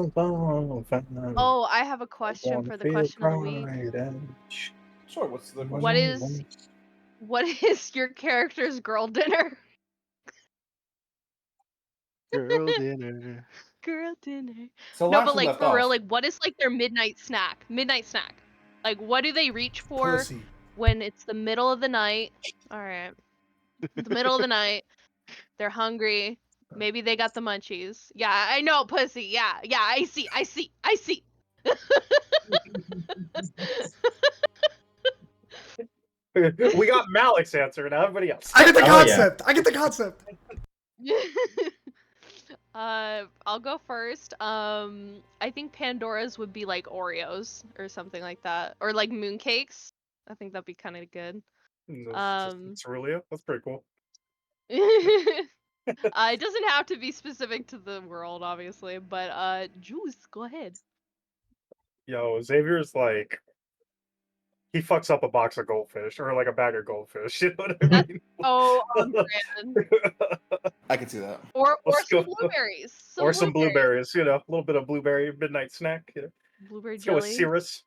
Oh, I have a question for the question of the week. Sure, what's the What question? is your character's girl dinner? Girl dinner. Girl dinner. So No, last but we like left for real, off. like what is like their midnight snack? Midnight snack. Like what do they reach for Pussy. when it's the middle of the night? All right. The middle of the night. They're hungry. Maybe they got the munchies. Yeah, I know, pussy. Yeah, I see. We got Malik's answer, now everybody else. I get the Oh, concept. I get the concept. I'll go first. I think Pandora's would be like Oreos or something like that, or like mooncakes. I think that'd be kind of good. Cerulean? That's pretty cool. It doesn't have to be specific to the world, obviously, but Juice, go ahead. Yo, Xavier's like, he fucks up a box of goldfish or like a bag of goldfish. You know what I mean? Oh, brand. I can see that. Or Let's some go. blueberries. Or some blueberries, you know, a little bit of blueberry midnight snack. You know. Blueberry Let's go with jelly. Cirrus.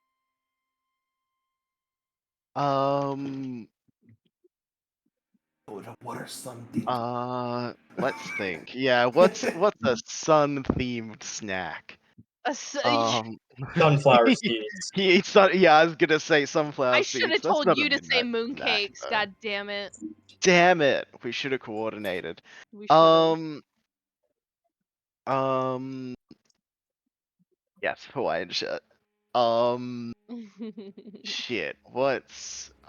What are some things? Let's think. Yeah, what's a sun-themed snack? Sunflower seeds. He eats yeah, I was gonna say sunflower I seeds. should have That's told not a you to say midnight snack, mooncakes. though. God damn it. Damn it. We should have coordinated. We should've. Yes, Hawaiian shirt. Shit.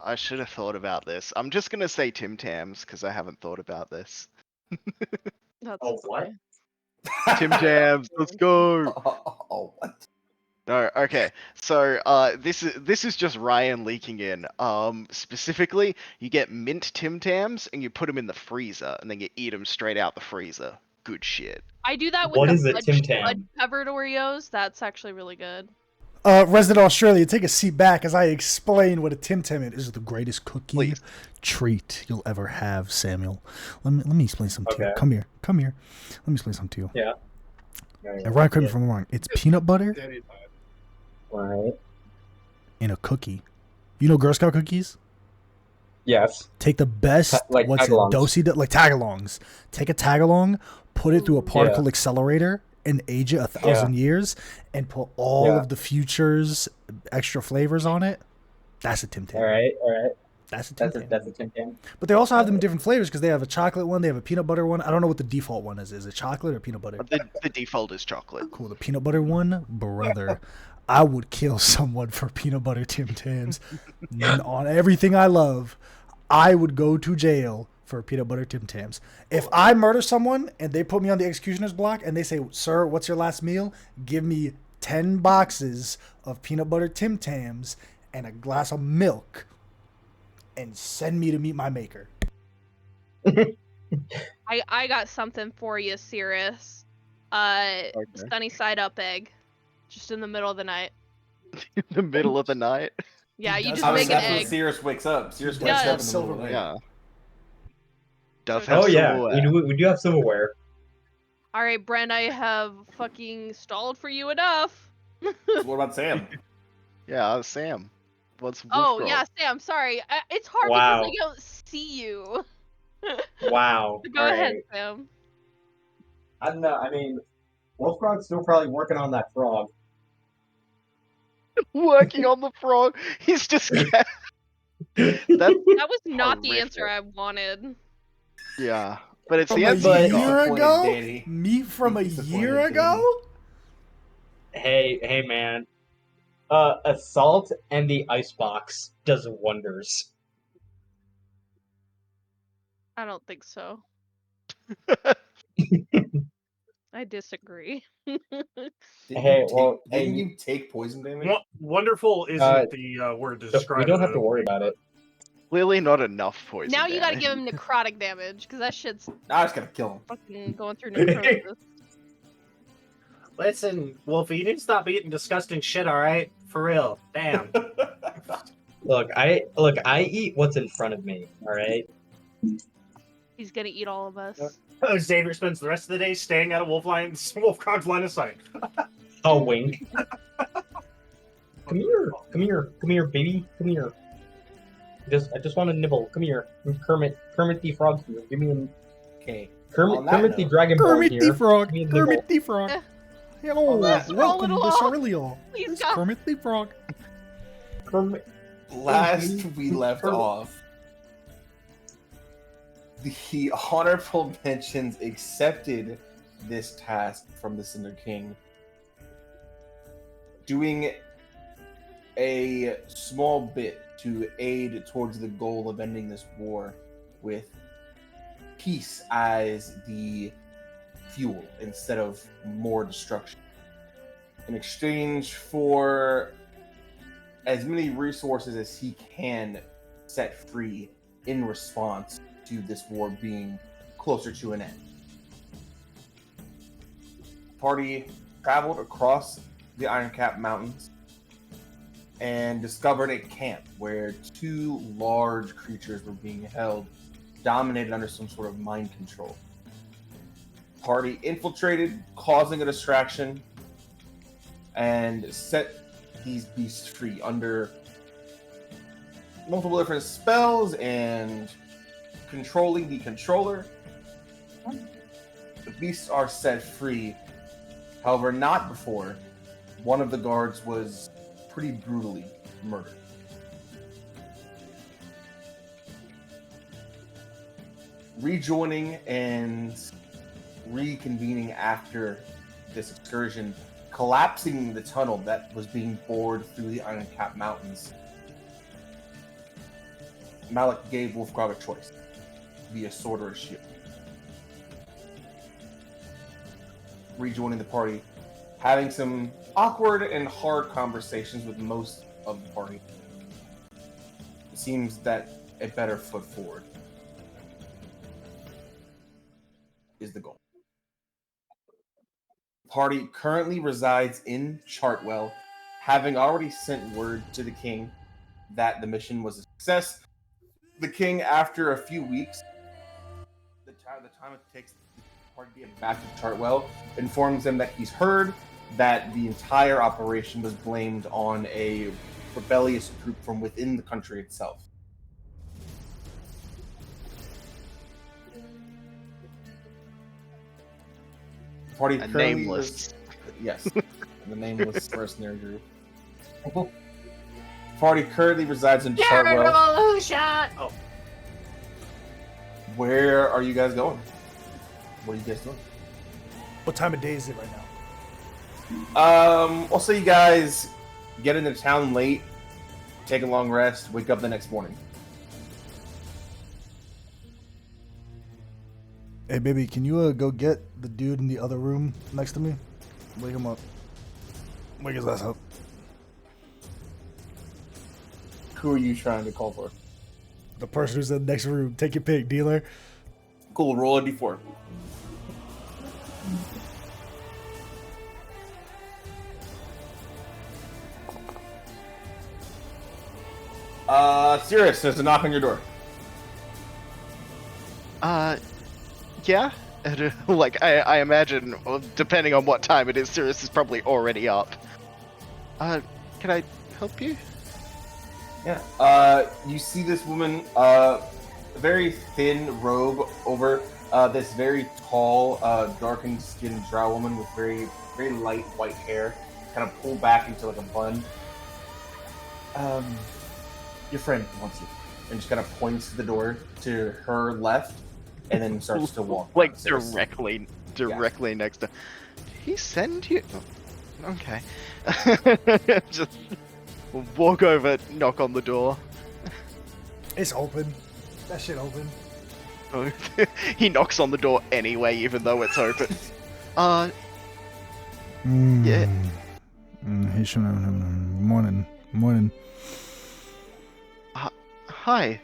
I should have thought about this. I'm just gonna say Tim Tams because I haven't thought about this. That's Oh, what? Tim Tams, let's go. Oh, what? No, okay. So, this is just Ryan leaking in. Specifically, you get mint Tim Tams and you put them in the freezer, and then you eat them straight out the freezer. Good shit. I do that with What the is a Tim Tam? fudge covered Oreos. That's actually really good. Resident Australia, take a seat back as I explain what a Tim Tam is. This is the greatest cookie Please. treat you'll ever have, Samuel. Let me explain something to you. Okay. Come here. Let me explain something to you. Yeah. And Ryan, correct me if I'm wrong. It's peanut butter Right. in a cookie. You know Girl Scout cookies? Yes. Take the best, Like what's tagalongs. it, do-si-do, like tagalongs. Take a tagalong, put it through a particle accelerator, and age it 1,000 years, and put all of the future's extra flavors on it. That's a Tim Tam. All right. That's a Tim Tam. That's a Tim Tam. But they also have them in different flavors because they have a chocolate one, they have a peanut butter one. I don't know what the default one is. Is it chocolate or peanut butter? The default is chocolate. Cool. The peanut butter one, brother. I would kill someone for peanut butter Tim Tams. On everything I love, I would go to jail for peanut butter Tim Tams. If I murder someone and they put me on the executioner's block and they say, "Sir, what's your last meal?" Give me 10 boxes of peanut butter Tim Tams and a glass of milk and send me to meet my maker. I got something for you, Cirrus. Sunny side up egg. Just in the middle of the night. In the middle of the night? Yeah, you just I mean, make an that's when egg. Cirrus wakes up. Cirrus He wakes does. up in the middle of the night. Yeah. Does have Oh yeah, silverware. we do have silverware. Alright, Brent, I have fucking stalled for you enough. So what about Sam? Yeah, Sam. What's Oh, Wolfgrove? yeah, Sam, sorry. It's hard Wow. because I don't see you. Wow. Go ahead, Sam. I don't know. I mean, Wolfrog's still probably working on that frog. Working on the frog. He's just That was not the horrific. answer I wanted. Yeah. But it's From the a answer you year got. ago? Danny. Meat from a Disappointed year Danny. ago? Hey, man. Assault and the icebox does wonders. I don't think so. I disagree. Hey, well, Didn't you take poison damage? Wonderful isn't the word to describe we don't have it, to worry about it. Clearly not enough poison Now you gotta damage. give him necrotic damage, because that shit's I was gonna kill him. fucking going through necrosis. Listen, Wolfie, you need to stop eating disgusting shit, alright? For real. Damn. Look, I eat what's in front of me. All right. He's gonna eat all of us. Xavier spends the rest of the day staying out of Wolfcog's line of sight. I'll wink. Come here, baby, come here. I just want to nibble. Come here, I'm Kermit the Frog here. Give me a Okay. Kermit the note- Dragonborn Kermit here. the Frog. Give me a nibble. Kermit the Frog. Eh. Hello, Let's roll welcome it to along. Cereal. Please It's go. Kermit the Frog. Kermit. Last we left Kermit. off, the honorable mentions accepted this task from the Cinder King, doing a small bit to aid towards the goal of ending this war with peace as the fuel instead of more destruction. In exchange for as many resources as he can set free in response to this war being closer to an end. Party traveled across the Ironcap Mountains and discovered a camp where two large creatures were being held, dominated under some sort of mind control. Party infiltrated, causing a distraction, and set these beasts free under multiple different spells and controlling the controller. The beasts are set free, however, not before one of the guards was pretty brutally murdered. Rejoining and reconvening after this excursion, collapsing the tunnel that was being bored through the Ironcap Mountains, Malik gave Wolfgrog a choice: be a sword or a shield. Rejoining the party, having some awkward and hard conversations with most of the party, it seems that a better foot forward is the goal. Party currently resides in Chartwell, having already sent word to the king that the mission was a success. The king, after a few weeks, the time it takes the party to get back to Chartwell, informs them that he's heard that the entire operation was blamed on a rebellious group from within the country itself. Party A currently nameless. yes, the nameless mercenary group. Party currently resides in Chartwell. Revolution! Oh, Where are you guys going? What are you guys doing? What time of day is it right now? I'll say you guys get into town late, take a long rest, wake up the next morning. Hey, baby, can you go get the dude in the other room next to me? Wake him up. Wake his ass up. Who are you trying to call for? The person who's in the next room. Take your pick, dealer. Cool, roll a d4. Sirius, there's a knock on your door. Yeah. Like I imagine, depending on what time it is, Sirius is probably already up. Can I help you? Yeah. You see this woman, very thin robe over this very tall, darkened skinned drow woman with very, very light white hair, kind of pulled back into like a bun. Your friend wants you, and just kind of points to the door to her left, and then starts to walk. Like downstairs. directly next to. Did he send you? Oh, okay. Just walk over, knock on the door. It's open. That shit open. He knocks on the door anyway, even though it's open. Yeah. He should have. Morning. Hi.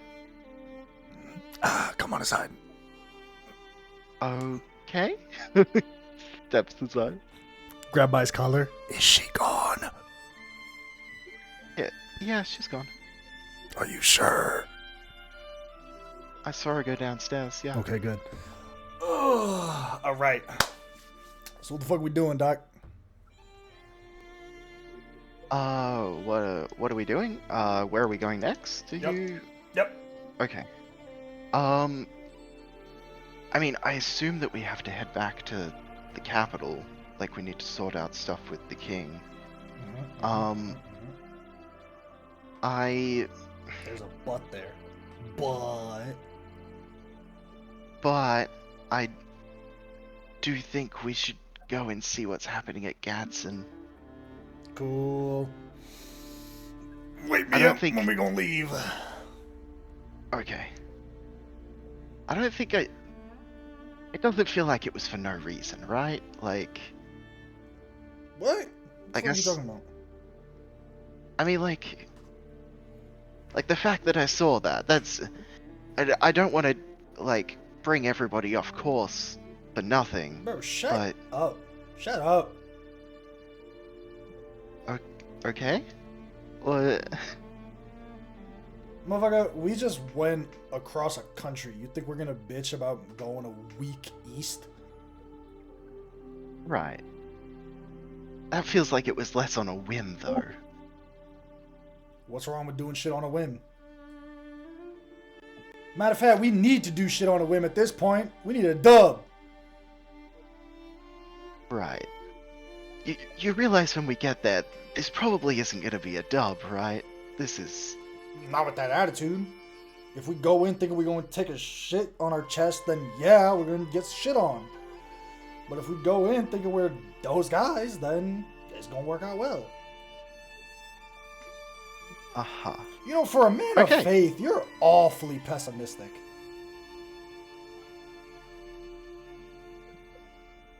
Come on inside. Okay. Steps aside. Grab by his collar. Is she gone? Yeah, she's gone. Are you sure? I saw her go downstairs. Yeah. Okay, good. All right. So what the fuck we doing, Doc? What are we doing? Where are we going next? Did Yep. you? Yep. Okay. I mean, I assume that we have to head back to the capital. Like, we need to sort out stuff with the king. I. There's a but there. But I do think we should go and see what's happening at Gadsen. cool. Wait I me don't up think- when we gonna leave. Okay. I don't think I. It doesn't feel like it was for no reason, right? Like, What? I What are you guess. talking about? I mean, like the fact that I saw that. That's. I don't want to like bring everybody off course for nothing. Bro, shut But up. Shut up. okay. Well, Motherfucker, we just went across a country. You think we're gonna bitch about going a week east? right. That feels like it was less on a whim, though. What's wrong with doing shit on a whim? Matter of fact, we need to do shit on a whim at this point. We need a dub. Right. You realize when we get there, this probably isn't going to be a dub, right? This is. Not with that attitude. If we go in thinking we're going to take a shit on our chest, then yeah, we're going to get shit on. But if we go in thinking we're those guys, then it's going to work out well. Aha. You know, for a man Okay. of faith, you're awfully pessimistic.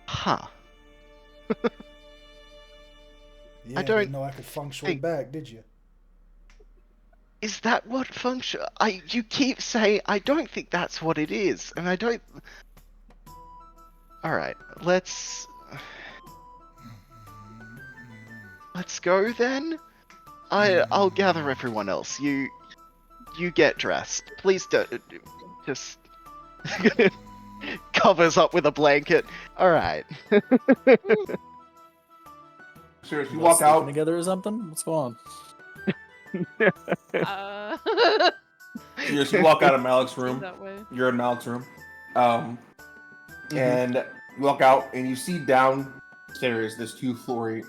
Huh. You I didn't don't know I could feng shui think- back, did you? Is that what function? You keep saying I don't think that's what it is, and I don't. All right, let's go then. I'll gather everyone else. You get dressed. Please don't just covers up with a blanket. All right. Serious, you Y'all walk sleeping out. together or something? What's going on? Serious, you walk out of Malik's room. that way. You're in Malik's room. And you walk out and you see downstairs this two-story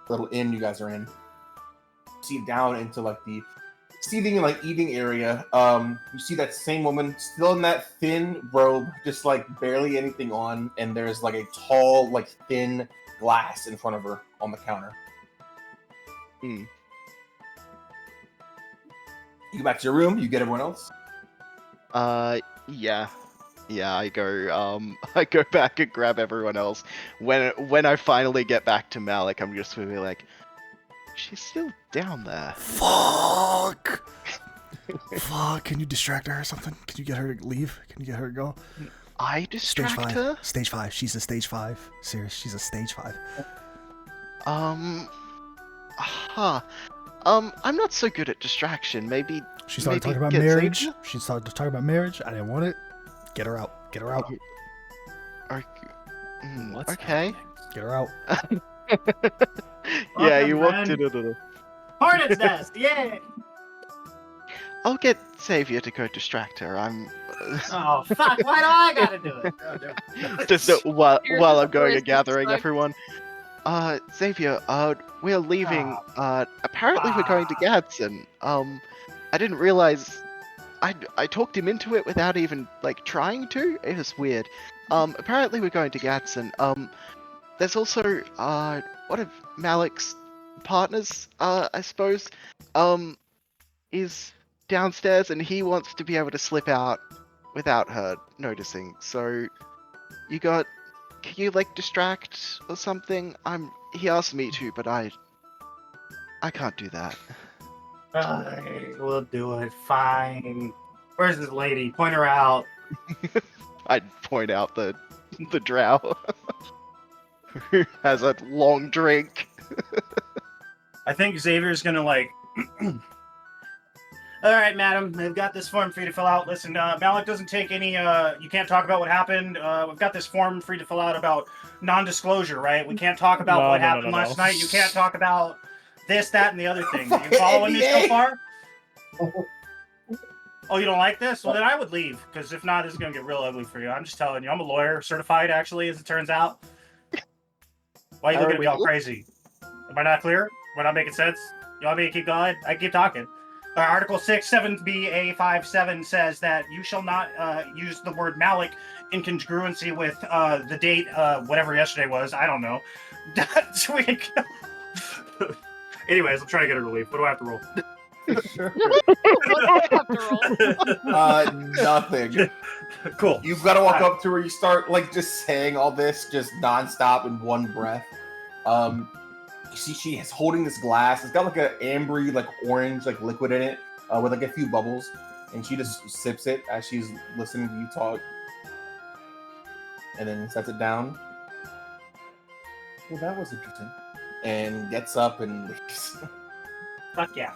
little inn you guys are in. You see down into like the seating and like eating area. You see that same woman still in that thin robe, just like barely anything on, and there's like a tall, like thin glass in front of her on the counter. Hmm. You go back to your room. You get everyone else. Yeah. Yeah, I go back and grab everyone else. When I finally get back to Malik, I'm just gonna be like, she's still down there. Fuck! Fuck, can you distract her or something? Can you get her to leave? Can you get her to go? I Stage distract 5. her? Stage 5. She's a stage 5. Serious, she's a stage 5. I'm not so good at distraction. Maybe She started maybe talking about get marriage. Xavier? She started talking about marriage. I didn't want it. Get her out. Get her out. What's Okay. happening? Get her out. Yeah, Welcome, you walked friend. into the. Hornet's Nest, yay! I'll get Xavier to go distract her. I'm Oh fuck! Why do I gotta do it? just while You're I'm the going worst, and gathering suck. everyone. Xavier, we're leaving. Ah. Apparently we're going to Gadsen. I didn't realize. I talked him into it without even like trying to. It was weird. Apparently we're going to Gadsen. There's also one of Malik's partners, I suppose, is downstairs and he wants to be able to slip out without her noticing. So can you like distract or something? He asked me to, but I can't do that. Alright, we'll do it. Fine. Where's this lady? Point her out. I'd point out the drow who has a long drink. I think Xavier's gonna like All right, madam. They've got this form for you to fill out. Listen, Malik doesn't take any. You can't talk about what happened. We've got this form for you to fill out about non-disclosure, right? We can't talk about what happened last night. You can't talk about this, that, and the other thing. Are you following me so far? Oh, you don't like this? Well, then I would leave, because if not, this is gonna get real ugly for you. I'm just telling you. I'm a lawyer, certified, actually, as it turns out. Why are you looking at me all crazy? Am I not clear? Am I not making sense? You want me to keep going? I can keep talking. Article 6, 7BA57 says that you shall not use the word Malik in congruency with the date, whatever yesterday was. I don't know. Anyways, I'm trying to get a relief. What do I have to roll? What do I have to roll? Nothing. Cool. You've got to walk up to her. You start like just saying all this just nonstop in one breath. You see, she is holding this glass. It's got like an ambery, like orange, like liquid in it, with like a few bubbles, and she just sips it as she's listening to you talk, and then sets it down. Well, that was interesting. And gets up and leaves. Fuck yeah.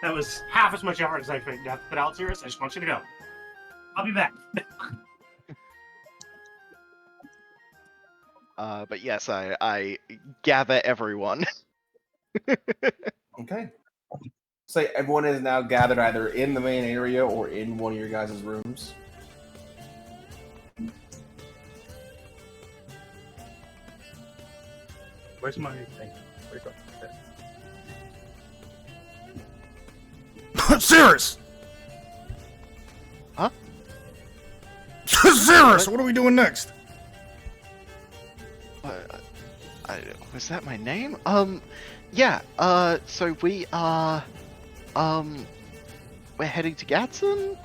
That was half as much effort as I could have put out, serious. I just want you to know. I'll be back. But yes, I gather everyone. Okay. So everyone is now gathered either in the main area or in one of your guys' rooms. Where's my thing? Where's my Cirrus! Huh? Cirrus, what are we doing next? Was that my name? Yeah, so we are, we're heading to Gadsen?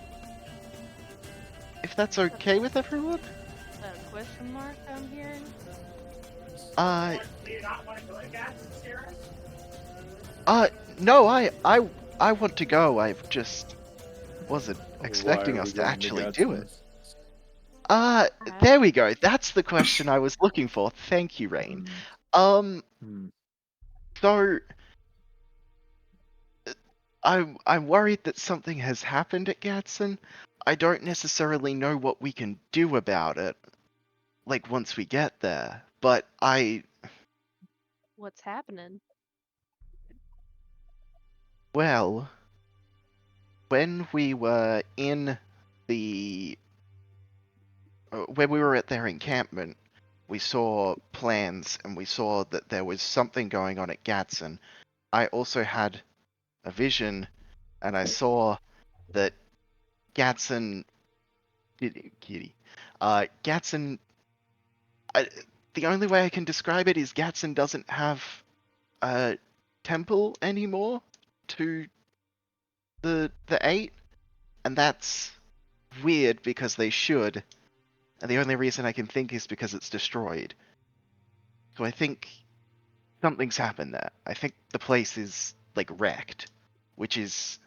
If that's okay with everyone? Is that a question mark I'm hearing? Do you not want to go to Gadsen, serious? No, I want to go. I just wasn't expecting us to actually do it. There we go. That's the question I was looking for. Thank you, Rain. So I'm worried that something has happened at Gadsen. I don't necessarily know what we can do about it, like once we get there. But What's happening? well, when we were in the when we were at their encampment, we saw plans and we saw that there was something going on at Gadsen. I also had a vision, and I saw that Gadsen, Gadsen. The only way I can describe it is Gadsen doesn't have a temple anymore to the 8, and that's weird because they should. And the only reason I can think is because it's destroyed. So I think something's happened there. I think the place is like wrecked, which is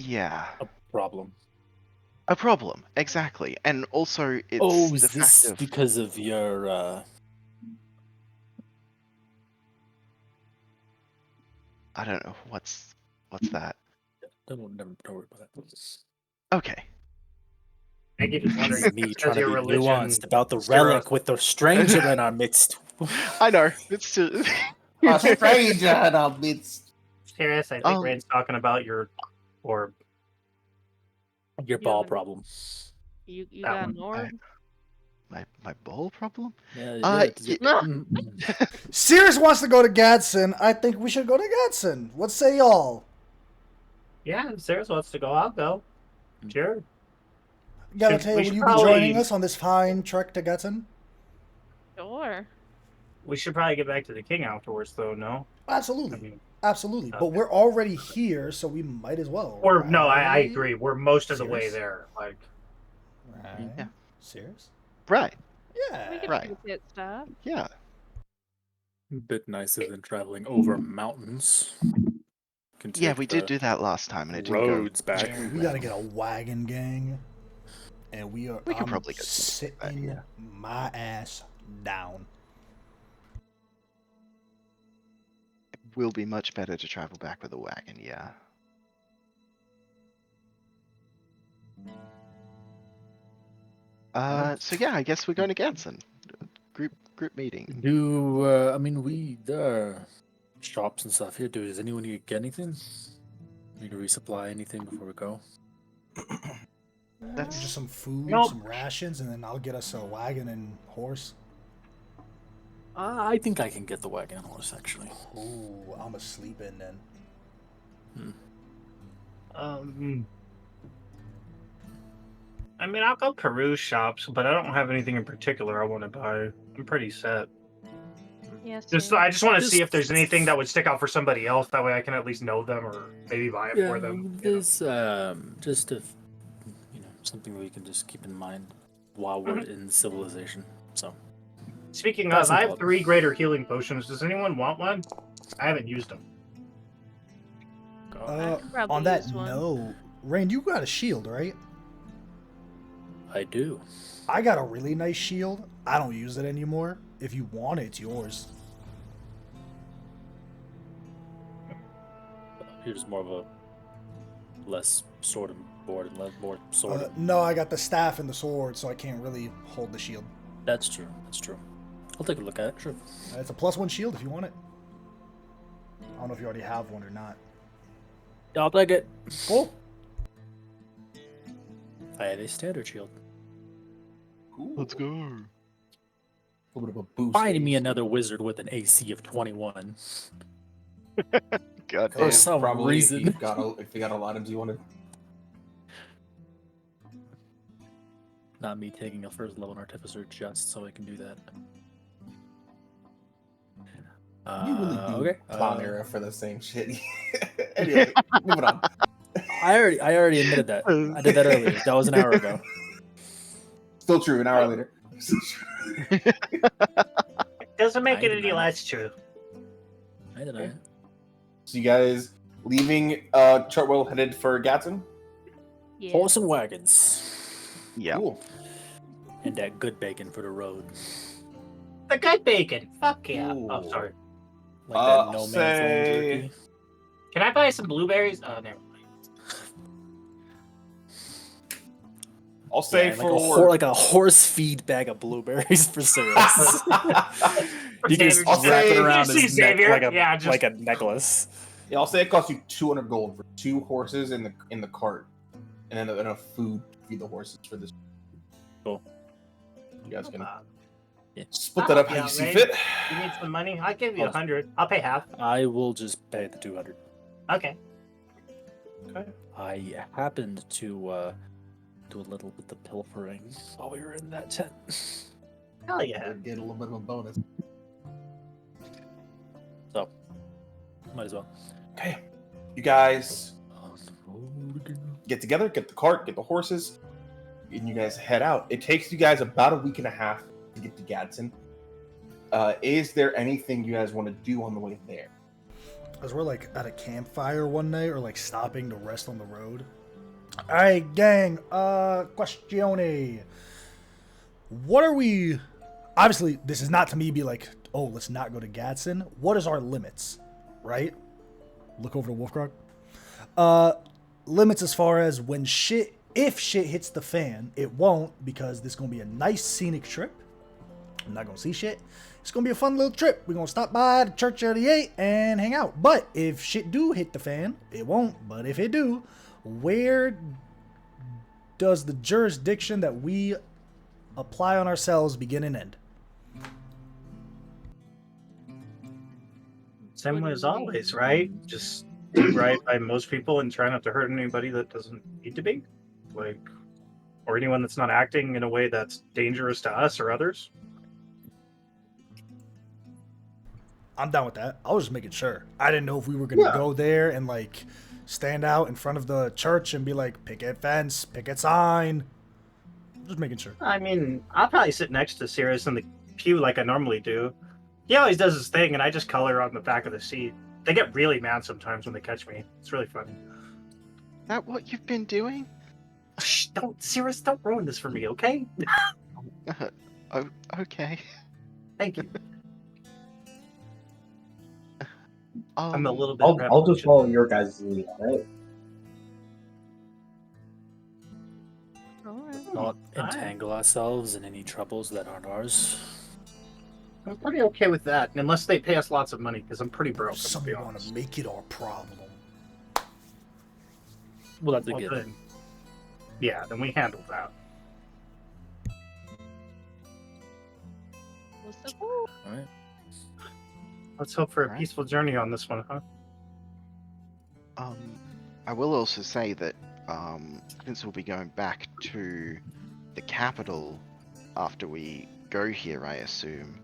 a problem. A problem, exactly. And also it's Oh, is the this fact of because of your I don't know what's that. Don't worry about that. Okay. Maggie just This wondering is me if trying to be your religion nuanced about the stir relic us- with the stranger in our midst. I know. It's just A stranger in our midst. Serious, I think Rain's talking about your orb. Your You ball have an- problem. You That got one. an orb? my ball problem? Yeah, Cirrus wants to go to Gadsen. I think we should go to Gadsen. What say y'all? Yeah, if Sarah wants to go, I'll go. Sure. Galateo, will should you probably- be joining us on this fine trek to Gadsen? Sure. We should probably get back to the king afterwards, though, no? Absolutely. I mean, Absolutely. But okay. we're already here, so we might as well. or no, I right? agree. We're most of the way Serious? there. Like, Right. Yeah. Serious? Right. We Yeah. could Right. do the pit stop. Yeah. bit nicer than traveling over mountains. Can Yeah, take we did the do that last time and it didn't roads go. back. We gotta get a wagon, gang. And we are We could I'm probably get something like that, sitting yeah. my ass down. will be much better to travel back with a wagon, yeah. So yeah, I guess we're going to Gadsen. Group meeting. I mean, there are shops and stuff here. Does anyone need to get anything? Need to resupply anything before we go? That's Just some food, Nope. some rations, and then I'll get us a wagon and horse. I think I can get the wagon and horse, actually. Ooh, I'm asleep in then. I mean, I'll go peruse shops, but I don't have anything in particular I want to buy. I'm pretty set. Yes. I just want to see Just- if there's anything that would stick out for somebody else. That way, I can at least know them or maybe buy it for them. You know? There's just something we can just keep in mind while we're in civilization. So Speaking That's of, I have important. 3 greater healing potions. Does anyone want one? I haven't used them. I could probably On that use one. note, Rain, you got a shield, right? I do. I got a really nice shield. I don't use it anymore. If you want it, it's yours. Here's more of a less sword and board and more sword. No, I got the staff and the sword, so I can't really hold the shield. That's true. I'll take a look at it. Sure. It's a +1 shield if you want it. I don't know if you already have one or not. I'll take it. Cool. I have a standard shield. Cool. let's go. A little bit of a boost. Find me another wizard with an AC of 21. God For damn. some Probably reason. if you got a lot of items you wanted. Not me taking a first level artificer just so I can do that. You really do Okay. clown era for the same shit. Anyway, moving on. I already admitted that. I did that earlier. That was an hour ago. Still true. An hour later. Doesn't make I it deny any it. less true. I deny it. So you guys leaving Chartwell headed for Gadsen? Yeah. Horse and wagons. Yeah. Cool. And that good bacon for the road. The good bacon. Fuck yeah. Ooh. Oh, sorry. Like I'll that no man's say- land jerky. Can I buy some blueberries? Oh, never mind. I'll say Yeah, for like a horse feed bag of blueberries for Sirius. You can just I'll wrap it say- around You see his neck Xavier? like a Yeah, just- like a necklace. Yeah, I'll say it costs you 200 gold for 2 horses in the cart, and then enough food to feed the horses for this. Cool. You guys can Yeah. split that up how Yeah, you see right. fit. You need some money? I'll give you 100. I'll pay half. I will just pay the 200. Okay. I happened to do a little bit of pilfering while we were in that tent. Hell yeah. Get a little bit of a bonus. So, might as well. Okay, you guys On the road again. get together, get the cart, get the horses, and you guys head out. It takes you guys about a week and a half to get to Gadsen. Is there anything you guys want to do on the way there? As we're like at a campfire one night or like stopping to rest on the road. Alright, gang, questione. What are we obviously this is not to me be like, oh, let's not go to Gadsen. What is our limits? Right? Look over to Wolfgrog. Limits as far as when if shit hits the fan, it won't, because this is gonna be a nice scenic trip. I'm not gonna see shit. It's gonna be a fun little trip. We're gonna stop by the Church of the Eight and hang out. But if shit do hit the fan, it won't. But if it do, where does the jurisdiction that we apply on ourselves begin and end? Same way as always, right? Just do right by most people and try not to hurt anybody that doesn't need to be. Like, or anyone that's not acting in a way that's dangerous to us or others. I'm down with that. I was just making sure. I didn't know if we were gonna go there and like stand out in front of the church and be like, picket fence, picket sign. Just making sure. I mean, I'll probably sit next to Sirius in the pew like I normally do. He always does his thing, and I just color on the back of the seat. They get really mad sometimes when they catch me. It's really funny. That what you've been doing? Shh, Sirius, don't ruin this for me, okay? Oh, okay. Thank you. I'm a Um, little bit. I'll just follow your guys' lead, alright? Alright. Not Alright. entangle ourselves in any troubles that aren't ours. I'm pretty okay with that, unless they pay us lots of money, because I'm pretty broke. I'm gonna Some be want to honest. make it our problem. Well, that's a Well, given. then, yeah, then we handle that. What's the cool? All right. Let's hope for a Alright. peaceful journey on this one, huh? I will also say that since we'll be going back to the capital after we go here, I assume,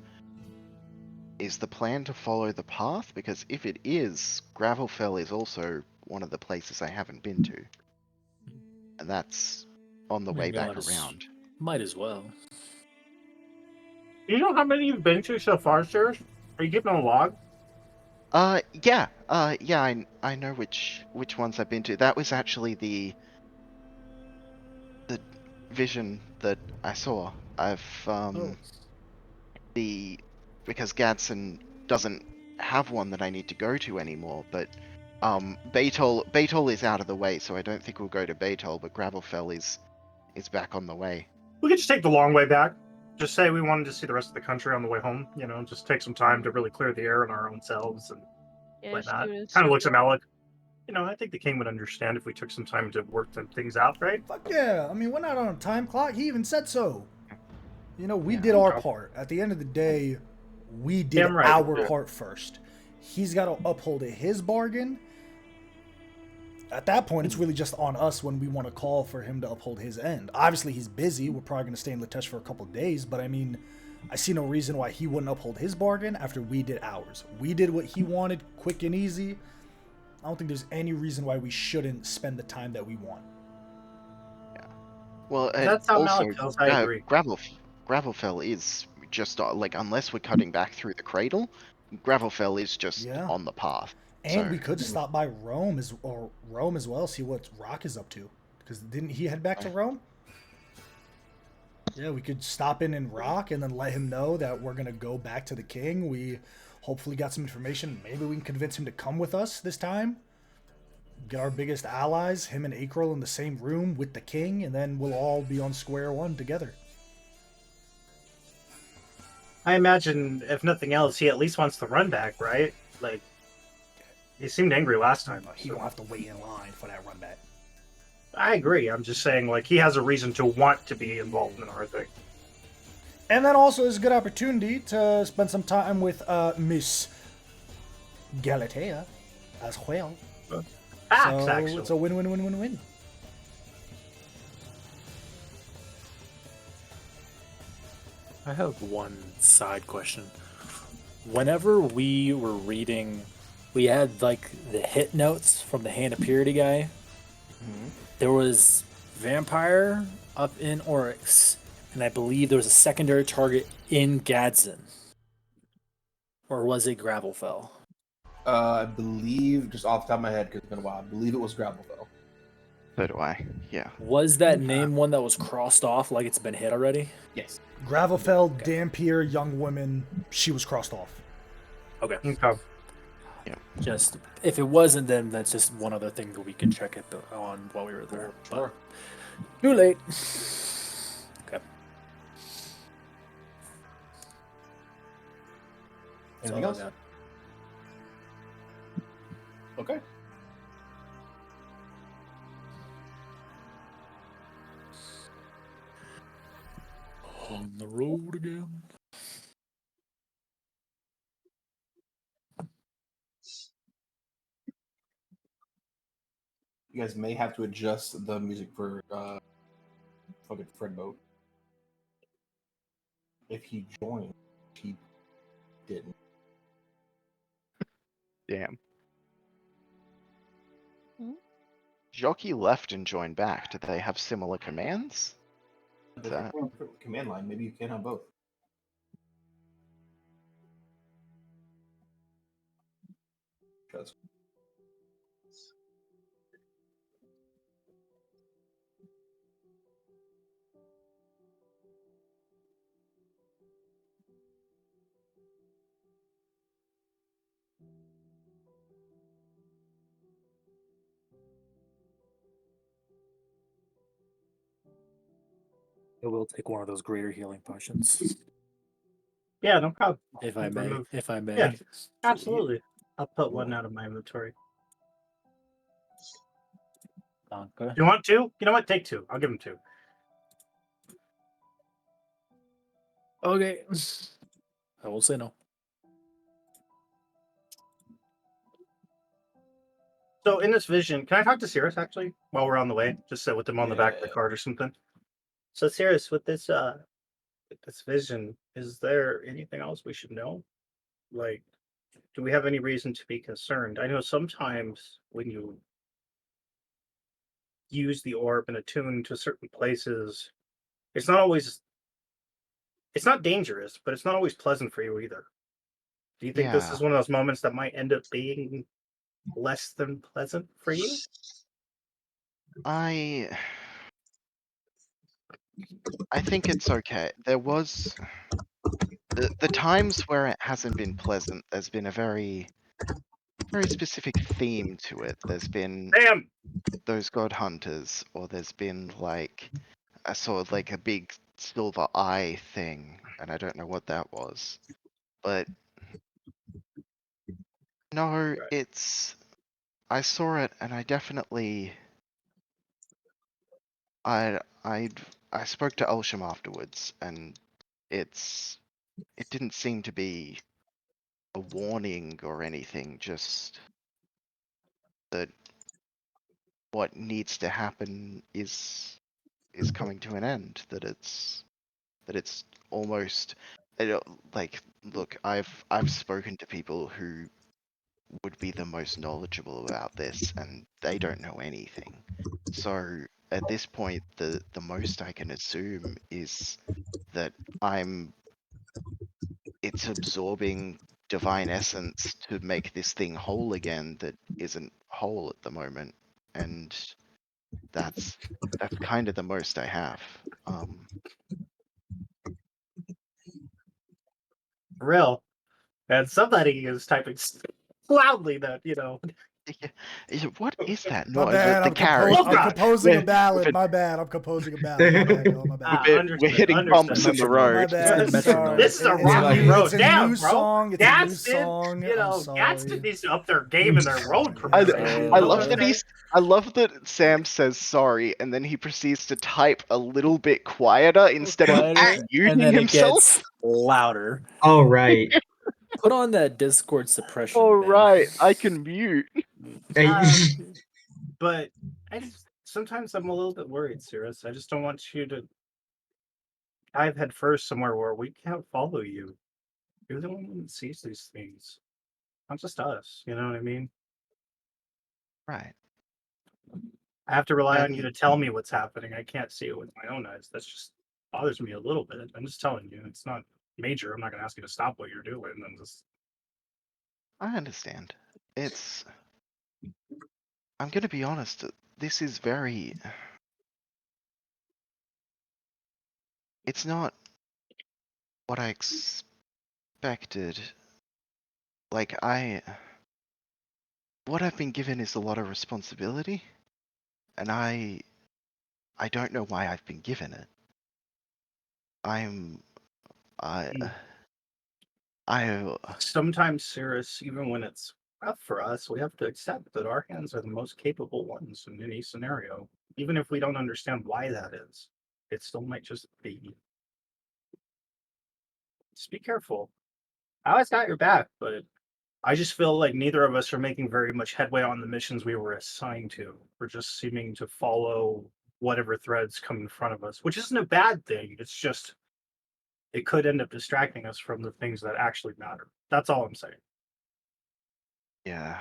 is the plan to follow the path? Because if it is, Gravelfell is also one of the places I haven't been to, and that's on the I mean, way we back might as- around. Might as well. Do you know how many you've been to so far, Serge? Are you keeping a log? Yeah, I know which ones I've been to. That was actually the vision that I saw. I've the because Gadsen doesn't have one that I need to go to anymore, but Beetol is out of the way, so I don't think we'll go to Beetol, but Gravelfell is back on the way. We could just take the long way back. Just say we wanted to see the rest of the country on the way home. You know, just take some time to really clear the air on our own selves and Yeah, like just that. do it Kind of looks at Malik. You know, I think the king would understand if we took some time to work some things out, right? Fuck yeah. I mean, we're not on a time clock. He even said so. You know, we Yeah. did our Okay. part. At the end of the day, we did Damn right, our yeah. part first. He's got to uphold his bargain. At that point, it's really just on us when we want to call for him to uphold his end. Obviously, he's busy. We're probably going to stay in Litesh for a couple of days, but I mean, I see no reason why he wouldn't uphold his bargain after we did ours. We did what he wanted, quick and easy. I don't think there's any reason why we shouldn't spend the time that we want. Well, and That's how also Malik feels. I agree. Gravelfell is just like, unless we're cutting back through the cradle, Gravelfell is just Yeah. on the path. And So- we could stop by Rome as well, see what Rock is up to. Because didn't he head back to Rome? Yeah, we could stop in Rock and then let him know that we're gonna go back to the king. We hopefully got some information. Maybe we can convince him to come with us this time. Get our biggest allies, him and Akril, in the same room with the king, and then we'll all be on square one together. I imagine, if nothing else, he at least wants the run back, right? Like, he seemed angry last time. He gonna have to wait in line for that run back. I agree. I'm just saying, like, he has a reason to want to be involved in our thing. And then also is a good opportunity to spend some time with Miss Galatea as well. Facts, So actually. it's a win-win-win-win-win. I have one side question. Whenever we were reading, we had like the hit notes from the Hand of Purity guy. There was vampire up in Oryx, and I believe there was a secondary target in Gadsen. Or was it Gravelfell? I believe, just off the top of my head, because it's been a while, I believe it was Gravelfell. So do I. Yeah. Was that name one that was crossed off like it's been hit already? Yes. Gravelfell, Dampier, Young Women, she was crossed off. Okay. Okay. Just if it wasn't, then that's just one other thing that we could check it on while we were there. Sure. But too late. Okay. That's Anything all I else? got. Okay. On the road again. You guys may have to adjust the music for fucking Fred Boat. If he joined, he didn't. Damn. Hmm? Jockey left and joined back. Did they have similar commands? The command line. Maybe you can have both. Because I will take one of those greater healing potions, Yeah, no problem. if I may. Remove- If I may. Yeah, absolutely. I'll put one out of my inventory. Okay. You want two? You know what? Take two. I'll give him two. Okay. I will say no. So in this vision, can I talk to Cirrus actually while we're on the way? Just sit with him on the back of the cart or something. So Cirrus, with this vision, is there anything else we should know? Like, do we have any reason to be concerned? I know sometimes when you use the orb and attune to certain places, it's not dangerous, but it's not always pleasant for you either. Do you think this Yeah. is one of those moments that might end up being less than pleasant for you? I think it's okay. There was the times where it hasn't been pleasant. There's been a very specific theme to it. There's been Damn! those god hunters, or there's been like I saw like a big silver eye thing, and I don't know what that was. But no, it's I saw it, and I definitely I spoke to Elsham afterwards, and it didn't seem to be a warning or anything, just that what needs to happen is coming to an end. That it's almost like, look, I've spoken to people who would be the most knowledgeable about this, and they don't know anything. So at this point, the most I can assume is that it's absorbing divine essence to make this thing whole again that isn't whole at the moment, and that's kind of the most I have. Real. And somebody is typing loudly that, What is that? My No, bad. the carriage. Oh, I'm God. composing a We're- ballad. My bad. I'm composing a ballad. My bad, y'all. My bad. we're Understood, hitting bumps in the understood. road. My bad. It's the Sorry. metronome. This is a It's rocky new- road. It's a Damn, new bro. song. It's a new Gadsden, song. I'm Gadsden sorry. needs to up their game in their road I, permit. Sorry. You I know love what that I'm saying? I love that Sam says sorry, and then he proceeds to type a little bit quieter instead of Quieter, muting and then himself. it gets louder. All right. Put on that Discord suppression. All man. right, I can mute. But sometimes I'm a little bit worried, Cirrus. I just don't want you to dive head first somewhere where we can't follow you. You're the one that sees these things, not just us. You know what I mean? Right. I have to rely on you And to tell me what's happening. I can't see it with my own eyes. That's just bothers me a little bit. I'm just telling you, it's not major. I'm not going to ask you to stop what you're doing. I'm just I understand. I'm gonna be honest, this is very... It's not what I expected. Like, what I've been given is a lot of responsibility, and I don't know why I've been given it. I sometimes, Cirrus, even when it's rough for us, we have to accept that our hands are the most capable ones in any scenario. Even if we don't understand why that is, it still might just be. Just be careful. I always got your back, but I just feel like neither of us are making very much headway on the missions we were assigned to. We're just seeming to follow whatever threads come in front of us, which isn't a bad thing. It's just it could end up distracting us from the things that actually matter. That's all I'm saying. yeah.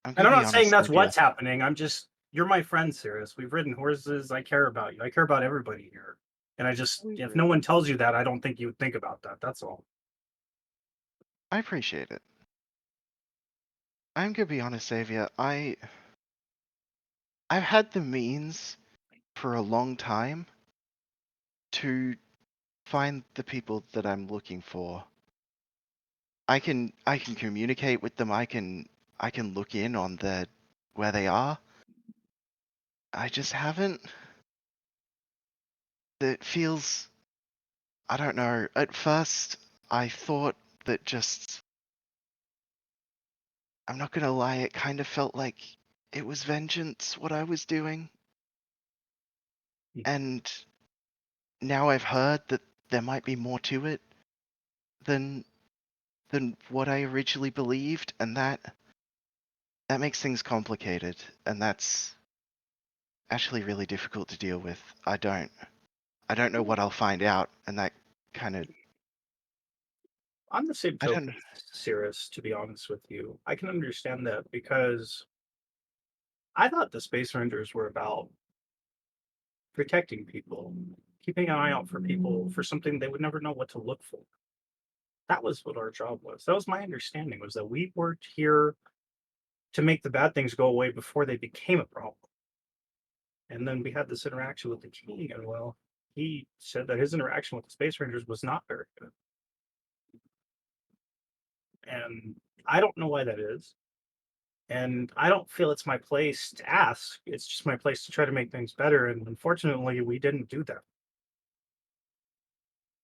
And I'm not saying that's what's happening. I'm just you're my friend, Cirrus. We've ridden horses. I care about you. I care about everybody here. And I just if no one tells you that, I don't think you would think about that. That's all. I appreciate it. I'm gonna be honest, Xavier. I've had the means for a long time to find the people that I'm looking for. I can communicate with them. I can look in on where they are. I just haven't that feels, I don't know. At first, I thought that just, I'm not gonna lie, it kind of felt like it was vengeance what I was doing. And now I've heard that there might be more to it than what I originally believed, and that makes things complicated, and that's actually really difficult to deal with. I don't know what I'll find out, and that kind of, On the same I don't know. token, Cirrus, to be honest with you, I can understand that because I thought the Space Rangers were about protecting people, keeping an eye out for people for something they would never know what to look for. That was what our job was. That was my understanding, was that we worked here to make the bad things go away before they became a problem. And then we had this interaction with the king, and well, he said that his interaction with the Space Rangers was not very good. And I don't know why that is. And I don't feel it's my place to ask. It's just my place to try to make things better. And unfortunately, we didn't do that.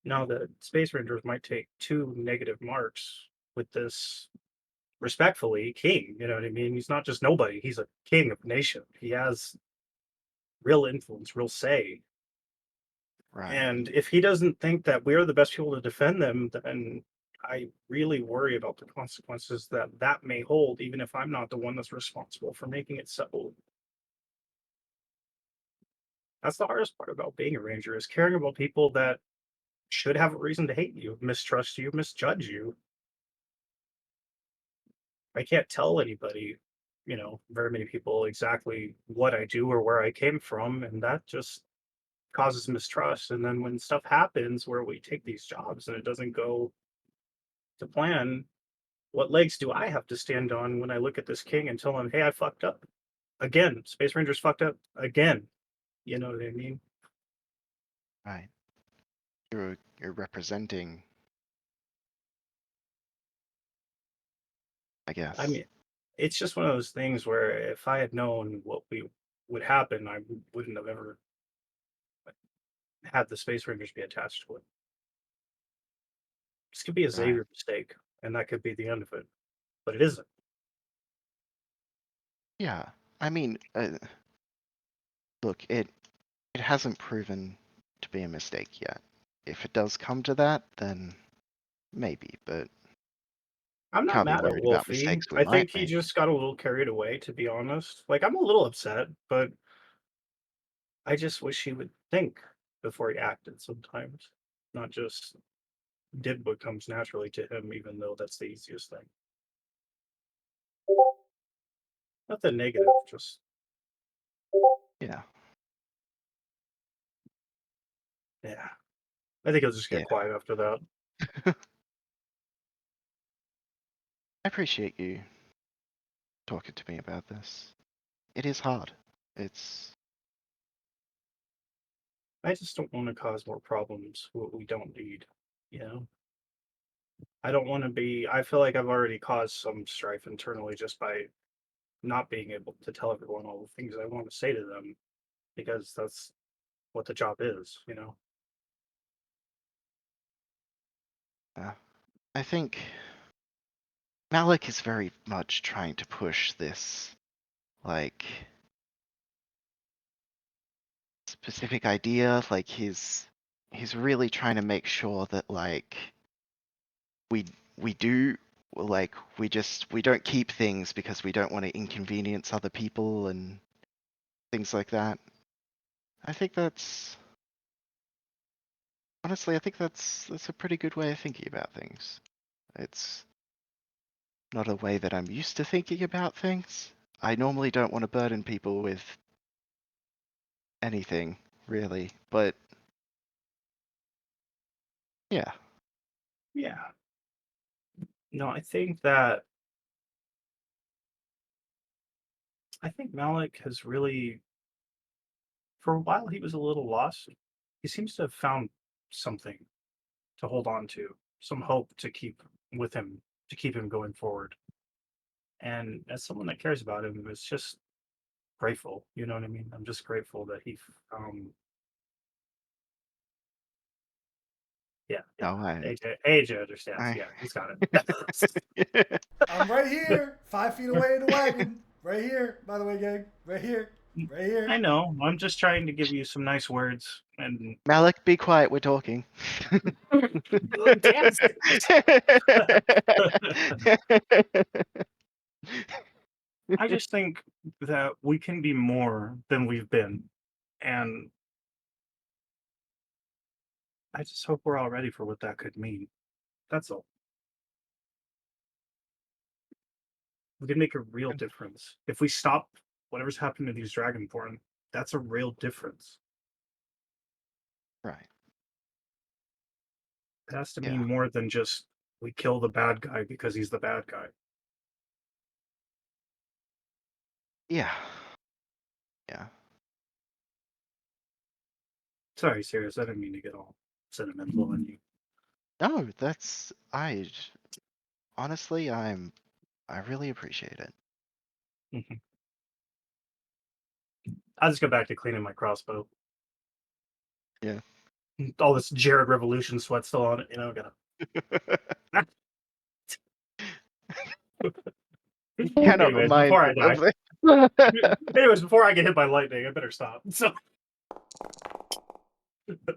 Now, the Space Rangers might take 2 negative marks with this respectfully king. You know what I mean? He's not just nobody, he's a king of a nation. He has real influence, real say. Right. And if he doesn't think that we're the best people to defend them, then I really worry about the consequences that that may hold, even if I'm not the one that's responsible for making it so. That's the hardest part about being a ranger, is caring about people that should have a reason to hate you, mistrust you, misjudge you. I can't tell anybody, very many people exactly what I do or where I came from, and that just causes mistrust. And then when stuff happens where we take these jobs and it doesn't go to plan, what legs do I have to stand on when I look at this king and tell him, "Hey, I fucked up again. Space Rangers fucked up again." You know what I mean? Right. You're representing, I guess. I mean, it's just one of those things where if I had known what would happen, I wouldn't have ever had the Space Rangers be attached to it. This could be a Right. Xavier mistake, and that could be the end of it, but it isn't. Yeah. I mean, look, it hasn't proven to be a mistake yet. If it does come to that, then maybe, but I'm not can't be mad at worried about Wolfie. mistakes we I think might he make. just got a little carried away, to be honest. Like, I'm a little upset, but I just wish he would think before he acted sometimes, not just did what comes naturally to him, even though that's the easiest thing. Nothing negative, just Yeah. yeah. I think he'll just get Yeah. quiet after that. I appreciate you talking to me about this. It is hard. It's I just don't want to cause more problems what we don't need, you know? I don't want to be, I feel like I've already caused some strife internally just by not being able to tell everyone all the things I want to say to them, because that's what the job is, you know? I think Malik is very much trying to push this, like, specific idea. Like, he's really trying to make sure that, like, we do, like, we don't keep things because we don't want to inconvenience other people and things like that. I think that's honestly, I think that's a pretty good way of thinking about things. It's not a way that I'm used to thinking about things. I normally don't want to burden people with anything, really, but yeah. Yeah. No, I think Malik has really, for a while, he was a little lost. He seems to have found something to hold on to, some hope to keep with him, to keep him going forward. And as someone that cares about him, it's just grateful. You know what I mean? I'm just grateful that he found Yeah. No, AJ understands. Yeah, he's got it. I'm right here, 5 feet away in the wagon. Right here, by the way, gang. Right here. Right here. I know. I'm just trying to give you some nice words and Malik, be quiet. We're talking. I just think that we can be more than we've been. And I just hope we're all ready for what that could mean. That's all. We can make a real difference. If we stop whatever's happened to these Dragonborn, that's a real difference. Right. It has to Yeah. mean more than just we kill the bad guy because he's the bad guy. Yeah. Yeah. Sorry, serious. I didn't mean to get all sentimental on you. No, honestly, I really appreciate it. I'll just go back to cleaning my crossbow. Yeah. All this Jared Revolution sweat still on it, gotta. Cannot Anyways, remind before I you die. of it. Anyways, before I get hit by lightning, I better stop. So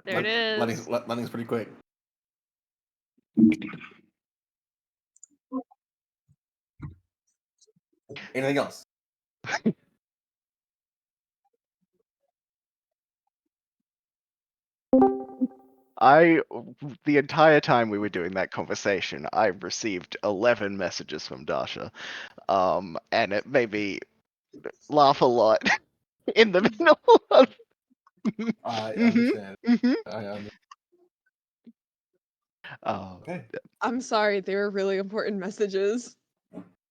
There it is. Lightning's pretty quick. Anything else? The entire time we were doing that conversation, I received 11 messages from Dasha. And it made me laugh a lot in the middle of. I Mhm, understand. mhm. I understand. Oh, Okay. I'm sorry, they were really important messages.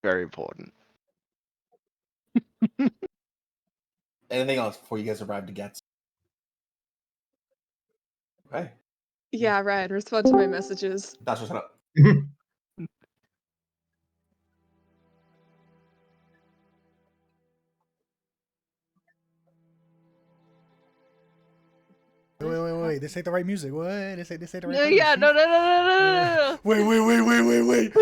very important. Anything else before you guys arrive to Gadsen? Okay. Yeah, Ryan, respond to my messages. Dasha, shut up. Wait. This ain't the right music. What? This ain't the right No, place. yeah, no. Wait. No. Wait.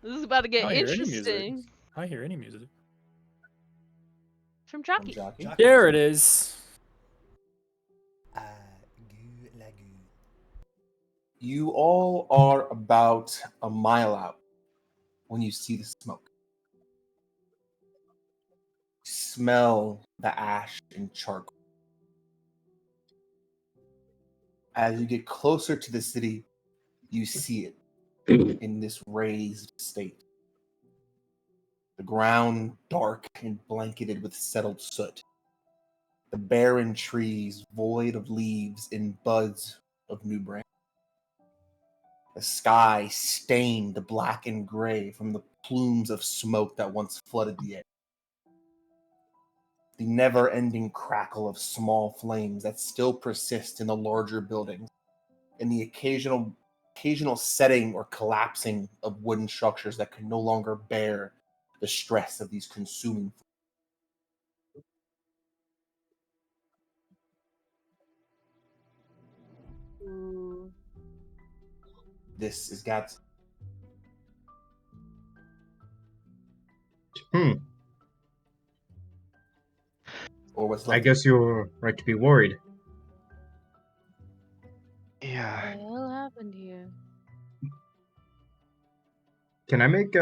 This is about to I get don't hear any music. interesting. I don't hear any music. From Jockey. Jockey. There it is. You all are about a mile out when you see the smoke. Smell the ash and charcoal. As you get closer to the city, you see it in this raised state. The ground dark and blanketed with settled soot. The barren trees void of leaves and buds of new branch. The sky stained black and gray from the plumes of smoke that once flooded the air. The never-ending crackle of small flames that still persist in the larger buildings, and the occasional setting or collapsing of wooden structures that can no longer bear the stress of these consuming. Ooh. This is Gadsen. Or what's left. I guess you're right to be worried. Yeah. What the hell happened here? Can I make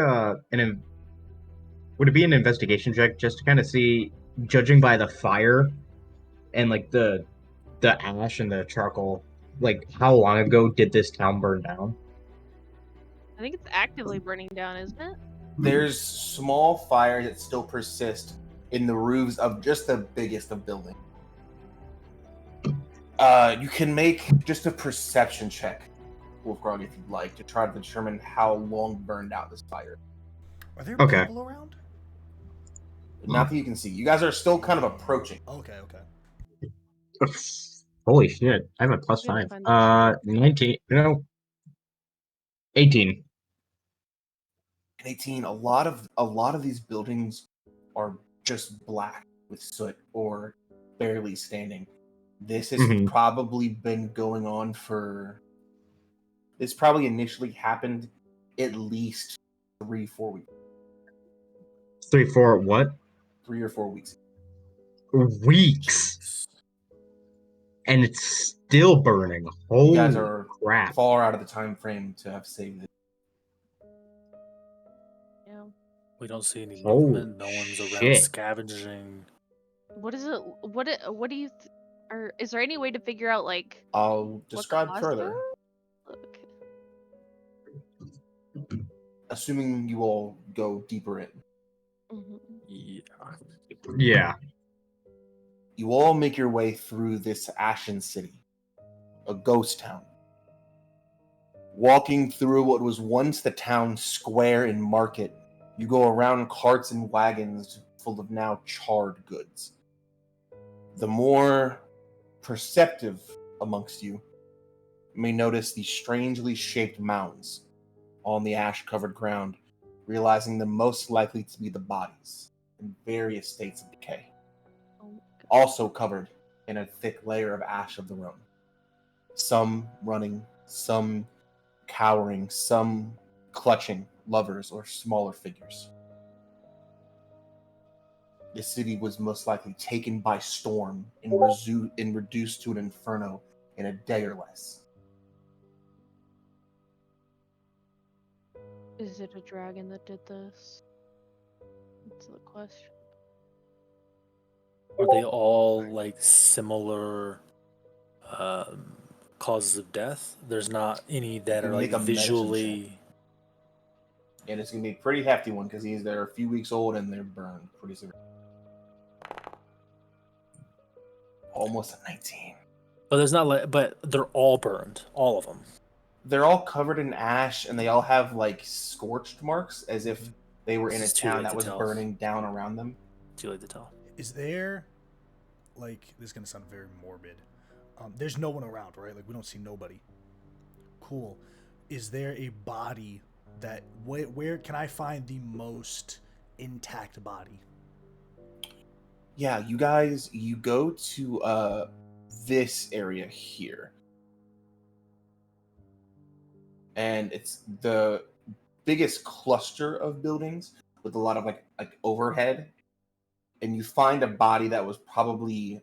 would it be an investigation check just to kind of see, judging by the fire and like the ash and the charcoal, like how long ago did this town burn down? I think it's actively burning down, isn't it? There's small fires that still persist in the roofs of just the biggest of buildings. You can make just a perception check, Wolfgrog, if you'd like, to try to determine how long burned out this fire. Are there Okay. people around? Not that you can see. You guys are still kind of approaching. Okay. Holy shit! I have a plus I'm gonna 5. find this 19. No. 18. 18. A lot of these buildings are just black with soot or barely standing. This has Mhm. probably been going on for. This probably initially happened at least 3-4 weeks. 3, 4, what? 3 or 4 weeks. Weeks. And it's still burning. You guys Holy are crap. far out of the time frame to have saved it. Yeah. We don't see any Oh, movement. No one's around shit. scavenging. What is it? What do you? Or is there any way to figure out like I'll what describe caused further. it? Okay. Assuming you all go deeper in. Mhm. Yeah. Yeah. You all make your way through this ashen city, a ghost town. Walking through what was once the town square and market, you go around carts and wagons full of now charred goods. The more perceptive amongst you may notice these strangely shaped mounds on the ash-covered ground, realizing them most likely to be the bodies in various states of decay, Oh my God. also covered in a thick layer of ash of their own. Some running, some cowering, some clutching lovers or smaller figures. The city was most likely taken by storm and reduced to an inferno in a day or less. Is it a dragon that did this? That's the question. Are they all like similar causes of death? There's not any that You are can like make a medicine visually. And it's going to be a pretty hefty one because they're a few weeks old and they're burned pretty severe. Almost a 19. But there's not like. But they're all burned, all of them. They're all covered in ash and they all have like scorched marks as if they were in a It's too town late that to was tell. burning down around them. Too late to tell. Is there, like, this is gonna sound very morbid. There's no one around, right? Like, we don't see nobody. Cool. Is there a body that where can I find the most intact body? Yeah, you guys, you go to this area here. And it's the biggest cluster of buildings with a lot of like overhead. And you find a body that was probably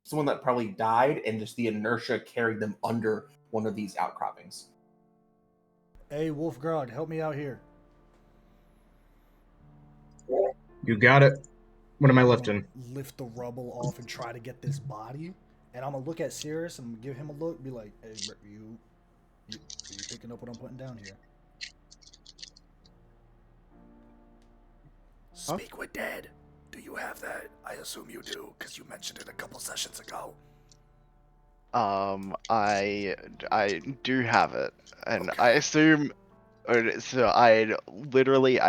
someone that probably died and just the inertia carried them under one of these outcroppings. Hey, Wolfgrog, help me out here. You got it. What am I I'm gonna lifting? lift the rubble off and try to get this body. And I'm gonna look at Sirius and give him a look. Be like, "Hey, bro, you picking up what I'm putting down here?" Speak with dead. Do you have that? I assume you do, because you mentioned it a couple sessions ago. I do have it, and Okay. I assume. So I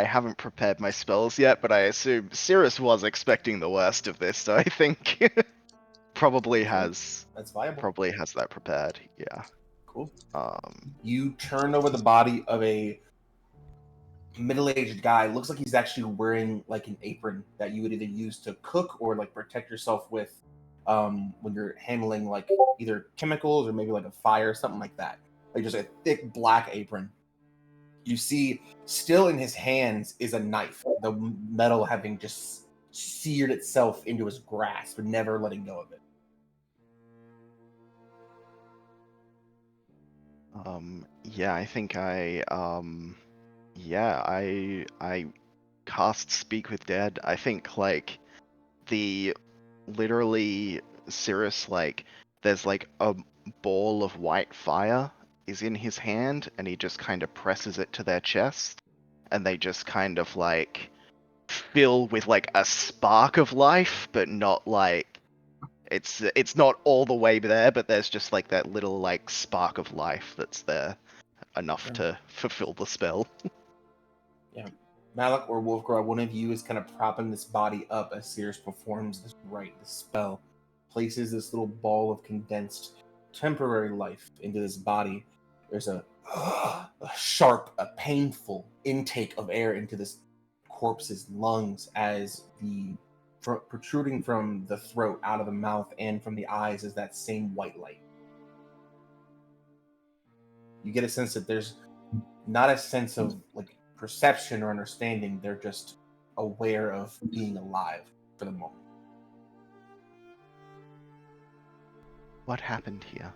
haven't prepared my spells yet, but I assume Cirrus was expecting the worst of this, so I think probably has That's viable. that prepared. Yeah. Cool. Um. You turn over the body of a middle-aged guy. Looks like he's actually wearing like an apron that you would either use to cook or like protect yourself with when you're handling like either chemicals or maybe like a fire, something like that. Like just a thick black apron. You see, still in his hands is a knife, the metal having just seared itself into his grasp, but never letting go of it. Yeah, I think I cast Speak with Dead. I think like the literally Cirrus, like there's like a ball of white fire is in his hand and he just kind of presses it to their chest and they just kind of like fill with like a spark of life, but not like it's not all the way there, but there's just like that little like spark of life that's there enough to fulfill the spell. Yeah. Malik or Wolfgrove, one of you is kind of propping this body up as Cirrus performs this rite, this spell. Places this little ball of condensed temporary life into this body. There's a sharp, a painful intake of air into this corpse's lungs as the protruding from the throat, out of the mouth, and from the eyes is that same white light. You get a sense that there's not a sense of like perception or understanding. They're just aware of being alive for the moment. What happened here?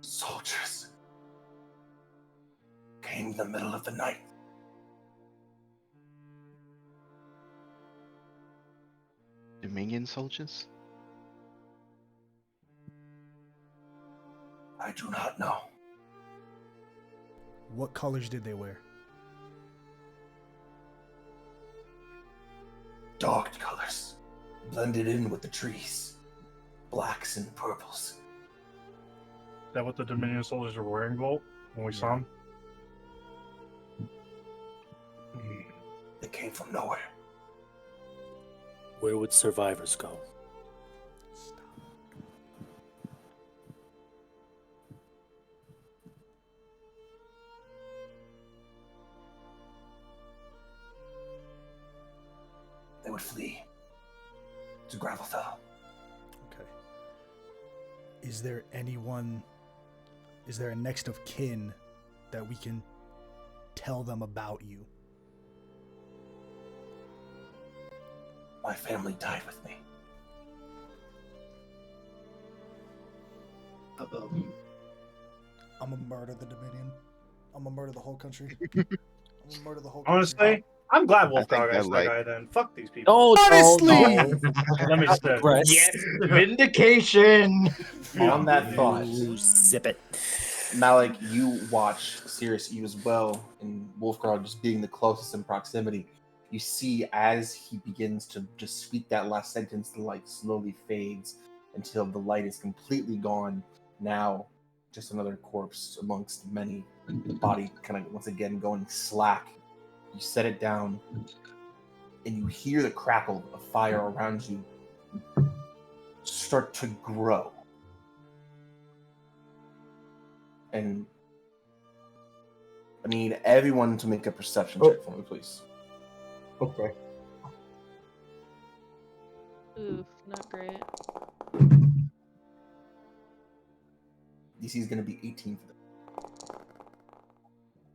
Soldiers came in the middle of the night. Dominion soldiers? I do not know. What colors did they wear? Dark colors, blended in with the trees. Blacks and purples. Is that what the Dominion soldiers were wearing, Volt, when we saw them? They came from nowhere. Where would survivors go? They would flee to Gravelfell. Okay. Is there a next of kin that we can tell them about you? My family died with me. I'm gonna murder the Dominion. I'm gonna murder the whole country. I'm gonna murder the whole country. Honestly, I'm glad Wolf I think Dog they're asked like- that guy then. Fuck these people. Honestly! Let me just Press. Yes, vindication. On that thought, You zip it. Malik, you watch Sirius, you as well, and Wolfgrog just being the closest in proximity. You see as he begins to just speak that last sentence, the light slowly fades until the light is completely gone. Now, just another corpse amongst many. The body kind of once again going slack. You set it down, and you hear the crackle of fire around you start to grow. And I need everyone to make a perception check for me, please. Okay. Oof, not great. DC is going to be 18 for them.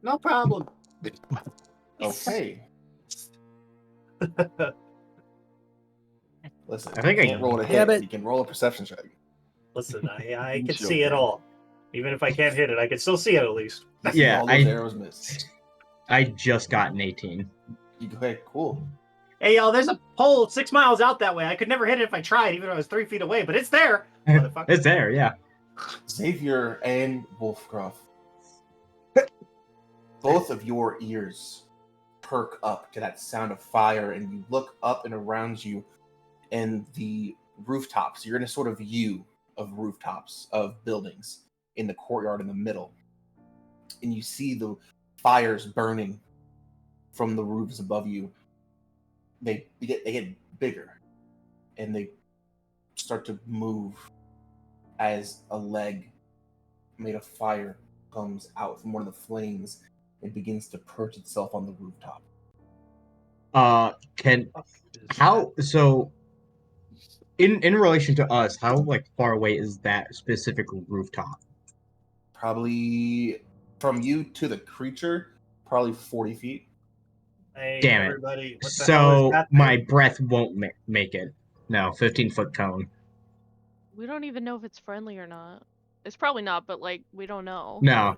No problem. Okay. Listen, I think you I- can't roll it a Yeah, hit. but- You can roll a perception check. Listen, I can Sure see it can. all. Even if I can't hit it, I can still see it at least. Yeah, All those I arrows miss. just got an 18. You go ahead. Cool. Hey, y'all, there's a pole 6 miles out that way. I could never hit it if I tried, even if I was 3 feet away, but it's there. Motherfucker. It's there, yeah. Xavier and Wolfcroft, both of your ears perk up to that sound of fire, and you look up and around you, and the rooftops. You're in a sort of U of rooftops of buildings in the courtyard in the middle, and you see the fires burning from the roofs above you. They get bigger, and they start to move as a leg made of fire comes out from one of the flames and begins to perch itself on the rooftop. So in relation to us, how like far away is that specific rooftop? Probably from you to the creature, probably 40 feet. Hey, Damn it. everybody. What the hell So is that my thing? breath won't make it. No, 15-foot cone. We don't even know if it's friendly or not. It's probably not, but like we don't know. No.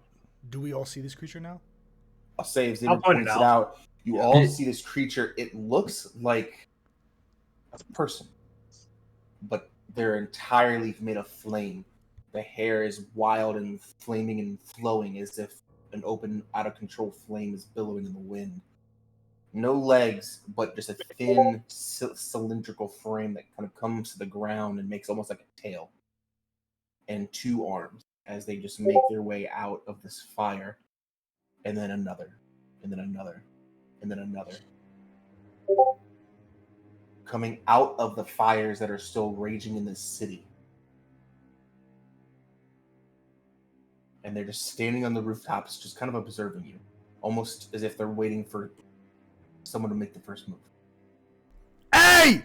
Do we all see this creature now? I'll say if I'll Xavier point it points it out. out, you all Yeah. see this creature. It looks like a person, but they're entirely made of flame. The hair is wild and flaming and flowing as if an open, out of control flame is billowing in the wind. No legs, but just a thin, cylindrical frame that kind of comes to the ground and makes almost like a tail. And 2 arms as they just make their way out of this fire. And then another, and then another, and then another. Coming out of the fires that are still raging in this city. And they're just standing on the rooftops, just kind of observing you. Almost as if they're waiting for someone to make the first move. Hey!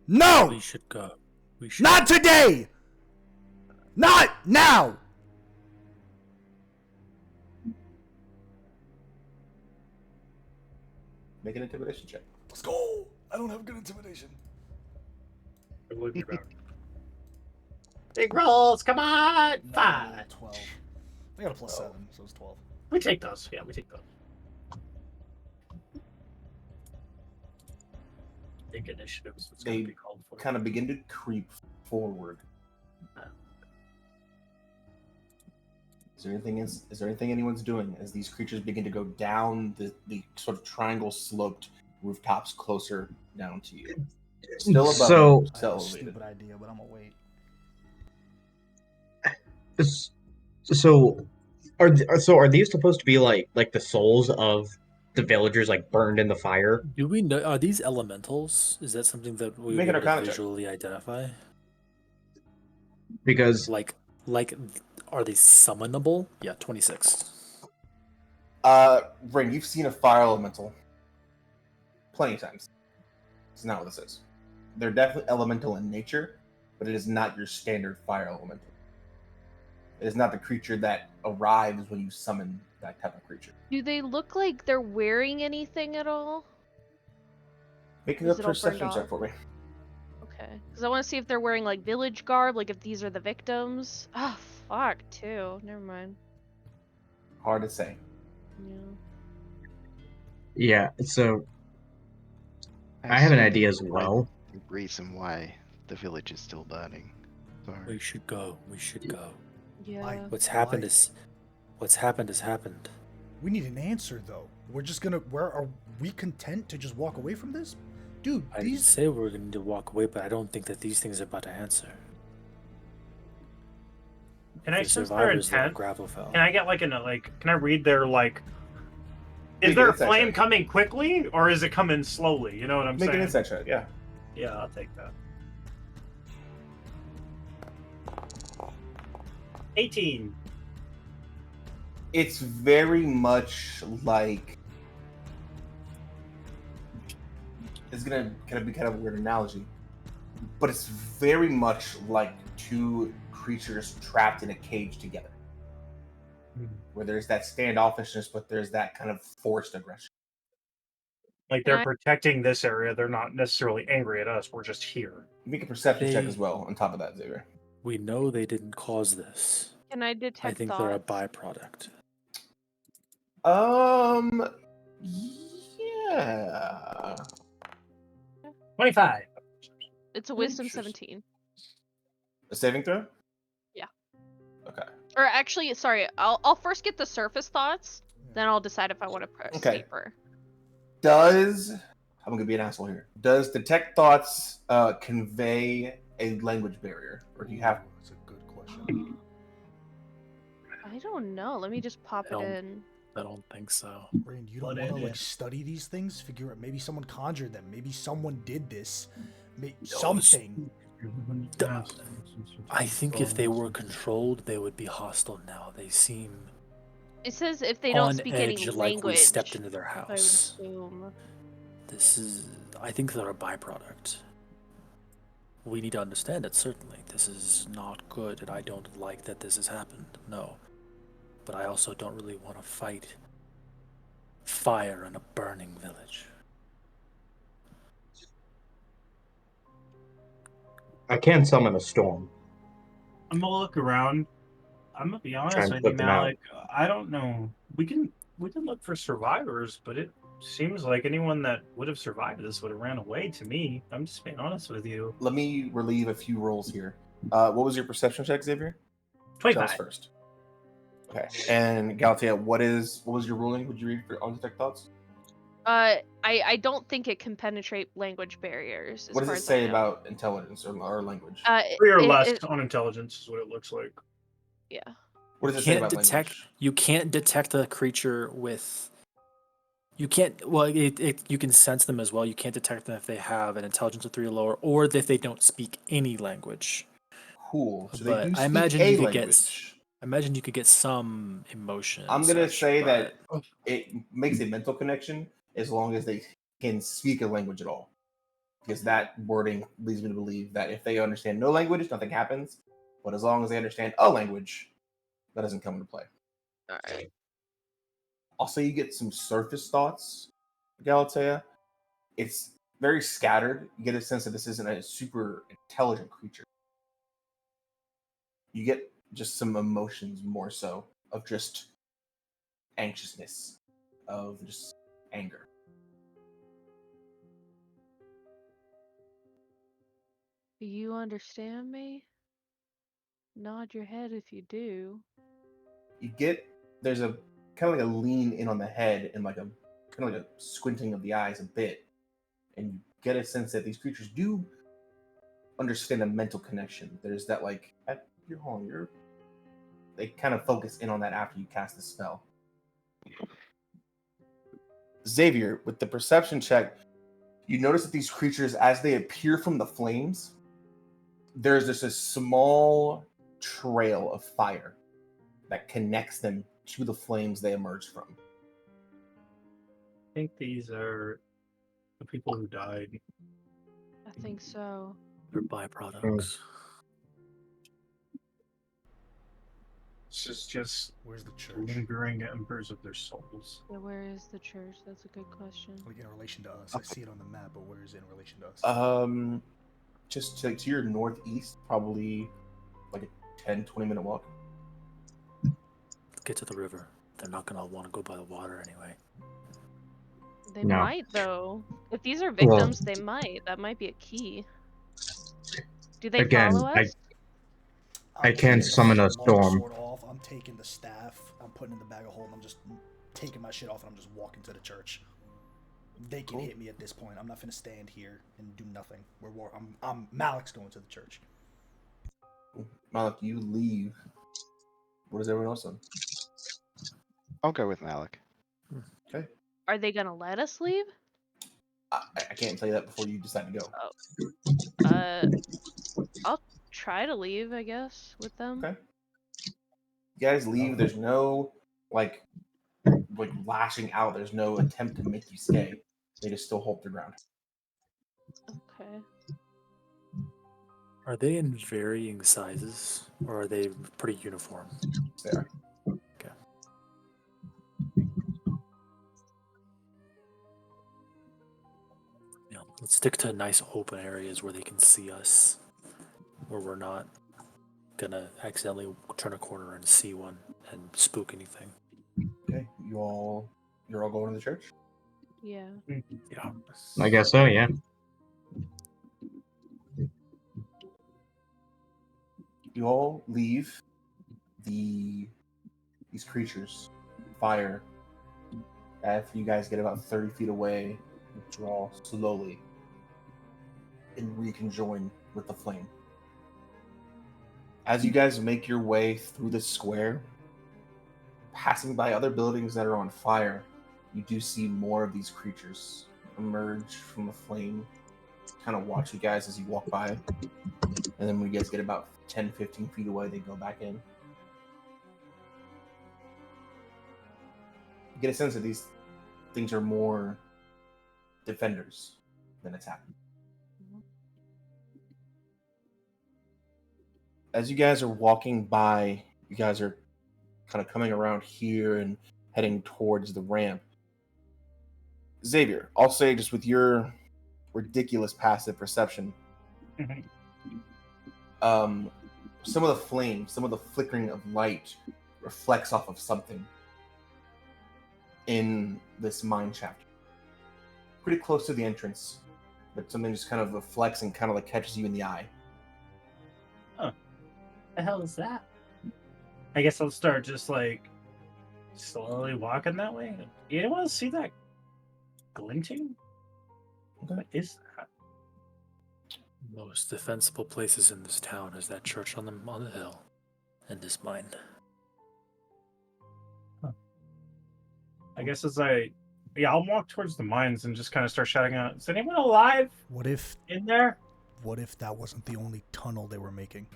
No! We should go. We should. Not today! Not now! Make an intimidation check. Let's go! I don't have good intimidation. It would be better. Big rolls, come on! No, 5. 12. I got a plus 7, so it's 12. We take those. Yeah, we take those. Big initiatives. It's going They to be called for. kind of begin to creep forward. Is there anything anyone's doing as these creatures begin to go down the sort of triangle sloped rooftops closer down to you? Still above So- you, still I have a elevated. stupid idea, but I'm gonna wait. So are these supposed to be like the souls of the villagers like burned in the fire? Do we know? Are these elementals? Is that something that we Make an would Arcana check. visually identify? Because Like, are they summonable? Yeah, 26. Rain, you've seen a fire elemental plenty of times. It's not what this is. They're definitely elemental in nature, but it is not your standard fire elemental. It is not the creature that arrives when you summon that type of creature. Do they look like they're wearing anything at all? Make Is a it all perception burned check off? for me. Okay. Because I want to see if they're wearing like village garb, like if these are the victims. Oh, fuck, too. Never mind. Hard to say. Yeah. yeah, so I have an idea as well. The reason why the village is still burning. We Sorry. should go. We should go. Yeah. What's happened Why? is, what's happened has happened. We need an answer, though. We're just gonna. Where are we content to just walk away from this, dude? I didn't These. say we were going to walk away, but I don't think that these things are about to answer. Can I The sense their survivors that are intent? gravel fell. Can I get like can I read their like? Is Make an there a insight flame check. coming quickly or is it coming slowly? You know what I'm Make an saying? insight check, yeah. Yeah, I'll take that. 18. It's very much like it's gonna be kind of a weird analogy, but it's very much like two creatures trapped in a cage together, where there's that standoffishness, but there's that kind of forced aggression. Like they're protecting this area. They're not necessarily angry at us. We're just here. Make a perception check They- as well on top of that, Xavier. We know they didn't cause this. Can I detect I think thoughts? they're a byproduct. Yeah. 25. It's a wisdom Interesting. 17. A saving throw? Yeah. Okay. Or actually, sorry, I'll first get the surface thoughts, then I'll decide if I want to press Okay. deeper. I'm gonna be an asshole here. Does detect thoughts convey a language barrier, or do you have? That's a good question. I don't know. Let me just pop it don't- in. I don't think so. Rain, you don't What want to it like is. study these things, figure out maybe someone conjured them, maybe someone did this, it's- something. I think if they were controlled, they would be hostile now. They seem It says if they don't on speak edge, any like language. we stepped into their I would house. assume. I think they're a byproduct. We need to understand it, certainly. This is not good, and I don't like that this has happened. No. But I also don't really want to fight fire in a burning village. I can summon a storm. I'm gonna look around. I'm gonna be Try honest and with you, put them out. Malik. I don't know. We can look for survivors, but it seems like anyone that would have survived this would have ran away. To me, I'm just being honest with you. Let me relieve a few rolls here. What was your perception check, Xavier? Tell us 25. first. Okay. And Galatea, what was your ruling? Would you read for on detect thoughts? I don't think it can penetrate language barriers. As What does far it as I say know. about intelligence or language? 3 or it- less it- on intelligence is what it looks like. Yeah. What does it You say can't about detect. language? You can't detect a creature with. You can't. Well, you can sense them as well. You can't detect them if they have an intelligence of 3 or lower, or if they don't speak any language. Cool. So But they do I speak imagine a you could get language. I imagine you could get some emotion. I'm and gonna such, say but that it makes a mental connection. as long as they can speak a language at all. Because that wording leads me to believe that if they understand no language, nothing happens. But as long as they understand a language, that doesn't come into play. All right. Also, you get some surface thoughts, Galatea. It's very scattered. You get a sense that this isn't a super intelligent creature. You get just some emotions more so of just anxiousness, of just anger. Do you understand me? Nod your head if you do. You get there's a kind of like a lean in on the head and like a kind of like a squinting of the eyes a bit, and you get a sense that these creatures do understand a mental connection. There's that like at your home, they kind of focus in on that after you cast the spell. Xavier, with the perception check, you notice that these creatures, as they appear from the flames, there's just a small trail of fire that connects them to the flames they emerge from. I think these are the people who died. I think so. They're byproducts. This is just Where's the church? lingering embers of their souls. Yeah, where is the church? That's a good question. Like in relation to us. I see it on the map, but where is it in relation to us? Just to your northeast, probably like a 10-20 minute walk. Get to the river. They're not gonna want to go by the water anyway. They No. might though. If these are victims, they might. That might be a key. Do they Again, follow us? I I'm can't taking summon the a storm. Sword off. I'm taking the staff. I'm putting it in the bag of holding. I'm just taking my shit off and I'm just walking to the church. They can hit me at this point. I'm not gonna stand here and do nothing. I'm Malik's going to the church. Malik, you leave. What is everyone else on? I'll go with Malik. Okay. Are they gonna let us leave? I can't tell you that before you decide to go. I'll try to leave, I guess, with them. Okay. You guys leave. There's no like lashing out. There's no attempt to make you stay. They just still hold their ground. Okay. Are they in varying sizes, or are they pretty uniform? They are. Okay. Yeah, let's stick to nice open areas where they can see us, where we're not gonna accidentally turn a corner and see one and spook anything. Okay. You're all going to the church? Yeah. Yeah. I guess so, yeah. You all leave these creatures fire. After you guys get about 30 feet away, you draw slowly and reconjoin with the flame. As you guys make your way through the square, passing by other buildings that are on fire, you do see more of these creatures emerge from the flame, kind of watch you guys as you walk by. And then when you guys get about 10-15 feet away, they go back in. You get a sense that these things are more defenders than attackers. As you guys are walking by, you guys are kind of coming around here and heading towards the ramp. Xavier, I'll say just with your ridiculous passive perception, some of the flame, some of the flickering of light reflects off of something in this mine shaft. Pretty close to the entrance, but something just kind of reflects and kind of like catches you in the eye. The hell is that? I guess I'll start just like slowly walking that way. You want to see that glinting? What is that? Most defensible places in this town is that church on the hill, and this mine. I guess I'll walk towards the mines and just kind of start shouting out, "Is anyone alive What if in there?" that wasn't the only tunnel they were making?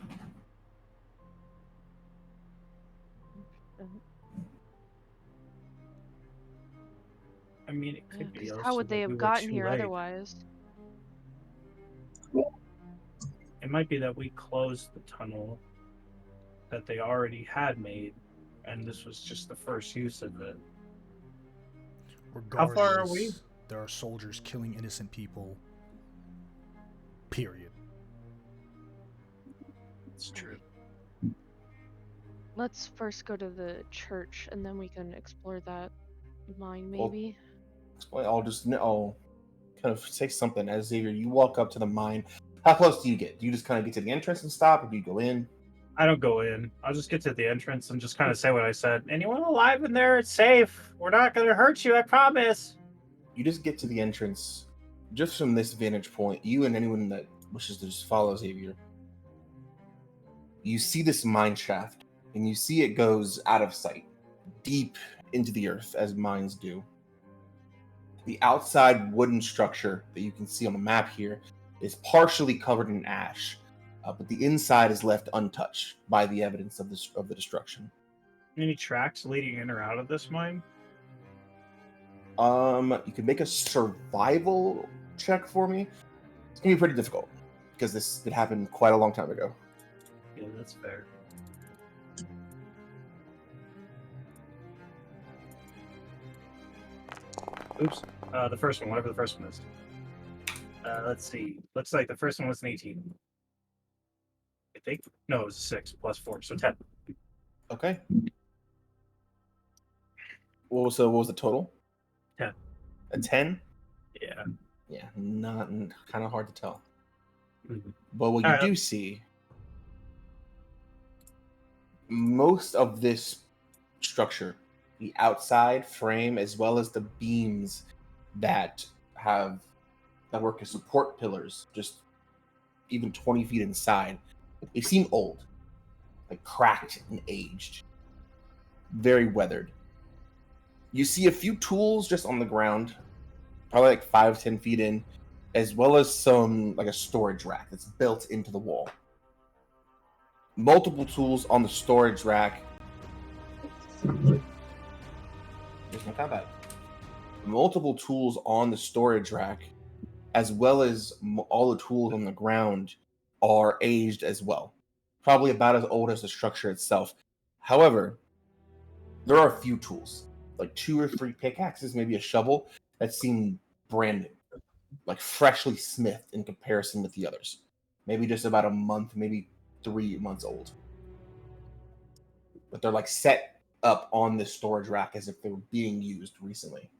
I mean, it could be 'Cause also how would that they we have were gotten too here late. otherwise? It might be that we closed the tunnel that they already had made, and this was just the first use of it. How far are we? Regardless, there are soldiers killing innocent people. Period. It's true. Let's first go to the church and then we can explore that mine, Well, maybe. I'll kind of say something as Xavier. You walk up to the mine. How close do you get? Do you just kind of get to the entrance and stop, or do you go in? I don't go in. I'll just get to the entrance and just kind of say what I said. Anyone alive in there? It's safe. We're not going to hurt you, I promise. You just get to the entrance. Just from this vantage point, you and anyone that wishes to just follow Xavier, you see this mine shaft, and you see it goes out of sight, deep into the earth, as mines do. The outside wooden structure that you can see on the map here is partially covered in ash, but the inside is left untouched by the evidence of the destruction. Any tracks leading in or out of this mine? You can make a survival check for me. It's gonna be pretty difficult because this it happened quite a long time ago. Yeah, that's fair. Oops. The first one, whatever the first one is. Let's see. Looks like the first one was an 18. I think. No, it was a 6 plus 4, so 10. Okay. What was the total? 10. A 10? Yeah. Yeah, not kind of hard to tell. Mhm. But what you do see, most of this structure, the outside frame as well as the beams that work as support pillars, just even 20 feet inside, they seem old, like cracked and aged, very weathered. You see a few tools just on the ground, probably like 5-10 feet in, as well as some like a storage rack that's built into the wall. Multiple tools on the storage rack. There's no combat. Multiple tools on the storage rack, as well as all the tools on the ground, are aged as well. Probably about as old as the structure itself. However, there are a few tools, like 2 or 3 pickaxes, maybe a shovel, that seem brand new, like freshly smithed in comparison with the others. Maybe just about a month, maybe 3 months old. But they're like set up on this storage rack as if they were being used recently.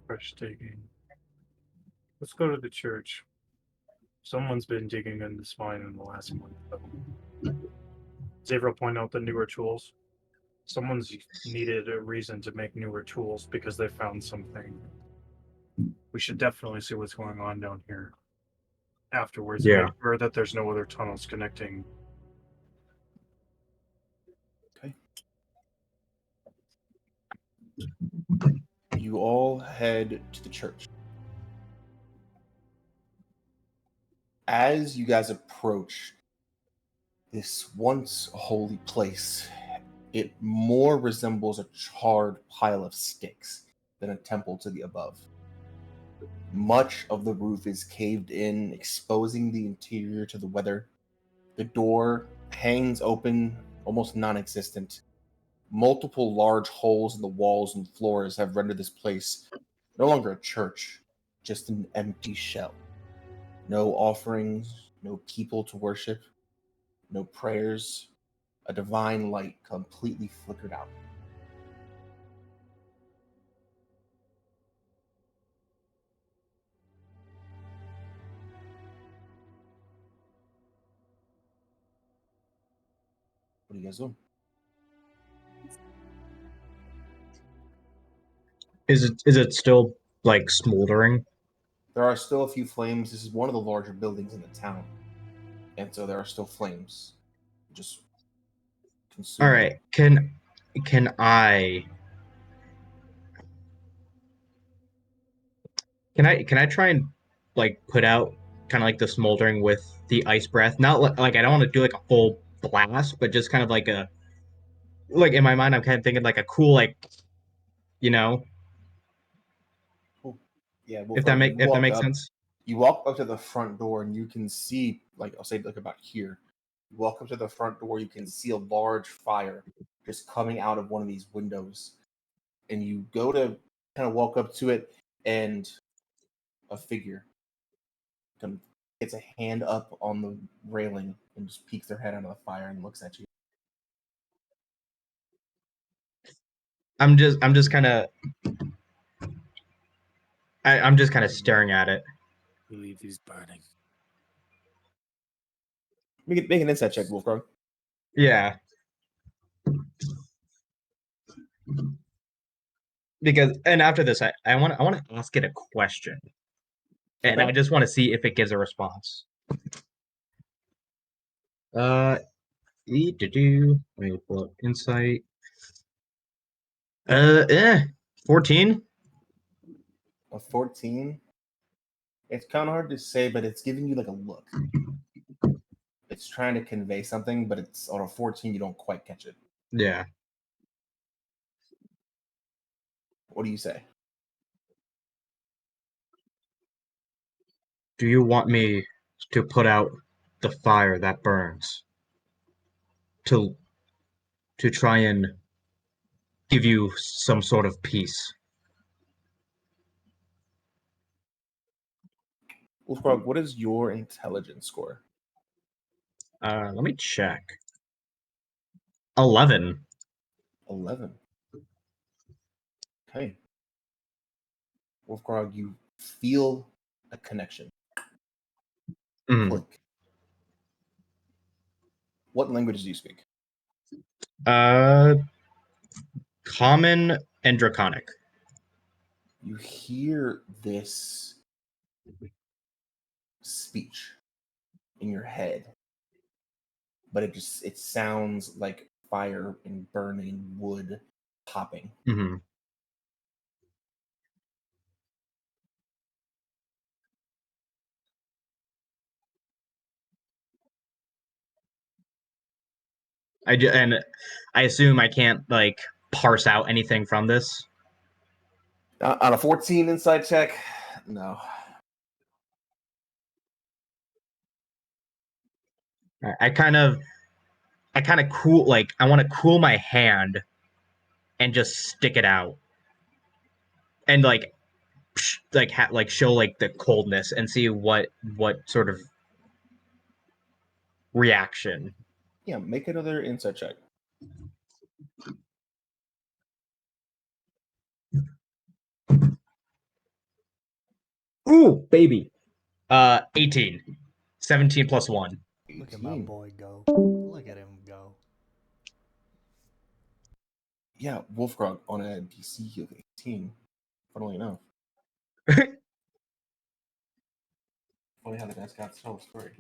Fresh digging. Let's go to the church. Someone's been digging in this mine in the last month. Xavier will point out the newer tools. Someone's needed a reason to make newer tools because they found something. We should definitely see what's going on down here afterwards. Yeah. Make sure that there's no other tunnels connecting. Okay. You all head to the church. As you guys approach this once holy place, it more resembles a charred pile of sticks than a temple to the above. Much of the roof is caved in, exposing the interior to the weather. The door hangs open, almost non-existent. Multiple large holes in the walls and floors have rendered this place no longer a church, just an empty shell. No offerings, no people to worship, no prayers, a divine light completely flickered out. What do you guys do? Is it still like smoldering? There are still a few flames. This is one of the larger buildings in the town. And so there are still flames just consuming. All right. Can I try and like put out kind of like the smoldering with the ice breath? Not like I don't want to do like a full blast, but just kind of like like in my mind, I'm kind of thinking like a cool like, you know, Yeah, if that walk makes up. sense. You walk up to the front door and you can see, like, I'll say, like about here. You walk up to the front door, you can see a large fire just coming out of one of these windows, and you go to kind of walk up to it, and a figure kind of gets a hand up on the railing and just peeks their head out of the fire and looks at you. I'm just kind of I'm just kind of staring at it. Leave these burning. Make an insight check, Wolfgang. Yeah. Because and after this, I want to ask it a question, and Okay. I just want to see if it gives a response. Do. Let me pull up insight. 14. A 14. It's kind of hard to say, but it's giving you like a look. It's trying to convey something, but it's on a 14. You don't quite catch it. Yeah. What do you say? Do you want me to put out the fire that burns? To try and give you some sort of peace? Wolfgang, what is your intelligence score? Let me check. 11. 11. Okay. Wolfgrog, you feel a connection. Mm. Click. What languages do you speak? Common and Draconic. You hear this speech in your head, but it sounds like fire and burning wood popping. Mm-hmm. And I assume I can't like parse out anything from this. On a 14 inside check, no. I kind of cool like I want to cool my hand and just stick it out and like like show like the coldness and see what sort of reaction. Yeah, make another insight check. Ooh, baby. 18. 17 plus 1. Look at my 18. boy go. Look at him go. Yeah, Wolfgrog on a DC of 18. Funnily enough. Funny how the guy's got to tell a story.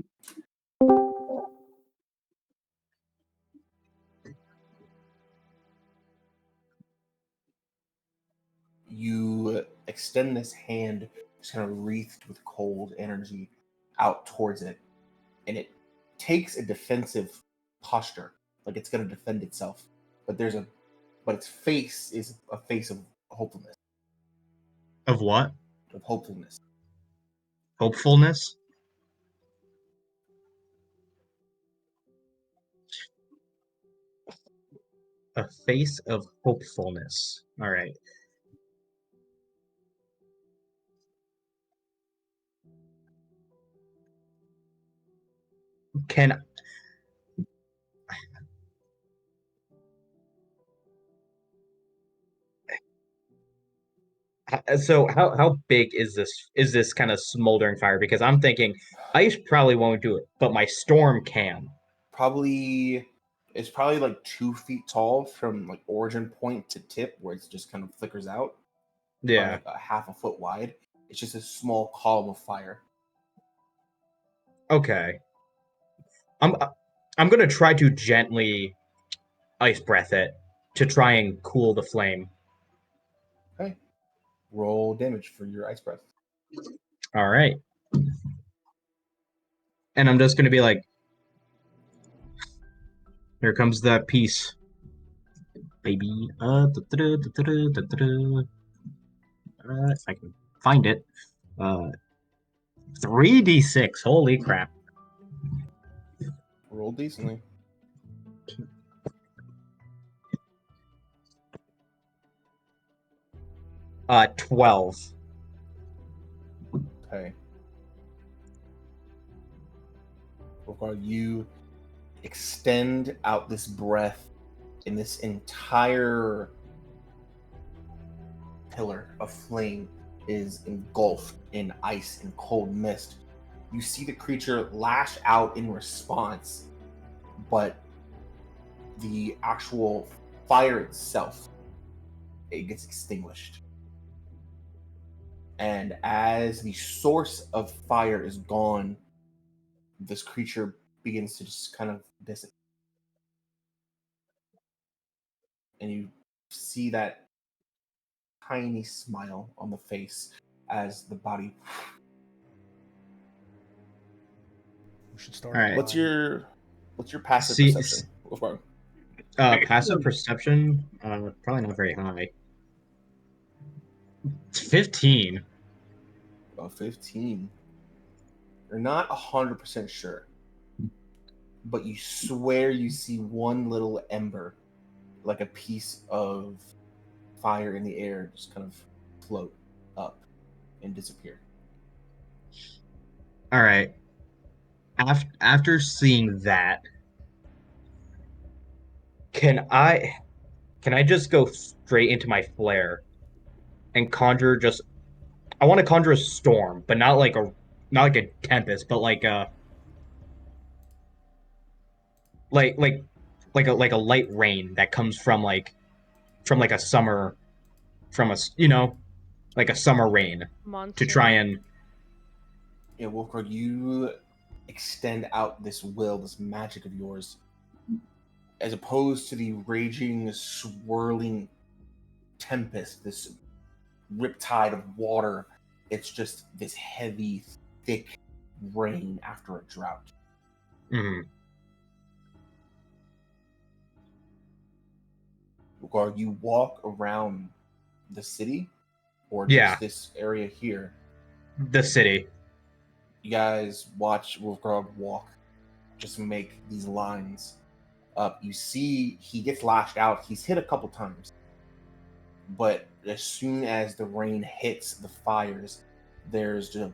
You extend this hand, just kind of wreathed with cold energy, out towards it, and it takes a defensive posture, like it's going to defend itself. But its face is a face of hopefulness. Of what? Of hopefulness. Hopefulness? A face of hopefulness. All right. Can so how big is this kind of smoldering fire? Because I'm thinking ice probably won't do it, but my storm can. It's probably like 2 feet tall from like origin point to tip, where it's just kind of flickers out. Yeah. Like a half a foot wide. It's just a small column of fire. Okay. I'm I'm gonna try to gently ice breath it to try and cool the flame. Okay. Roll damage for your ice breath. All right. And I'm just gonna be like, here comes that piece. baby. If I can find it. 3d6. Holy crap. Roll decently. Uh, 12. Okay. While you extend out this breath, and this entire pillar of flame is engulfed in ice and cold mist. You see the creature lash out in response, but the actual fire itself, it gets extinguished. And as the source of fire is gone, this creature begins to just kind of dissipate. And you see that tiny smile on the face as the body. We should start. All right. What's your passive See- perception? What's wrong? Passive perception, probably not very high. It's 15. 15. You're not 100% sure, but you swear you see one little ember, like a piece of fire in the air, just kind of float up and disappear. All right. After seeing that, can I just go straight into my flare and conjure just? I want to conjure a storm, but not like a tempest, but like a like a light rain that comes from like a summer from a like a summer rain to Monsoon. try and Yeah, Wolfgar, you extend out this will, this magic of yours, as opposed to the raging, swirling tempest, this riptide of water. It's just this heavy, thick rain after a drought. Mhm. Wolfgar, you walk around the city, or Yeah. just this area here. The city. You guys watch Wolfgar walk, just make these lines up. You see he gets lashed out. He's hit a couple times, but as soon as the rain hits the fires, there's just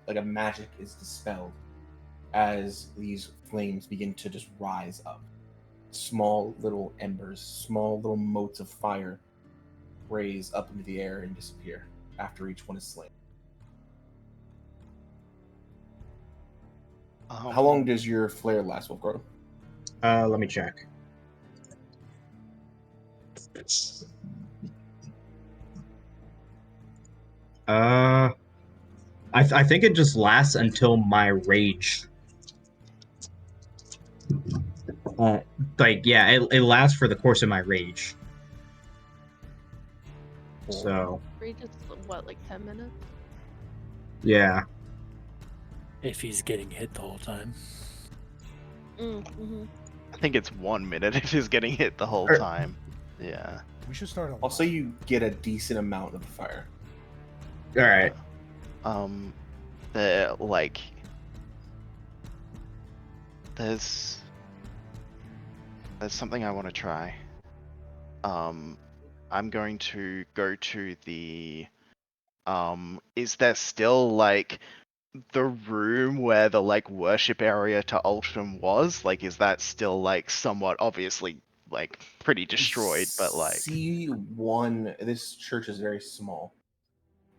like a magic is dispelled as these flames begin to just rise up. Small little embers, small little motes of fire raise up into the air and disappear after each one is slain. How long does your flare last, Wolfgar? Let me check. I think it just lasts until my rage. It lasts for the course of my rage. So Rage is what, like 10 minutes? yeah. If he's getting hit the whole time. Mm-hmm. I think it's 1 minute if he's getting hit the whole Er- time. Yeah. We should start. I'll say you get a decent amount of the fire. All right. The like there's something I want to try. I'm going to go to the is there still like the room where the like worship area to Ultram was? Like, is that still like somewhat obviously like pretty destroyed, but like see one. This church is very small.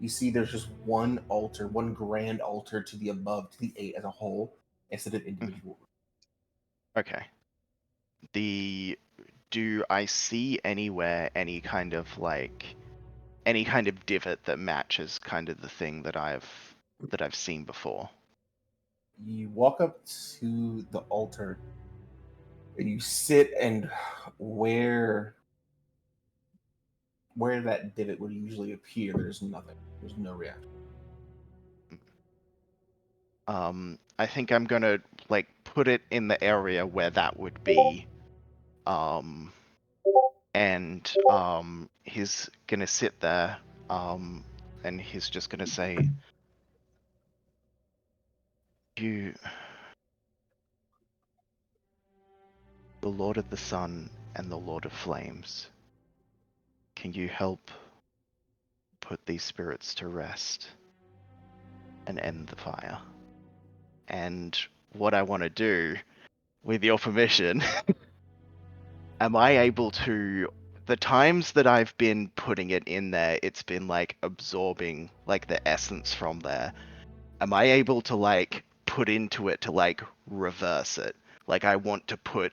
You see, there's just one altar, one grand altar to the above, to the 8 as a whole, instead of individual. okay. Do I see anywhere any kind of divot that matches kind of the thing that I've seen before? You walk up to the altar, and you sit, and where that divot would usually appear, there's nothing. There's no reaction. I think I'm gonna like put it in the area where that would be. And he's gonna sit there, and he's just gonna say, "You, the Lord of the Sun and the Lord of Flames, can you help put these spirits to rest and end the fire?" And what I want to do, with your permission, am I able to? The times that I've been putting it in there, it's been like absorbing like the essence from there. Am I able to like put into it to like reverse it? Like I want to put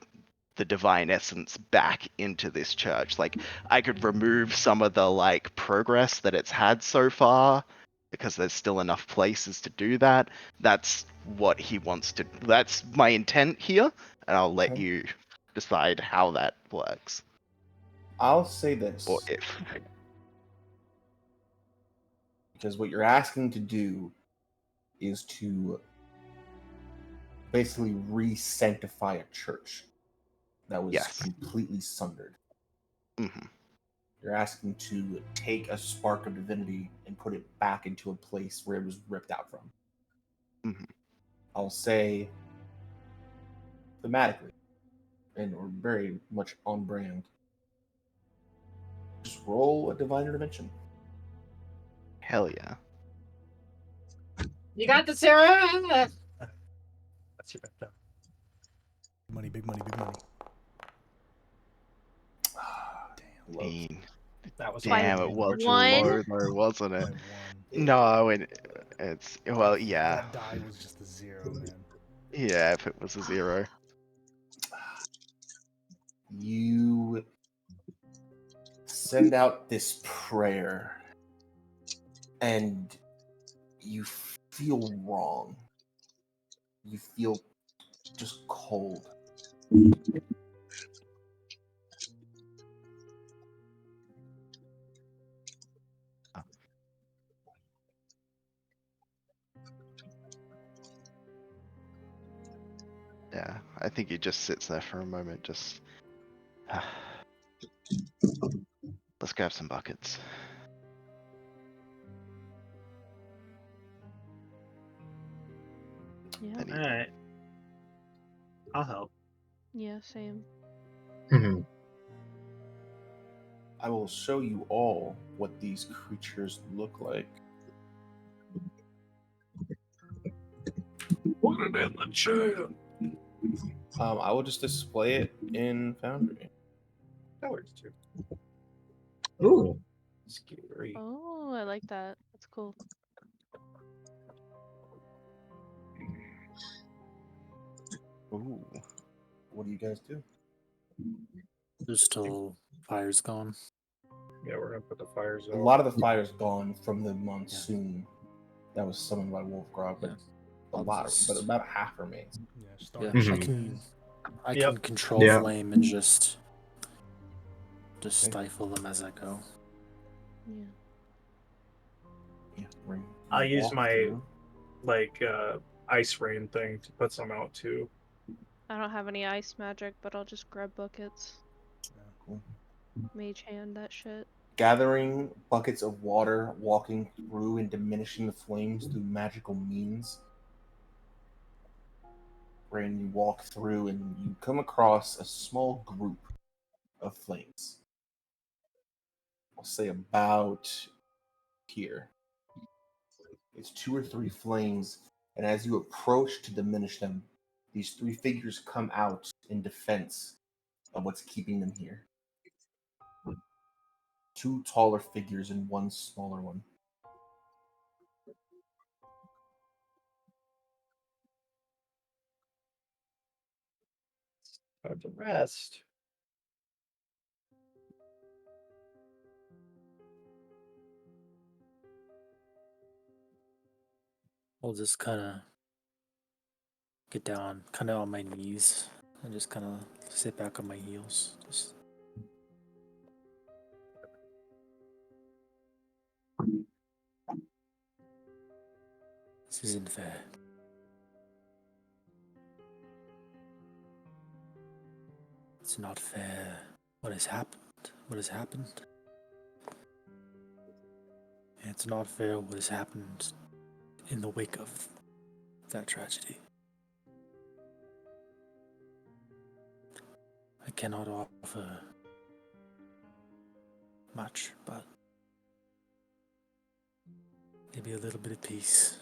the divine essence back into this church. Like I could remove some of the like progress that it's had so far because there's still enough places to do that. That's what he wants to. That's my intent here, and I'll let Okay. you decide how that works I'll say or this, if. because what you're asking to do is to basically re-sanctify a church that was Yes. completely sundered. Hmm. You're asking to take a spark of divinity and put it back into a place where it was ripped out from. Hmm. I'll say thematically, and or very much on brand. Just roll a divine intervention. Hell yeah. You got this, Sarah. That's your bet, though. Big money, big money, big money. Love. That was By Damn, it was one? low though, wasn't By it? one. No, it's well, That- yeah, That die was just a zero, man. yeah. If it was a 0, You send out this prayer and you feel wrong. You feel just cold. yeah. I think he just sits there for a moment, just. Let's grab some buckets. Yeah. Then he- All right. I'll help. Yeah, same. Mhm. I will show you all what these creatures look like. I will just display it in Foundry. That works too. Ooh. Scary. Oh, I like that. That's cool. Ooh. What do you guys do? There's still fires going. Yeah, we're gonna put the fires A out. lot of the fire's gone from the monsoon that was summoned by Wolfgrog, but Yeah. a I'll lot, just- but about half remains. Yeah, Yeah, start Mhm. I Yep. can control Yeah. flame and just Okay. stifle them as I go. Yeah. Yeah, ring. I'll use Walk my through. ice rain thing to put some out too. I don't have any ice magic, but I'll just grab buckets. Cool. Mage hand that shit. Gathering buckets of water, walking through and diminishing the flames through magical means. Rain, you walk through and you come across a small group of flames. I'll say about here. It's 2 or 3 flames, and as you approach to diminish them, these 3 figures come out in defense of what's keeping them here. 2 taller figures and 1 smaller one. Time to rest. I'll just kind of get down, kind of on my knees, and just kind of sit back on my heels. Just this isn't fair. This It's not fair. What has happened? What has happened? It's not fair what has happened in the wake of that tragedy. I cannot offer much, but maybe a little bit of peace.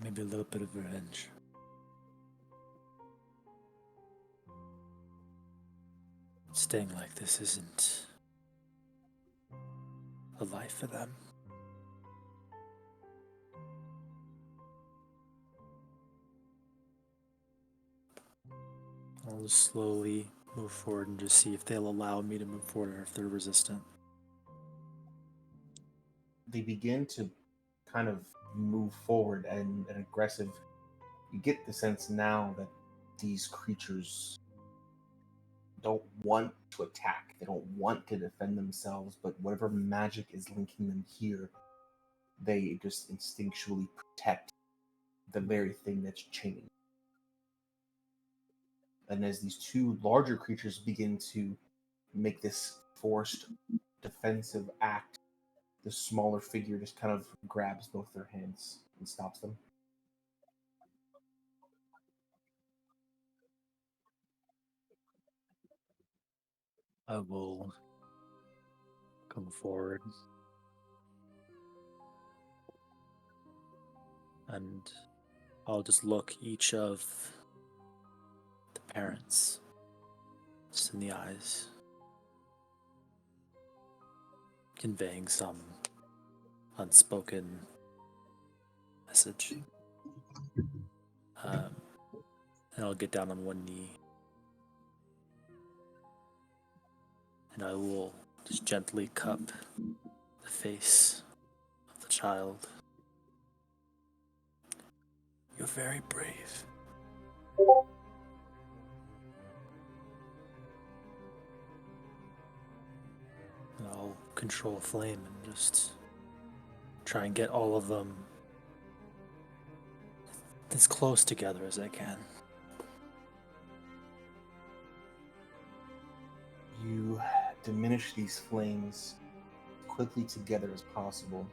Maybe a little bit of revenge. Staying like this isn't a life for them. I'll just slowly move forward and just see if they'll allow me to move forward or if they're resistant. They begin to kind of move forward and aggressive. You get the sense now that these creatures don't want to attack. They don't want to defend themselves, but whatever magic is linking them here, they just instinctually protect the very thing that's chaining. And as these two larger creatures begin to make this forced defensive act, the smaller figure just kind of grabs both their hands and stops them. I will come forward and I'll just look each of the parents just in the eyes, conveying some unspoken message. And I'll get down on one knee and I will just gently cup the face of the child. You're very brave. And I'll control flame and just try and get all of them as close together as I can. You diminish these flames quickly together as possible.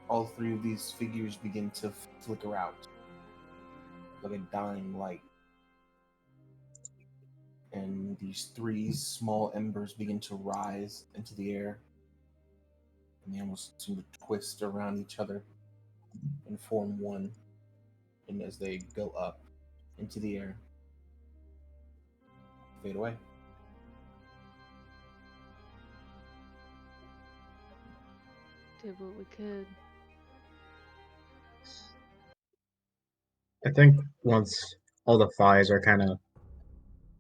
All three of these figures begin to flicker out like a dying light. And these three small embers begin to rise into the air. And they almost seem to twist around each other and form one. And as they go up into the air, fade away. Did what we could. I think once all the flies are kind of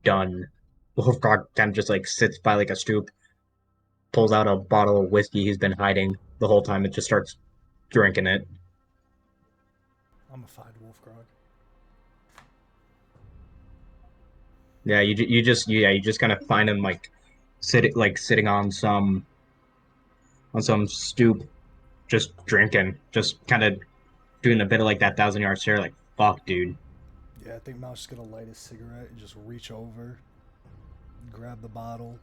done, Wolfgrog kind of just like sits by like a stoop, pulls out a bottle of whiskey he's been hiding the whole time, and just starts drinking it. I'm a fine Wolfgrog. Yeah, you just kind of find him like sitting on some stoop, just drinking, just kind of doing a bit of like that 1,000-yard stare, like fuck, dude. Yeah, I think Mal's just gonna light his cigarette and just reach over, grab the bottle.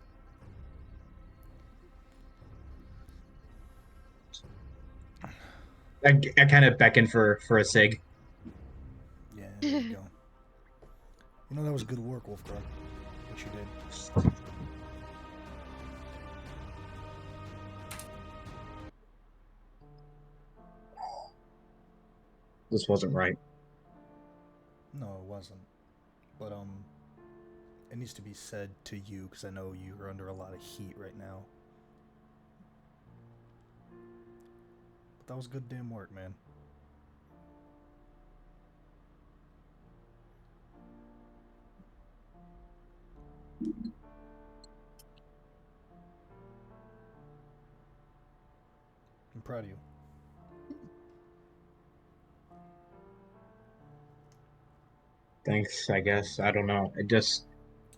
I kind of beckon for a cig. Yeah, there you go. You know, that was good work, Wolfgrog. What you did. This wasn't right. No, it wasn't. But it needs to be said to you because I know you're under a lot of heat right now. But that was good damn work, man. I'm proud of you. Thanks, I guess. I don't know.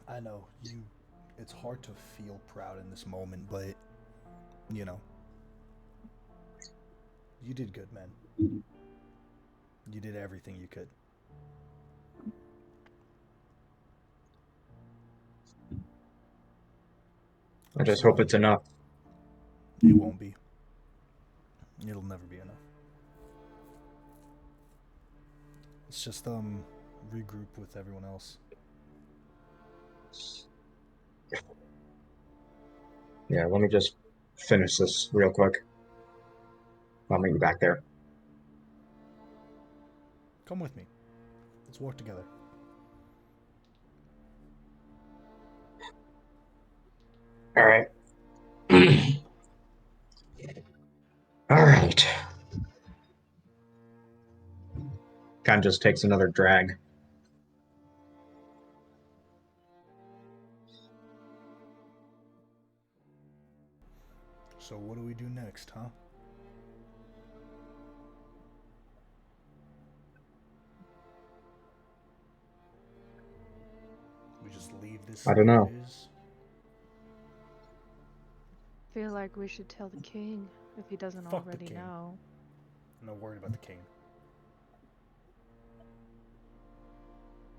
I know you. It's hard to feel proud in this moment, but you know, you did good, man. You did everything you could. I just hope it's enough. It won't be. It'll never be enough. Let's just regroup with everyone else. Yeah, let me just finish this real quick. I'll meet you back there. Come with me. Let's walk together. All right. All right. Kind of just takes another drag. So what do we do next, huh? We just leave this I don't like know. it is? Feel like we should tell the king if he doesn't Fuck the already king. know. I'm not worried about the king.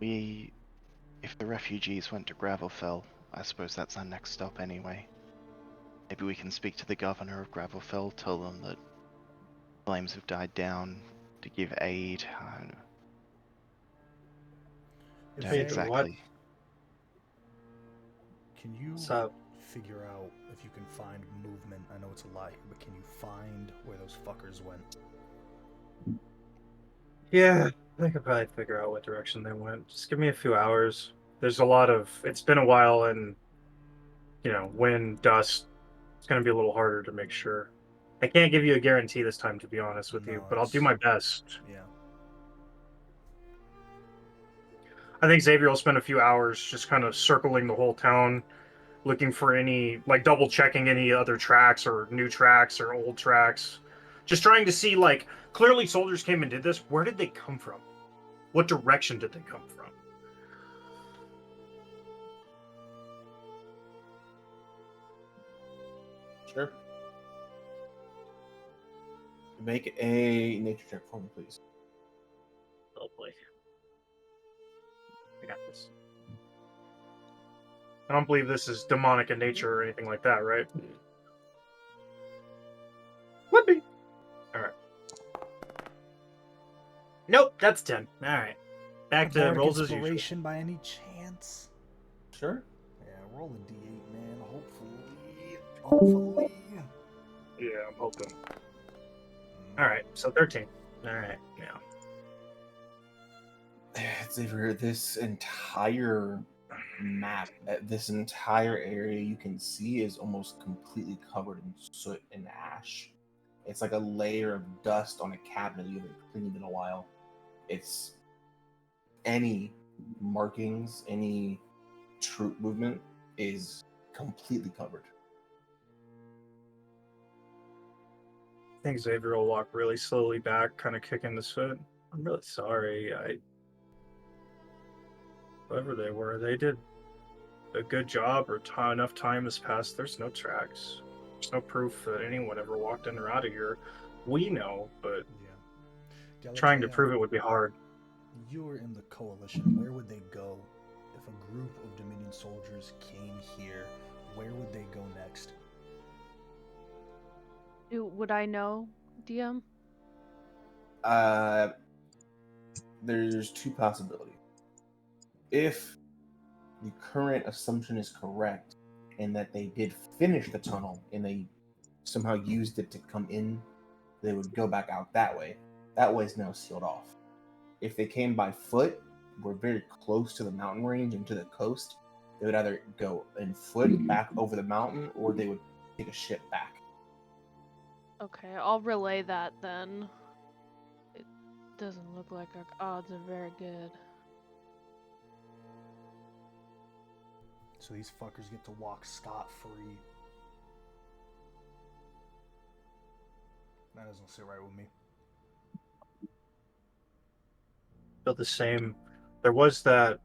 If the refugees went to Gravelfell, I suppose that's our next stop anyway. Maybe we can speak to the governor of Gravelfell, tell them that flames have died down, to give aid. I don't know. If Don't they- exactly. Can you So, figure out if you can find movement? I know it's a lot here, but can you find where those fuckers went? yeah, I could probably figure out what direction they went. Just give me a few hours. There's a lot of. It's been a while, and wind, dust. It's going to be a little harder to make sure. I can't give you a guarantee this time, to be honest with you, No, but I'll do it's- my best. Yeah. I think Xavier will spend a few hours just kind of circling the whole town, looking for any, like double checking any other tracks or new tracks or old tracks. Just trying to see, like, clearly soldiers came and did this. Where did they come from? What direction did they come from? Sure. Make a nature check for me, please. Oh boy. I got this. I don't believe this is demonic in nature or anything like that, right? Would be. Alright. Nope, that's 10. Alright. Back to Bardic rolls as usual. inspiration by any chance? Sure. Yeah, roll a d8, man. Hopefully. Yeah, I'm hoping. Alright, so 13. Alright, now. Xavier, this entire map, this entire area you can see is almost completely covered in soot and ash. It's like a layer of dust on a cabinet you haven't cleaned in a while. It's any markings, any troop movement is completely covered. I think Xavier will walk really slowly back, kind of kicking his foot. I'm really sorry. Whoever they were, they did a good job, or enough time has passed. There's no tracks. There's no proof that anyone ever walked in or out of here. We know, but Yeah. trying to prove it would be hard. You were in the coalition. Where would they go? If a group of Dominion soldiers came here, where would they go next? Would I know, DM? There's two possibilities. If the current assumption is correct, and that they did finish the tunnel and they somehow used it to come in, they would go back out that way. That way is now sealed off. If they came by foot, we're very close to the mountain range and to the coast. They would either go in foot back over the mountain, or they would take a ship back. Okay, I'll relay that then. It doesn't look like our odds are very good. So these fuckers get to walk scot-free. That doesn't sit right with me. Feel the same. There was that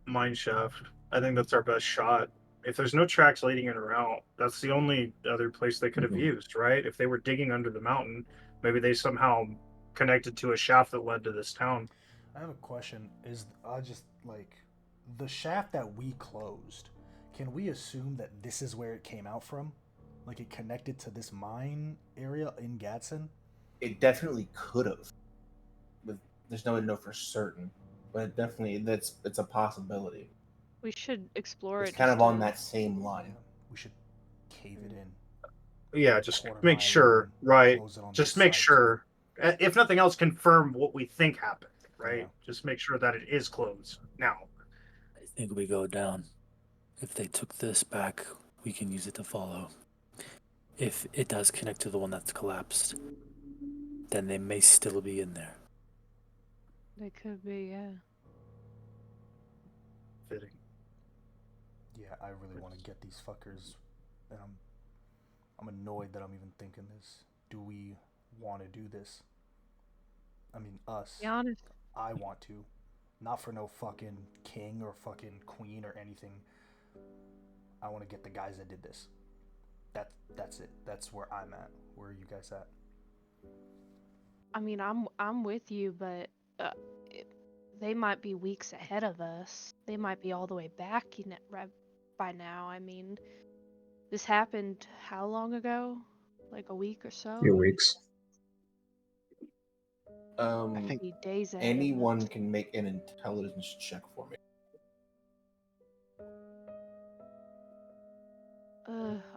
mine shaft. I think that's our best shot. If there's no tracks leading in or out, that's the only other place they could have used, right? If they were digging under the mountain, Maybe they somehow connected to a shaft that led to this town. I have a question. Is just like the shaft that we closed? Can we assume that this is where it came out from? Like it connected to this mine area in Gadsen? It definitely could have. But there's no way to know for certain. But it definitely it's a possibility. We should explore It's it kind just of on to. that same line. We should cave it in. Yeah, just Quarter make mile sure, in, right? close it on Just this make side sure, if nothing else, confirm what we think happened, right? Yeah. Just make sure that it is closed now. I think we go down. If they took this back, we can use it to follow. If it does connect to the one that's collapsed, then they may still be in there. They could be, yeah. Fitting. Yeah, I really want to get these fuckers, and I'm annoyed that I'm even thinking this. Do we want to do this? I mean, us. Be honest. I want to, not for no fucking king or fucking queen or anything. I want to get the guys that did this. That's it. That's where I'm at. Where are you guys at? I mean, I'm with you, but it, they might be weeks ahead of us. They might be all the way back right by now. I mean, this happened how long ago? Like a week or so? Few weeks. I think Be days ahead of Anyone us. can make an intelligence check for me.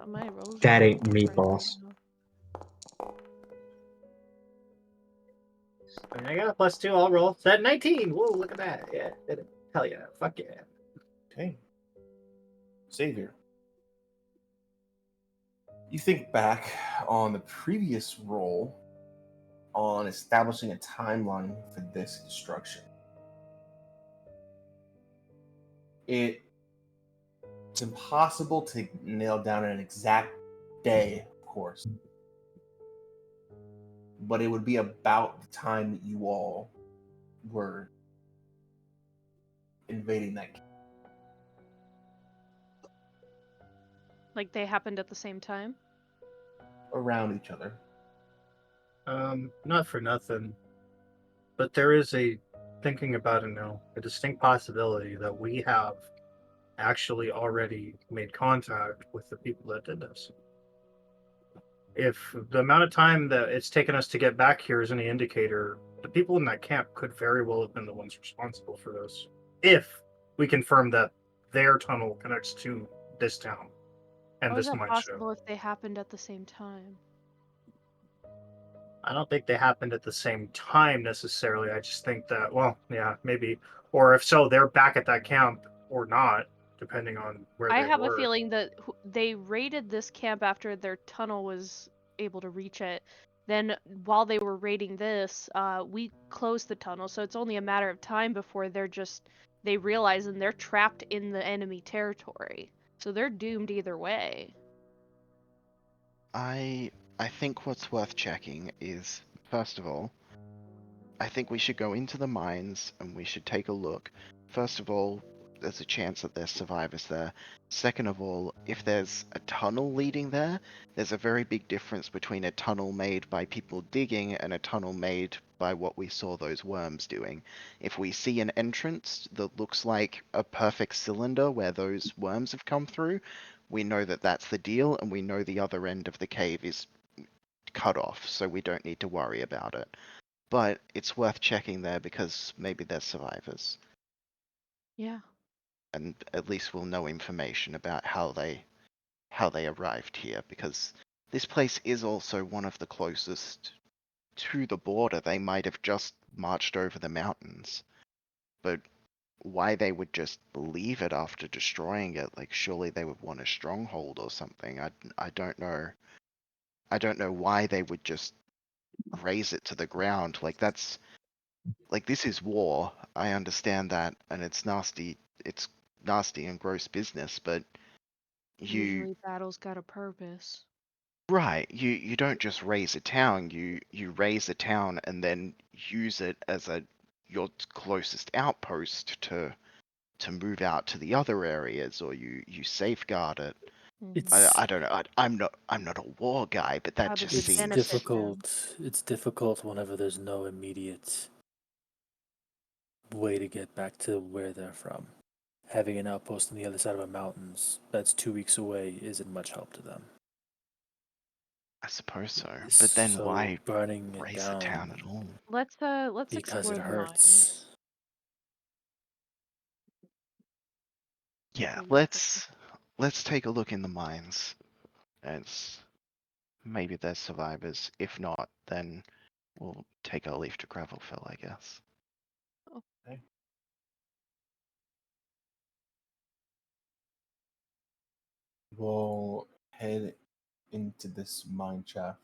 My rolls. That are ain't me, right boss. now. I mean, I got a +2. I'll roll. It's at 19. Whoa, look at that. Yeah, did it. Hell yeah. Fuck yeah. Okay. Xavier. You think back on the previous roll on establishing a timeline for this destruction. It's impossible to nail down an exact day, of course. But it would be about the time that you all were invading that camp. Like they happened at the same time? Around each other. Not for nothing, but there is a thinking about it now, a distinct possibility that we have actually already made contact with the people that did this. If the amount of time that it's taken us to get back here is any indicator, the people in that camp could very well have been the ones responsible for this. If we confirm that their tunnel connects to this town and How is this that mine possible show. if they happened at the same time? I don't think they happened at the same time necessarily. I just think that, well, yeah, maybe. Or if so, they're back at that camp or not, depending on where I they have a were. feeling that they raided this camp after their tunnel was able to reach it. Then, while they were raiding this, we closed the tunnel, so it's only a matter of time before they realize and they're trapped in the enemy territory. So they're doomed either way. I think what's worth checking is, first of all, I think we should go into the mines and we should take a look. First of all, there's a chance that there's survivors there. Second of all, if there's a tunnel leading there, there's a very big difference between a tunnel made by people digging and a tunnel made by what we saw those worms doing. If we see an entrance that looks like a perfect cylinder where those worms have come through, we know that that's the deal, and we know the other end of the cave is cut off, so we don't need to worry about it. But it's worth checking there because maybe there's survivors, Yeah. and at least we'll know information about how they arrived here, because this place is also one of the closest to the border. They might have just marched over the mountains, but why they would just leave it after destroying it, like surely they would want a stronghold or something. I don't know. I don't know why they would just raze it to the ground. Like that's like this is war. I understand that, and it's nasty. It's nasty and gross business, but you Usually battle's got a purpose. right. You don't just raze a town. You raze a town and then use it as your closest outpost to move out to the other areas, or you safeguard it. It's I don't know. I'm not a war guy, but that How did just they it's seems. benefit them? difficult. It's difficult whenever there's no immediate way to get back to where they're from. Having an outpost on the other side of the mountains that's 2 weeks away isn't much help to them. I suppose so. But then So why burning it raise the town down at all? Let's because explore it the hurts. Yeah, mines. let's take a look in the mines. As maybe there's survivors. If not, then we'll take our leave to Gravelfell, I guess. We'll head into this mine shaft.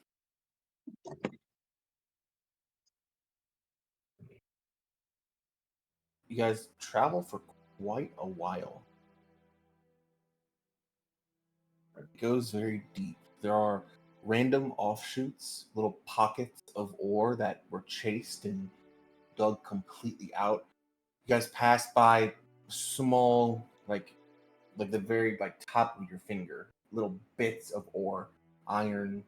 You guys travel for quite a while. It goes very deep. There are random offshoots, little pockets of ore that were chased and dug completely out. You guys pass by small, like the very top of your finger, little bits of ore, iron,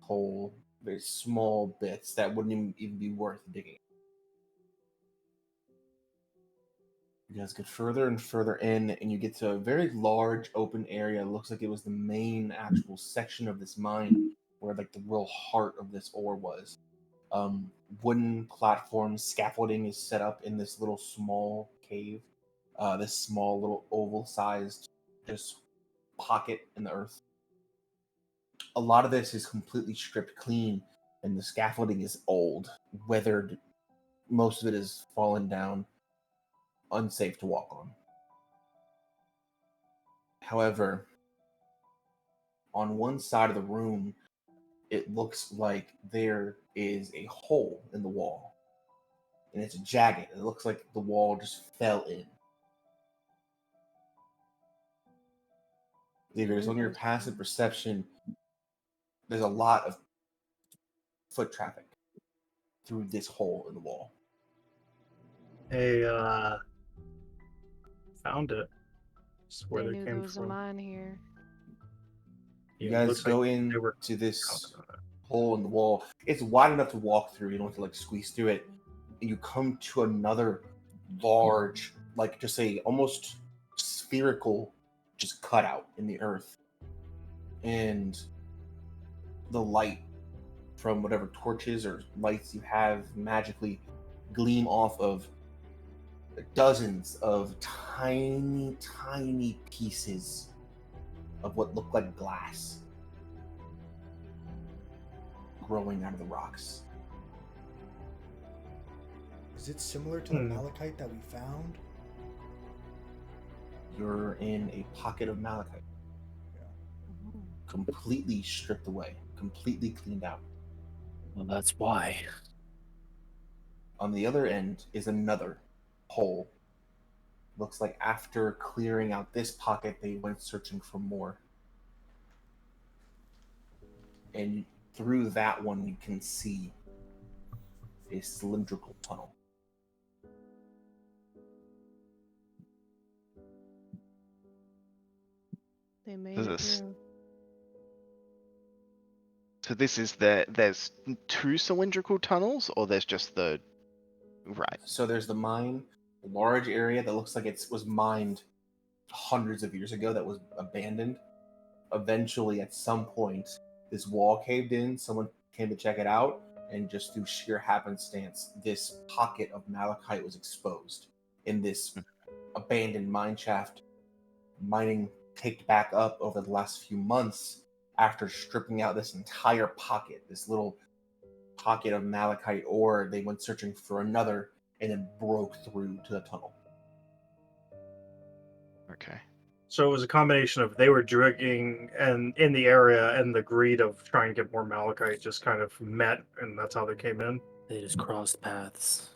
coal, very small bits that wouldn't even be worth digging. You guys get further and further in, and you get to a very large open area. It looks like it was the main actual section of this mine, where the real heart of this ore was. Wooden platforms, scaffolding is set up in this little small cave, this small little oval-sized just pocket in the earth. A lot of this is completely stripped clean, and the scaffolding is old, weathered. Most of it is fallen down, unsafe to walk on. However, on one side of the room, it looks like there is a hole in the wall. And it's jagged. It looks like the wall just fell in. Leaders, on your passive perception, there's a lot of foot traffic through this hole in the wall. Hey, found it. It's where They they knew came there was a from. mine here. You Yeah, it guys looks like go they were into this counting on it. hole in the wall. It's wide enough to walk through. You don't have to squeeze through it. And you come to another large, just a almost spherical, just cutout in the earth. And the light from whatever torches or lights you have magically gleam off of dozens of tiny, tiny pieces of what look like glass growing out of the rocks. Is it similar to the malachite that we found? You're in a pocket of malachite. Completely stripped away, completely cleaned out. Well, that's why. On the other end is another hole. Looks like after clearing out this pocket, they went searching for more. And through that one, you can see a cylindrical tunnel. They made it through. So this is there's two cylindrical tunnels, or there's just the right. So there's the mine, a large area that looks like it was mined hundreds of years ago that was abandoned. Eventually, at some point, this wall caved in. Someone came to check it out, and just through sheer happenstance, this pocket of malachite was exposed in this abandoned mine shaft. Mining picked back up over the last few months after stripping out this entire pocket, this little pocket of malachite ore. They went searching for another and then broke through to the tunnel. Okay. So it was a combination of they were drinking and in the area, and the greed of trying to get more malachite just kind of met, and that's how they came in. They just crossed paths.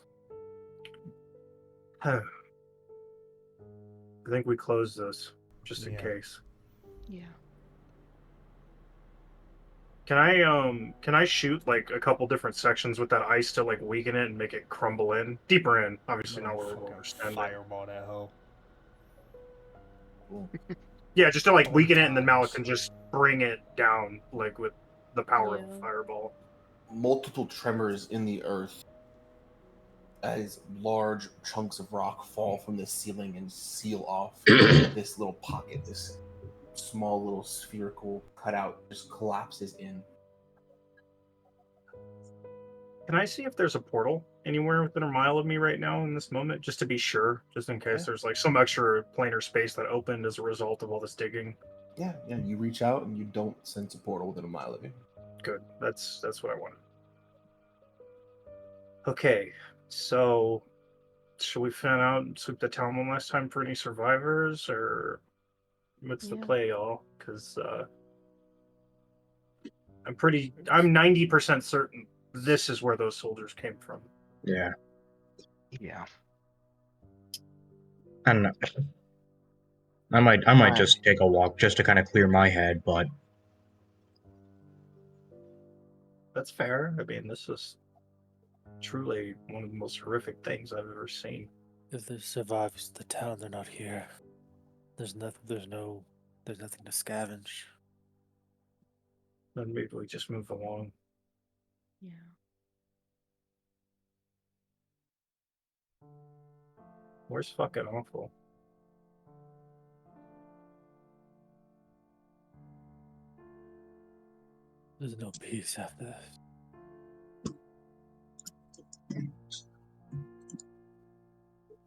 I think we close this just in Yeah. case. Yeah. Can I shoot a couple different sections with that ice to weaken it and make it crumble in deeper in? Obviously not where we'll Fucking understand it. fireball that hoe. Cool. Yeah, just to like All weaken it, and then Malik towers. can just bring it down like with the power of Yeah. a fireball. Multiple tremors in the earth as large chunks of rock fall from the ceiling and seal off this little pocket. This small little spherical cutout just collapses in. Can I see if there's a portal anywhere within a mile of me right now in this moment, just to be sure, just in case Yeah. there's like some extra planar space that opened as a result of all this digging? Yeah, you reach out and you don't sense a portal within a mile of you. Good. That's what I wanted. Okay, so should we fan out and sweep the town one last time for any survivors, or what's the Yeah. play, y'all? Because I'm 90% certain this is where those soldiers came from. Yeah. Yeah. I don't know. I might Alright. just take a walk just to kind of clear my head, but That's fair. I mean, this is truly one of the most horrific things I've ever seen. If this survives the town, they're not here. There's nothing. There's nothing to scavenge. Then maybe we just move along. Yeah. Where's fucking awful? There's no peace after this.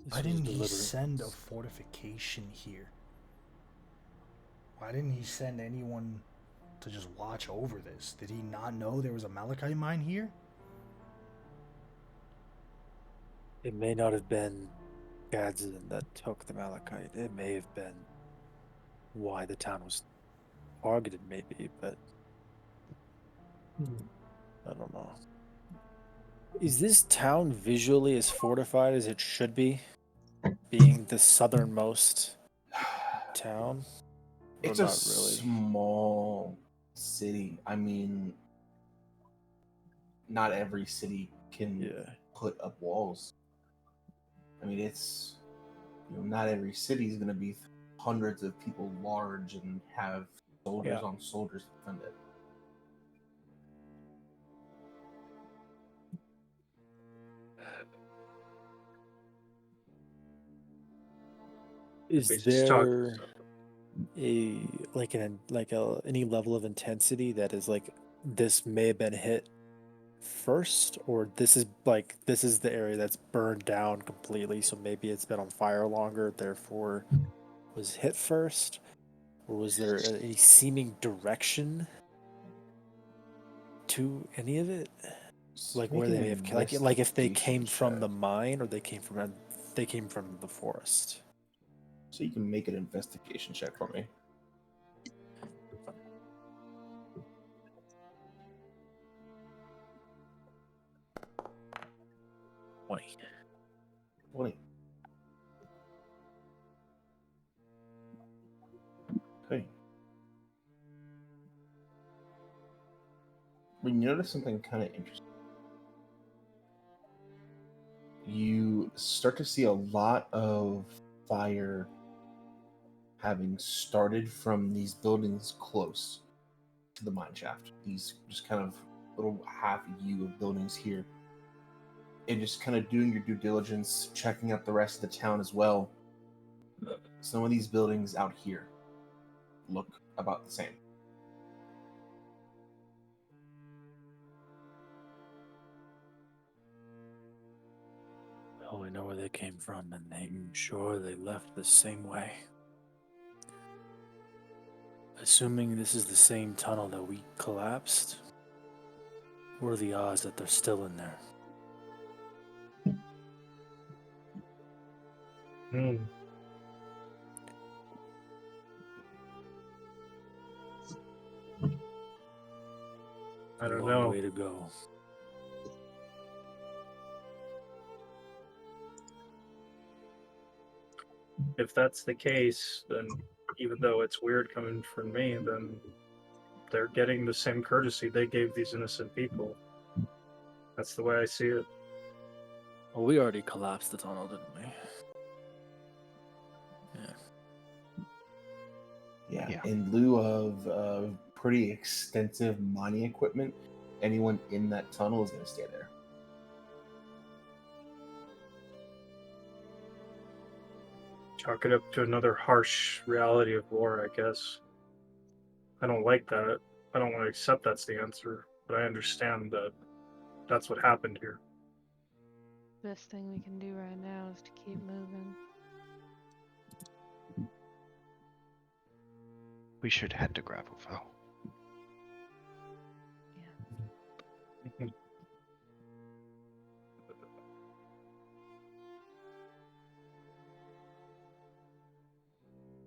Why didn't he send a fortification here? Why didn't he send anyone to just watch over this? Did he not know there was a Malachite mine here? It may not have been Gadsen that took the Malachite. It may have been why the town was targeted, maybe, but I don't know. Is this town visually as fortified as it should be, being the southernmost town? It's Or a not really? small city. I mean, not every city can put up walls. I mean, it's not every city is going to be hundreds of people large and have soldiers on soldiers defend it. Is there any level of intensity that is like this may have been hit first, or this is the area that's burned down completely, so maybe it's been on fire longer, therefore was hit first? Or was there any seeming direction to any of it? Like where they may have like if they came from the mine or they came from the forest. So you can make an investigation check for me. Okay. We notice something kind of interesting. You start to see a lot of fire having started from these buildings close to the mine shaft. These just kind of little half U of buildings here. And just kind of doing your due diligence, checking out the rest of the town as well. Some of these buildings out here look about the same. Well, we know where they came from, and I'm sure they left the same way. Assuming this is the same tunnel that we collapsed, what are the odds that they're still in there? I don't Long know. way to go. If that's the case, then even though it's weird coming from me, then they're getting the same courtesy they gave these innocent people. That's the way I see it. Well, we already collapsed the tunnel, didn't we? Yeah. Yeah. In lieu of pretty extensive mining equipment, anyone in that tunnel is going to stay there. Chalk it up to another harsh reality of war, I guess. I don't like that. I don't want to accept that's the answer, but I understand that that's what happened here. Best thing we can do right now is to keep moving. We should head to Gravelfell.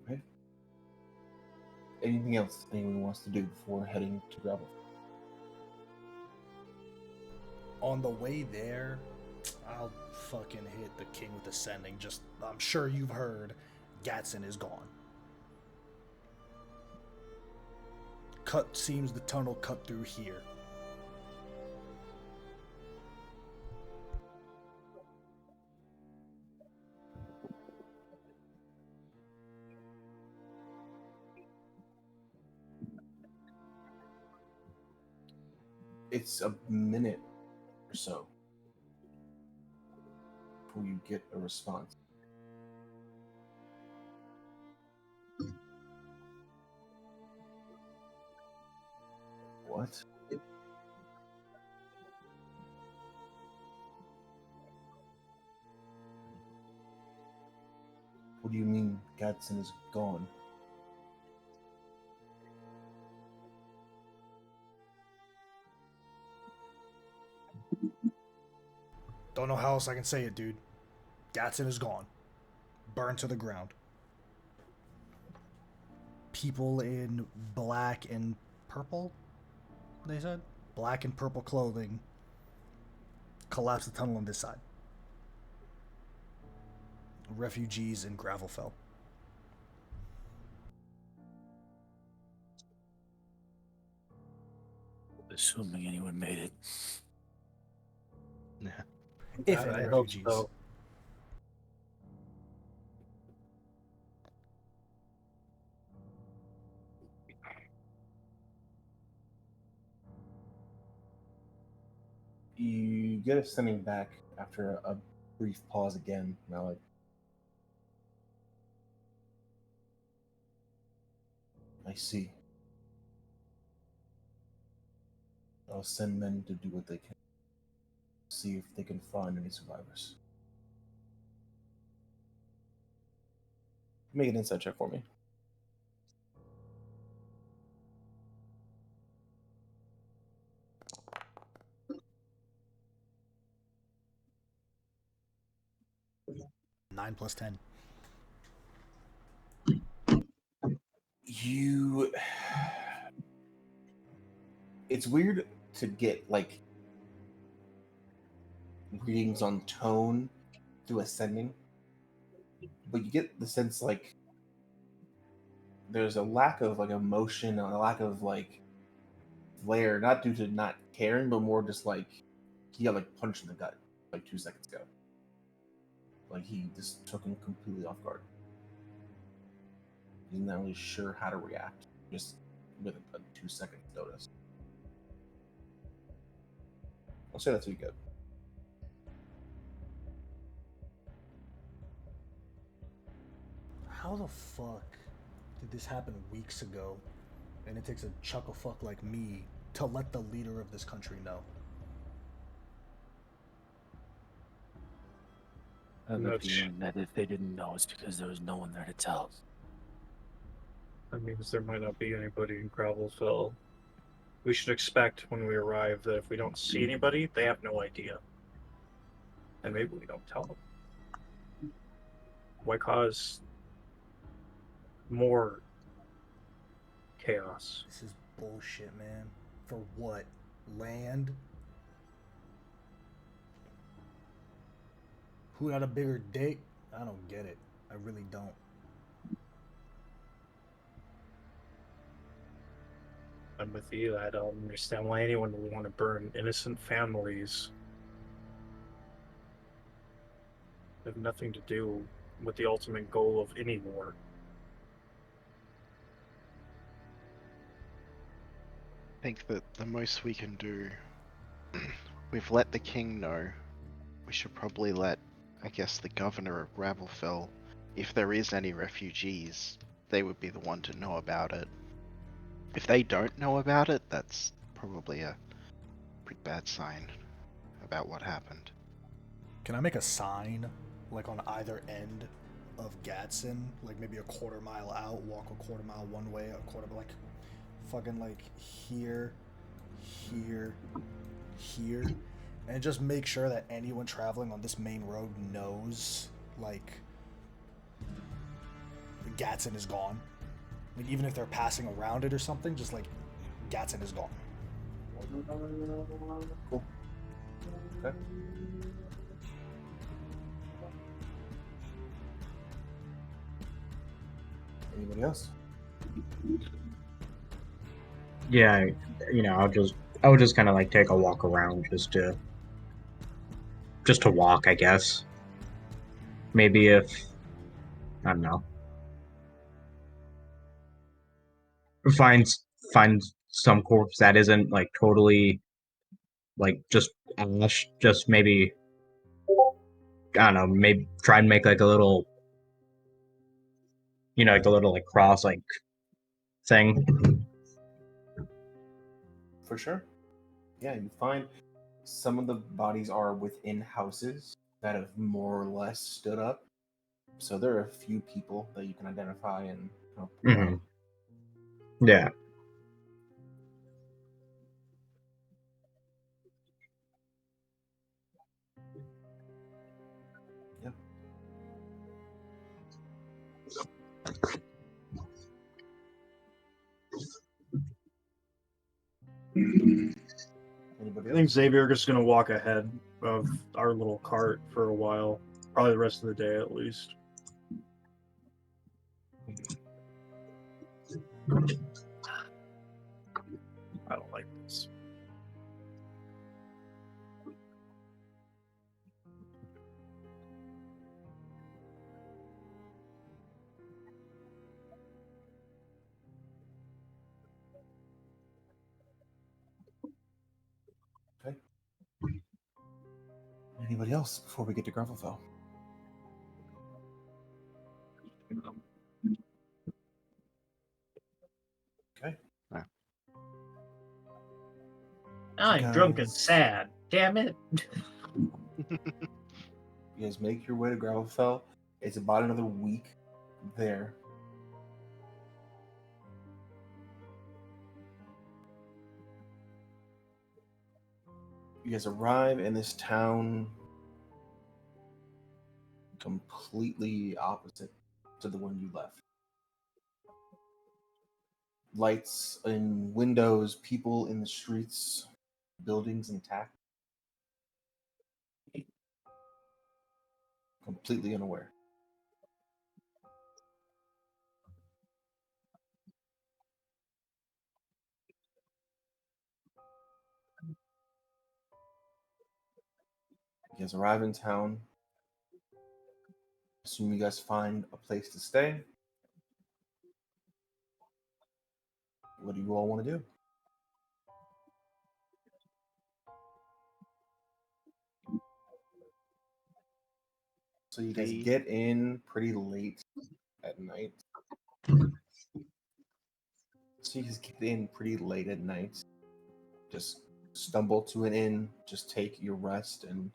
Okay. Anything else anyone wants to do before heading to Gravel? On the way there, I'll fucking hit the King with Ascending. Just, I'm sure you've heard, Gadsen is gone. Seems the tunnel cut through here. It's a minute or so before you get a response. What? What do you mean Gadsen is gone? Don't know how else I can say it, dude. Gadsen is gone. Burned to the ground. People in black and purple, they said? Black and purple clothing collapsed the tunnel on this side. Refugees in Gravelfell. Assuming anyone made it. Yeah. If I any hope refugees. so. You get a sending back after a brief pause again, Malik. I see. I'll send men to do what they can. See if they can find any survivors. Make an insight check for me. Nine plus 10. You. It's weird to get, like, readings on tone through ascending, but you get the sense, like, there's a lack of, like, emotion, a lack of, like, flair, not due to not caring, but more just, like, he got, like, punched in the gut, like, 2 seconds ago. Like, he just took him completely off guard. He's not really sure how to react, just with a 2 second notice. I'll say that's what you get. How the fuck did this happen weeks ago? And it takes a chucklefuck like me to let the leader of this country know. I have a feeling that if they didn't know, it's because there was no one there to tell. That means there might not be anybody in Gravelfell. We should expect when we arrive that if we don't see anybody, they have no idea. And maybe we don't tell them. Why cause more chaos? This is bullshit, man. For what? Land? Who got a bigger dick? I don't get it. I really don't. I'm with you. I don't understand why anyone would want to burn innocent families. They have nothing to do with the ultimate goal of any war. think that the most we can do, we've let the king know. We should probably let, I guess, the governor of Gravelfell, if there is any refugees, they would be the one to know about it. If they don't know about it, that's probably a pretty bad sign about what happened. Can I make a sign, like on either end of Gadsen, like maybe a quarter mile out, walk a quarter mile one way, a quarter, like, fucking like here, here, here, and just make sure that anyone traveling on this main road knows, like, Gadsen is gone. Like, even if they're passing around it or something, just like, Gadsen is gone. Cool. Okay. Anybody else? Yeah, I would just kind of like take a walk around just to walk, I guess. Maybe if I don't know, find find some corpse that isn't like totally like just ash, just maybe I don't know, maybe try and make like a little, like a little like cross like thing. For sure. Yeah, you find some of the bodies are within houses that have more or less stood up. So there are a few people that you can identify and point out. Yeah. Yep. Anybody I think else? Xavier is going to walk ahead of our little cart for a while, probably the rest of the day at least. I don't like this. Okay. Anybody else before we get to Gravelfell? Okay. Yeah. I'm drunk and sad. Damn it. You guys make your way to Gravelfell. It's about another week there. You guys arrive in this town completely opposite to the one you left. Lights in windows, people in the streets, buildings intact. Completely unaware. You guys arrive in town. Assume you guys find a place to stay. What do you all want to do? So you guys get in pretty late at night. So you guys get in pretty late at night. Just stumble to an inn, just take your rest, and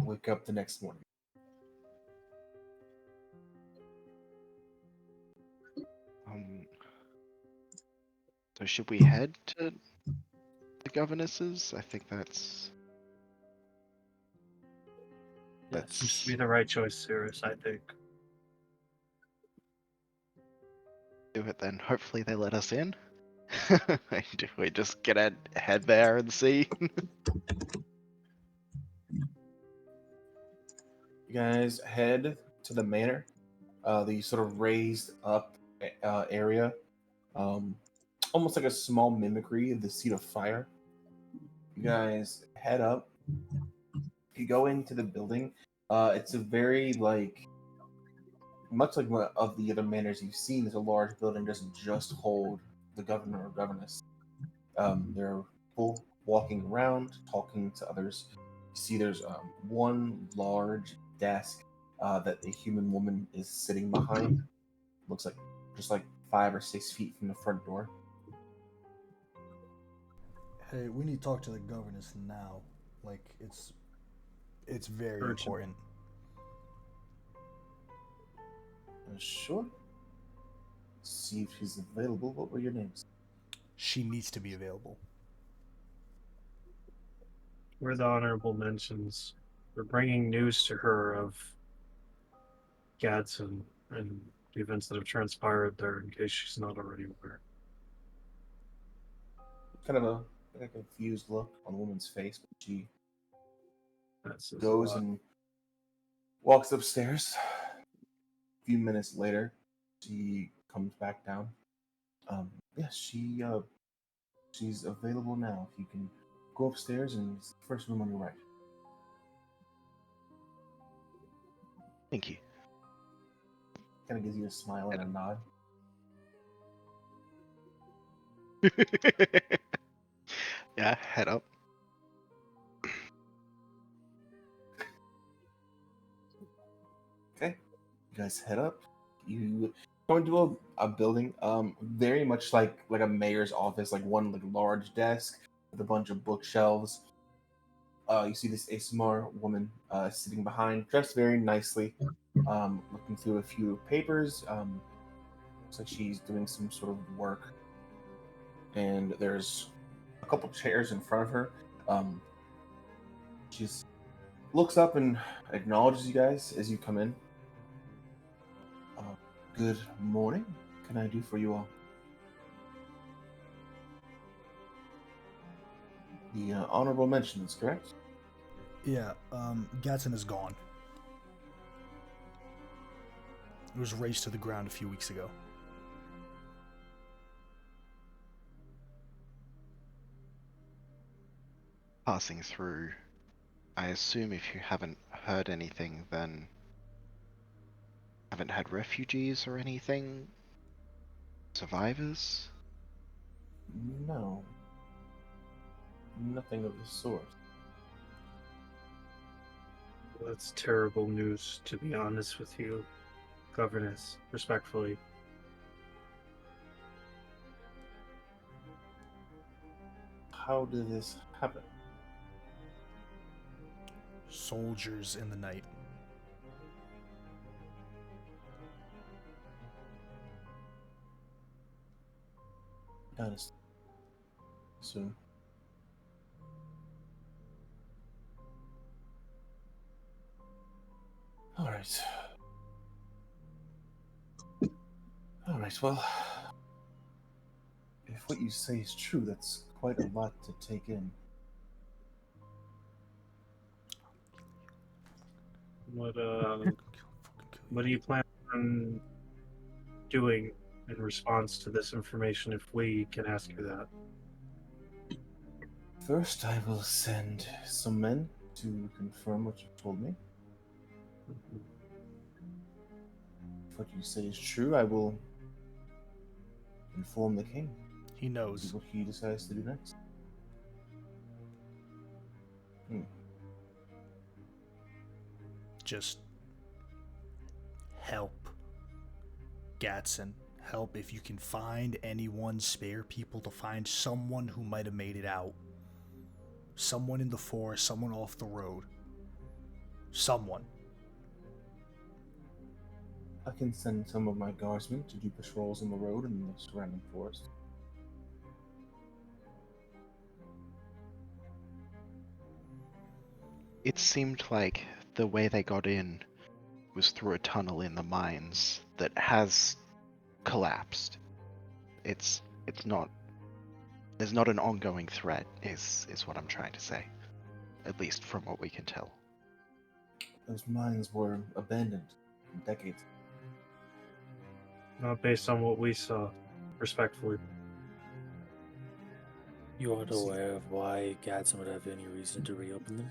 wake up the next morning. So should we head to the governess's? I think that's Seems to be the right choice, Cirrus, I think. do it then. Hopefully they let us in. Do we just head there and see? You guys head to the manor, the sort of raised up area, almost like a small mimicry of the seat of fire. You guys head up. You go into the building. It's a very much like one of the other manors you've seen, this a large building doesn't just hold the governor or governess. There are people walking around, talking to others. You see, there's one large desk that a human woman is sitting behind. Looks like just like 5 or 6 feet from the front door. Hey, we need to talk to the governess now. Like it's very Urgent. important. Sure. See if she's available. What were your names? She needs to be available. We're the honorable mentions. We're bringing news to her of Gadsen and the events that have transpired there, in case she's not already aware. Kind of a confused look on the woman's face, but she That says a goes lot. and walks upstairs. A few minutes later, she comes back down. Yes, she's available now. If you can go upstairs and it's the first room on your right. Thank you. Kind of gives you a smile and a nod. Yeah, head up. Okay, you guys head up. You go into a building, very much like a mayor's office, like one like large desk with a bunch of bookshelves. You see this ASMR woman sitting behind, dressed very nicely, looking through a few papers. Looks like she's doing some sort of work. And there's a couple chairs in front of her. She just looks up and acknowledges you guys as you come in. Good morning. What can I do for you all? The honorable mentions, correct? Yeah, Gadsen is gone. It was razed to the ground a few weeks ago. Passing through, I assume if you haven't heard anything, then haven't had refugees or anything? Survivors? No. Nothing of the sort. Well, that's terrible news, to be honest with you, governess, respectfully. How did this happen? Soldiers in the night. Honest. Soon. Alright. Alright, well. If what you say is true, that's quite a lot to take in. What do you plan on doing in response to this information, if we can ask you that? First, I will send some men to confirm what you told me. If what you say is true, I will inform the king. He See knows. what he decides to do next. Just help. Gadsen, help if you can find anyone, spare people to find someone who might have made it out. Someone in the forest, someone off the road. Someone. I can send some of my guardsmen to do patrols on the road and the surrounding forest. It seemed like the way they got in was through a tunnel in the mines that has collapsed. It's not. There's not an ongoing threat, is what I'm trying to say. At least from what we can tell. Those mines were abandoned decades ago. Not based on what we saw, respectfully. You aren't aware of why Gadsen would have any reason to reopen them?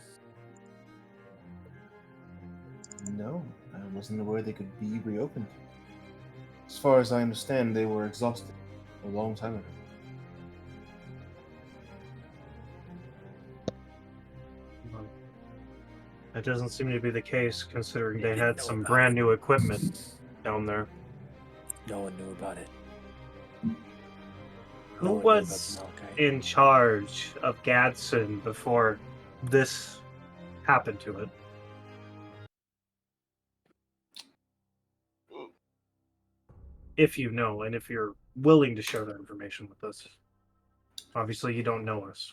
No, wasn't aware they could be reopened. As far as I understand, they were exhausted a long time ago. Well, that doesn't seem to be the case, considering they didn't had know some about brand it. new equipment down there. No one knew about it. Who No one knew about was the Malachite. in charge of Gadsen before this happened to it? If you know, and if you're willing to share that information with us. Obviously, you don't know us.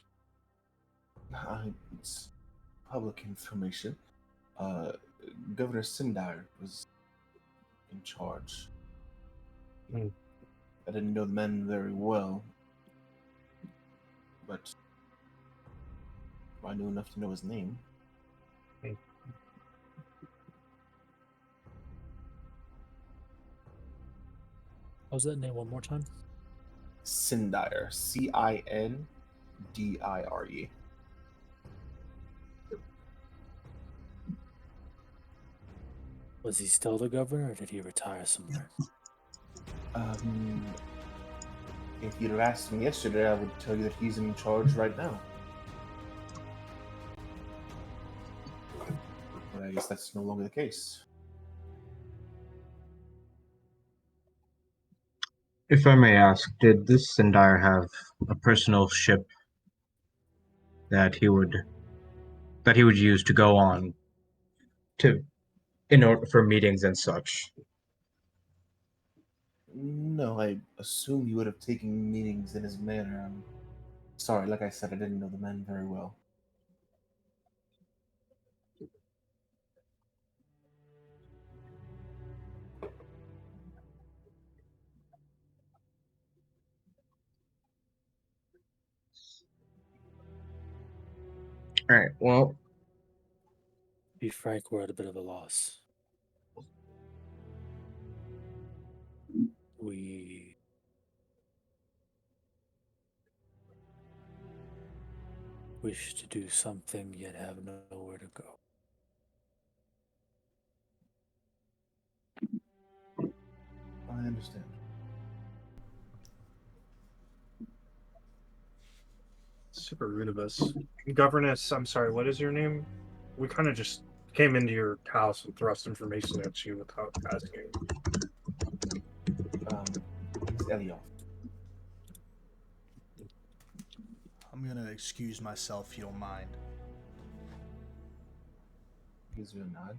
It's public information. Governor Sindar was in charge. Hmm. I didn't know the man very well, but I knew enough to know his name. What was that name one more time? Sindire. Cindire. Was he still the governor, or did he retire somewhere? If you'd have asked me yesterday, I would tell you that he's in charge right now. But I guess that's no longer the case. If I may ask, did this Sindire have a personal ship that he would use to go on to in order for meetings and such? No, I assume you would have taken meetings in his manner. I'm sorry, like I said, I didn't know the man very well. All right. Well, To be frank, we're at a bit of a loss. We wish to do something, yet have nowhere to go. I understand. Super rude of us. Governess, I'm sorry, what is your name? We kind of just came into your house and thrust information at you without asking. It's Elioth. I'm gonna excuse myself if you don't mind. Gives you a nod.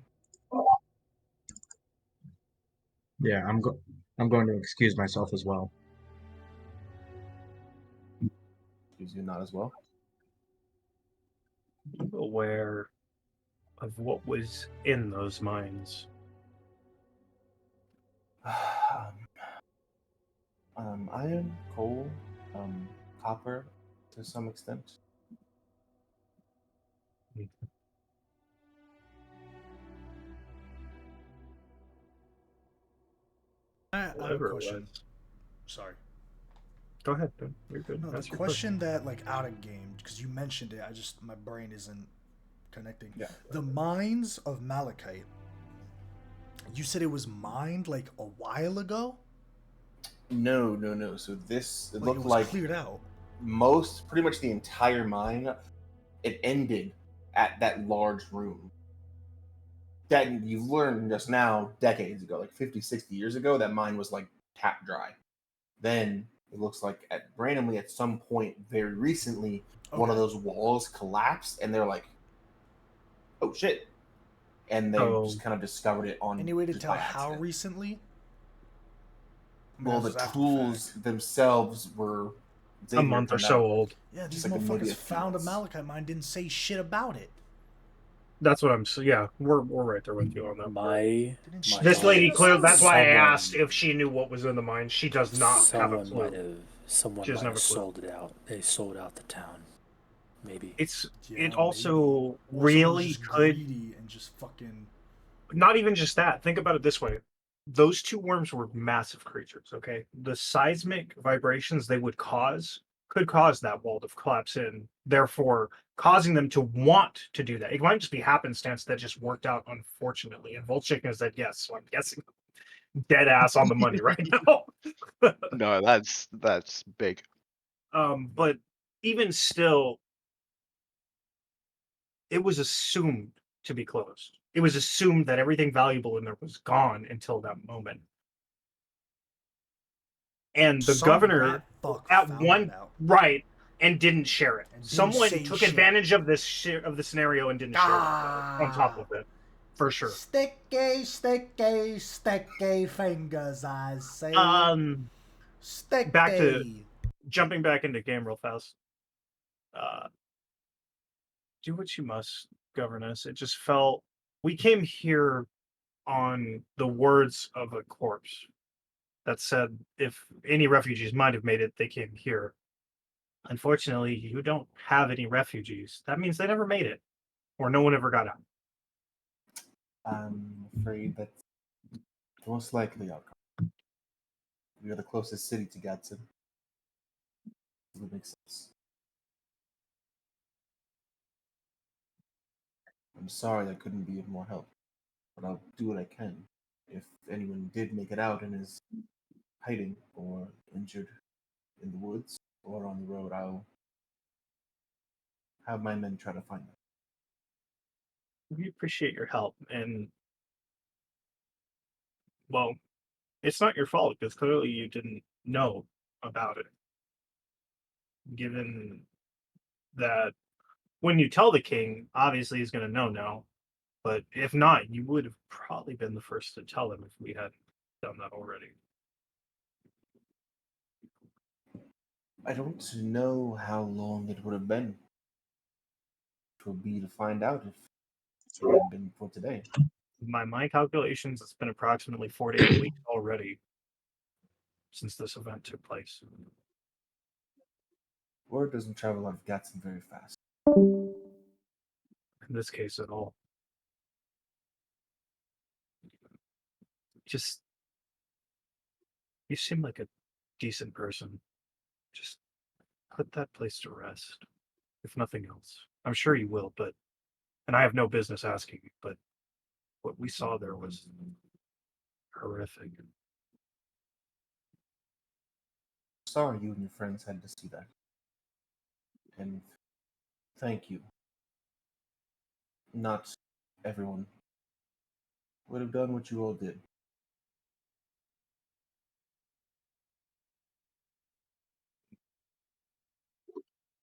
yeah, I'm going to excuse myself as well. Gives you a nod as well. Aware of what was in those mines. Iron, coal, copper, to some extent. I have a Whatever it question. was. Sorry. Go ahead, dude. You're good. No, the Ask your question that like out of game because you mentioned it, my brain isn't connecting. Yeah. The mines of Malachite. You said it was mined like a while ago. No. So it Like looked it was like cleared out. pretty much the entire mine, it ended at that large room. That you've learned just now, decades ago, like 50, 60 years ago, that mine was like tap dry. Then it looks like randomly at some point very recently, one of those walls collapsed, and they're like, "Oh shit!" And they just kind of discovered it on. Any way to just tell by how accident. recently? I mean, Well, that's the just after tools fact. themselves were a Xavier month or found so out old. Yeah, these just like maybe motherfuckers a few found a months. Malachite mine, didn't say shit about it. That's what I'm. Yeah, we're right there with you on that. My This lady clearly. That's why I someone- asked if she knew what was in the mine. She does not have a Someone clue. might have. Someone She doesn't might have have a clue. sold it out. They sold out the town. Maybe. It also Or someone's really just could. greedy and just fucking. Not even just that. Think about it this way. Those two worms were massive creatures, okay? The seismic vibrations they would cause could cause that wall to collapse in, therefore causing them to want to do that. It might just be happenstance that just worked out unfortunately. And Volchik has said yes, so I'm guessing dead ass on the money right now. No, that's big. But even still, it was assumed to be closed. It was assumed that everything valuable in there was gone until that moment. And the Some governor rat fuck at found one that out. right and didn't share it. And didn't Someone say took shit. advantage of this of the scenario and didn't share it on top of it, for sure. Sticky, sticky, sticky fingers, I say. Sticky. Back to jumping back into game real fast. Do what you must, governess. It just felt we came here on the words of a corpse that said if any refugees might have made it, they came here. Unfortunately, you don't have any refugees. That means they never made it, or no one ever got out. I'm afraid that's the most likely outcome. We are the closest city to Gadsen. Does it make sense? I'm sorry I couldn't be of more help, but I'll do what I can. If anyone did make it out and is hiding or injured in the woods or on the road, I'll have my men try to find them. We appreciate your help, and well, it's not your fault because clearly you didn't know about it. Given that when you tell the king, obviously he's going to know now. But if not, you would have probably been the first to tell him if we hadn't done that already. I don't know how long it would have been. It would be to find out if it had been for today. My calculations, it's been approximately 4 to 8 weeks already since this event took place. Word doesn't travel out of Gadsen very fast. In this case, at all. Just, you seem like a decent person. Just put that place to rest, if nothing else. I'm sure you will, and I have no business asking you, but what we saw there was horrific. Sorry you and your friends had to see that. And thank you. Not everyone would have done what you all did.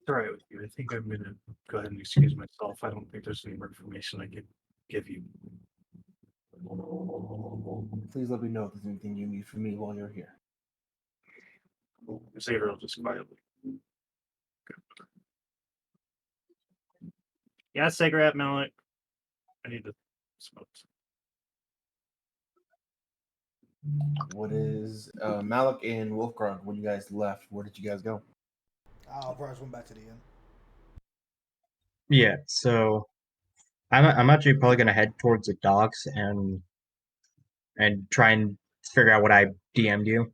It's all right with you. I think I'm going to go ahead and excuse myself. I don't think there's any more information I can give you. Please let me know if there's anything you need from me while you're here. Xavier will just quietly. Yeah, cigarette, Malik. I need to smoke. What is Malik and Wolfgrog? When you guys left, where did you guys go? Bryce went back to the inn. Yeah, so I'm actually probably gonna head towards the docks and try and figure out what I DM'd you.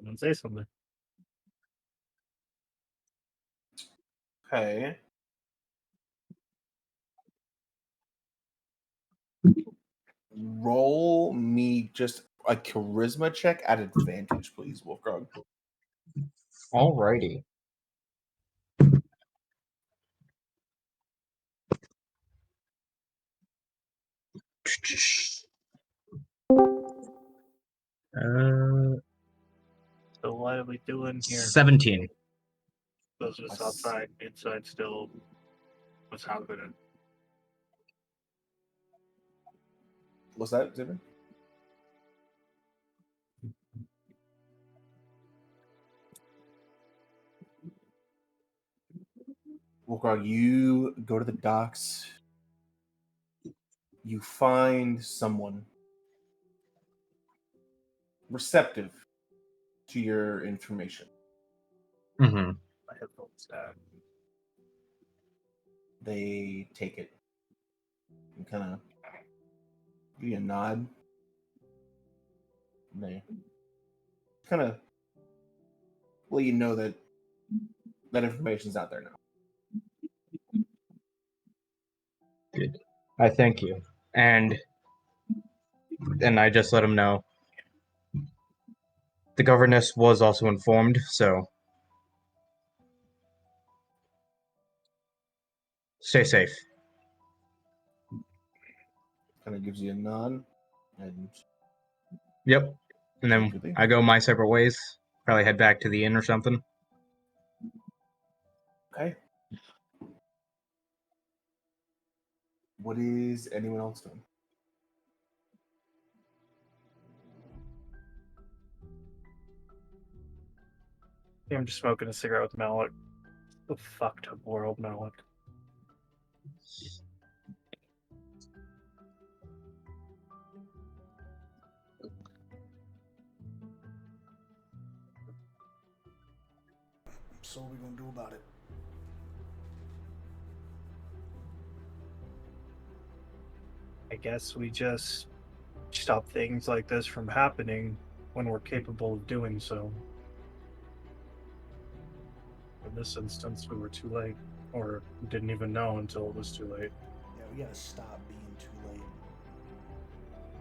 Don't say something. Okay. Roll me just a charisma check at advantage, please, Wolfgrog. Alrighty. So what are we doing here? 17. Those of us outside, inside still. What's happening? What's that, Zimmer? Wolfgrog, you go to the docks. You find someone receptive to your information. Mm-hmm. My headphones down. They take it and kind of give you a nod. And they kind of let you know that that information's out there now. Good. I thank you. And I just let him know. The governess was also informed, so stay safe. Kind of gives you a nod, and Yep. And then I go my separate ways. Probably head back to the inn or something. okay. What is anyone else doing? I'm just smoking a cigarette with Malik. The fucked up world, Malik. So what we gonna do about it? I guess we just stop things like this from happening when we're capable of doing so. In this instance, we were too late, or didn't even know until it was too late. Yeah, we gotta stop being too late.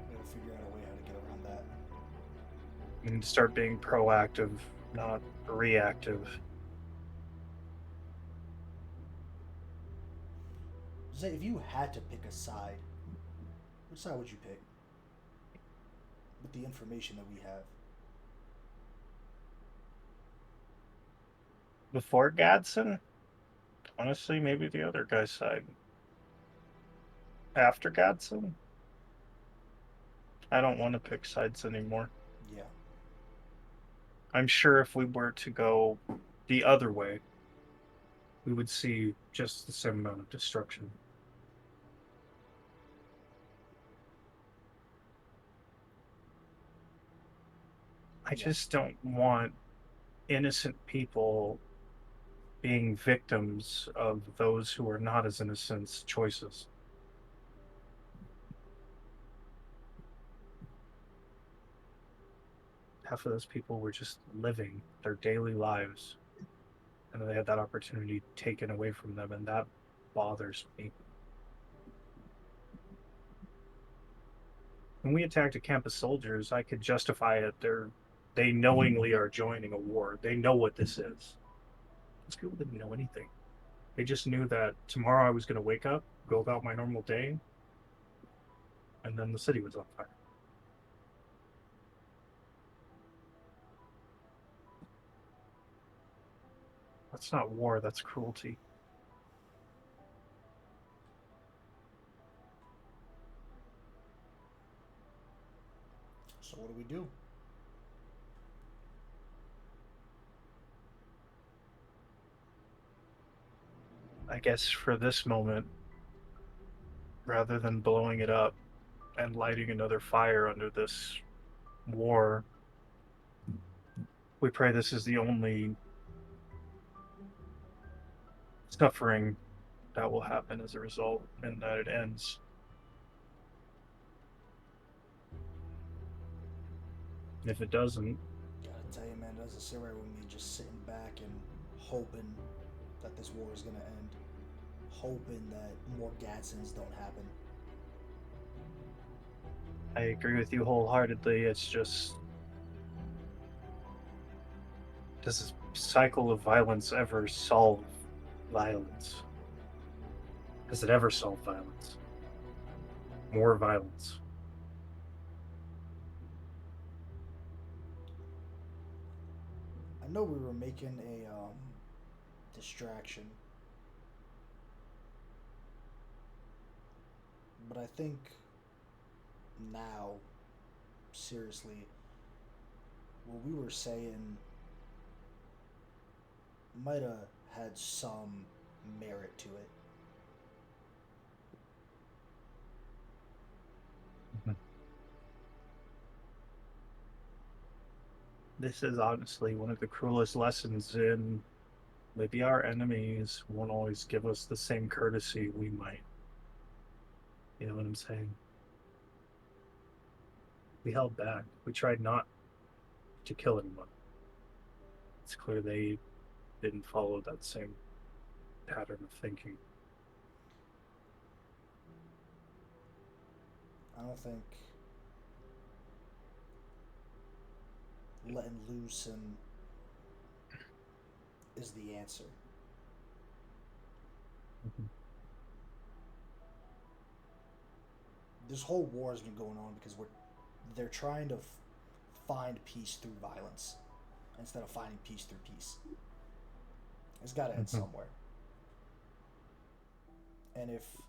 We gotta figure out a way how to get around that. We need to start being proactive, not reactive. Say, if you had to pick a side, which side would you pick? With the information that we have. Before Gadsen, honestly, maybe the other guy's side. After Gadsen, I don't want to pick sides anymore. Yeah. I'm sure if we were to go the other way, we would see just the same amount of destruction. I just don't want innocent people being victims of those who are not as innocent choices. Half of those people were just living their daily lives, and they had that opportunity taken away from them, and that bothers me. When we attacked a camp of soldiers, I could justify it. They knowingly are joining a war. They know what this is. Those people didn't know anything. They just knew that tomorrow I was going to wake up, go about my normal day, and then the city was on fire. That's not war, that's cruelty. So what do we do? I guess for this moment, rather than blowing it up and lighting another fire under this war, we pray this is the only suffering that will happen as a result, and that it ends. If it doesn't, Gotta tell you, man, it doesn't sit right with me just sitting back and hoping that this war is gonna end. Hoping that more Gadsens don't happen. I agree with you wholeheartedly. It's just, does this cycle of violence ever solve violence? Does it ever solve violence? More violence. I know we were making a distraction, but I think now, seriously, what we were saying might have had some merit to it. This is honestly one of the cruelest lessons in maybe our enemies won't always give us the same courtesy we might. You know what I'm saying? We held back. We tried not to kill anyone. It's clear they didn't follow that same pattern of thinking. I don't think letting loose and is the answer. Mhm. This whole war has been going on because they're trying to find peace through violence instead of finding peace through peace. It's got to end Mhm. somewhere. And if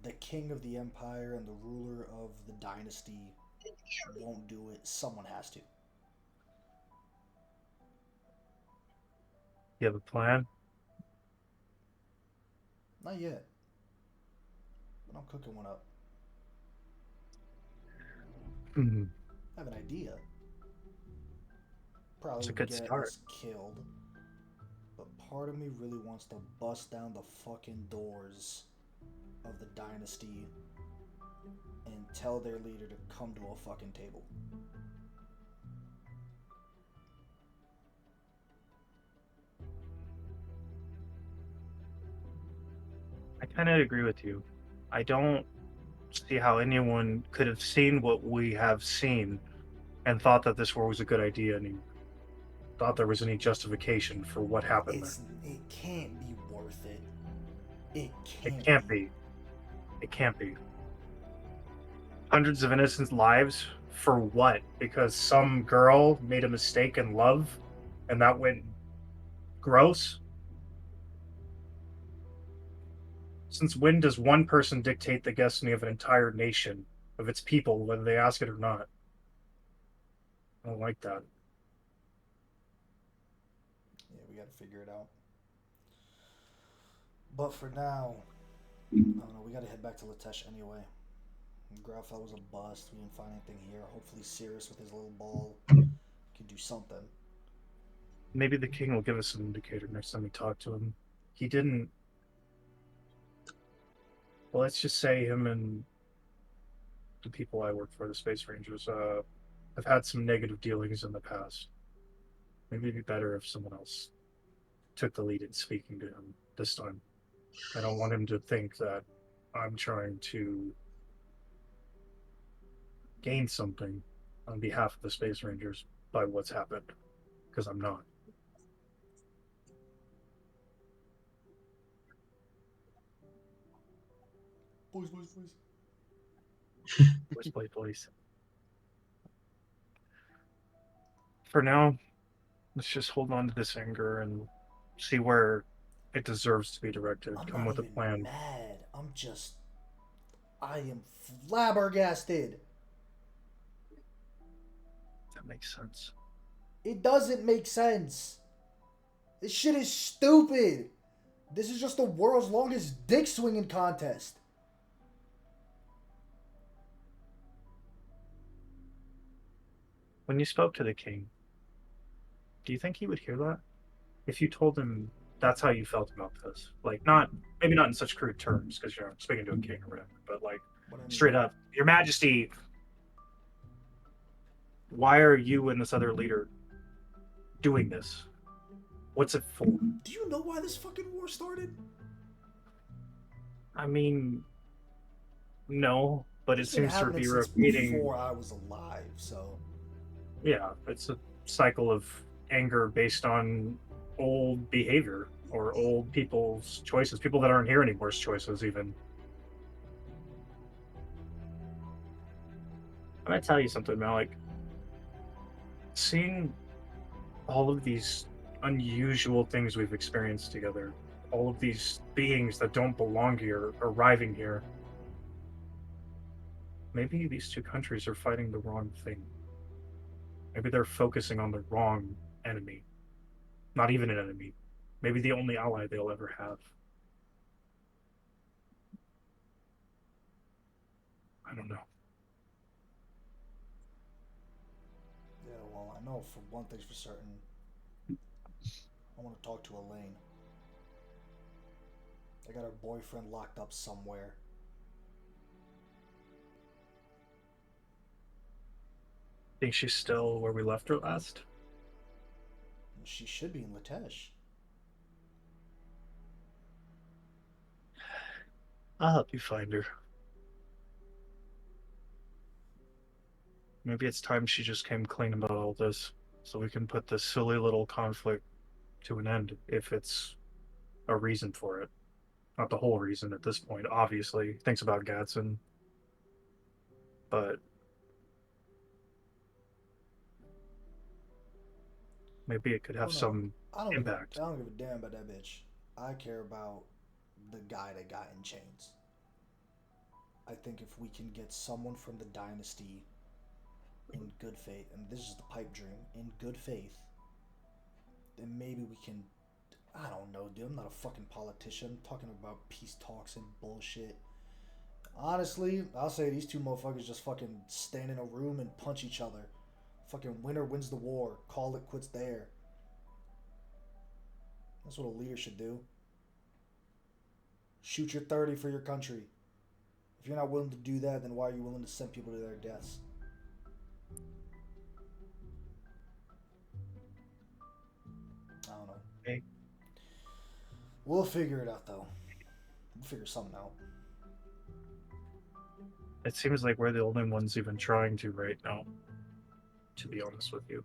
the king of the empire and the ruler of the dynasty won't do it, someone has to. You have a plan? Not yet, but I'm cooking one up. Mhm. I have an idea. It's Probably a would good get start. us killed, but part of me really wants to bust down the fucking doors of the dynasty and tell their leader to come to a fucking table. I kind of agree with you. I don't see how anyone could have seen what we have seen and thought that this war was a good idea and thought there was any justification for what happened there. It can't be worth it. It It can't can't be. be. It can't be. Hundreds of innocent lives for what? Because some girl made a mistake in love and that went gross? Since when does one person dictate the destiny of an entire nation, of its people, whether they ask it or not? I don't like that. Yeah, we gotta figure it out. But for now, I don't know, we gotta head back to Latesh anyway. Grafel was a bust. We didn't find anything here. Hopefully Sirius with his little ball can do something. Maybe the king will give us an indicator next time we talk to him. He didn't. Well, let's just say him and the people I work for, the Space Rangers, have had some negative dealings in the past. Maybe it'd be better if someone else took the lead in speaking to him this time. I don't want him to think that I'm trying to gain something on behalf of the Space Rangers by what's happened, because I'm not. Boys, boys, boys. Let's play police. For now, let's just hold on to this anger and see where it deserves to be directed. I'm Come not with a even plan. mad. I am flabbergasted. That makes sense. It doesn't make sense. This shit is stupid. This is just the world's longest dick swinging contest. When you spoke to the king, do you think he would hear that? If you told him that's how you felt about this, like not maybe not in such crude terms because you're speaking to a king or whatever, but like What I straight mean, up, Your Majesty, why are you and this other leader doing this? What's it for? do you know why this fucking war started? I mean, no, but it It's been seems to happening be since repeating. before I was alive, so. Yeah, it's a cycle of anger based on old behavior or old people's choices, people that aren't here animore's choices, even. I'm gonna tell you something, Malik. Seeing all of these unusual things we've experienced together, all of these beings that don't belong here arriving here, maybe these two countries are fighting the wrong thing. Maybe they're focusing on the wrong enemy. Not even an enemy. Maybe the only ally they'll ever have. I don't know. Yeah, well, I know for one thing's for certain. I want to talk to Elaine. I got her boyfriend locked up somewhere. Think she's still where we left her last? She should be in Latesh. I'll help you find her. Maybe it's time she just came clean about all this, so we can put this silly little conflict to an end, if it's a reason for it. Not the whole reason at this point, obviously. Thinks about Gadsen. But maybe it could have some impact. I don't give a damn about that bitch. I care about the guy that got in chains. I think if we can get someone from the dynasty in good faith, and this is the pipe dream, in good faith, then maybe we can. I don't know, dude. I'm not a fucking politician. I'm talking about peace talks and bullshit. Honestly, I'll say these two motherfuckers just fucking stand in a room and punch each other. Fucking winner wins the war. Call it quits there. That's what a leader should do. Shoot your 30 for your country. If you're not willing to do that, then why are you willing to send people to their deaths? I don't know. Hey. We'll figure it out, though. We'll figure something out. It seems like we're the only ones even trying to right now, to be honest with you.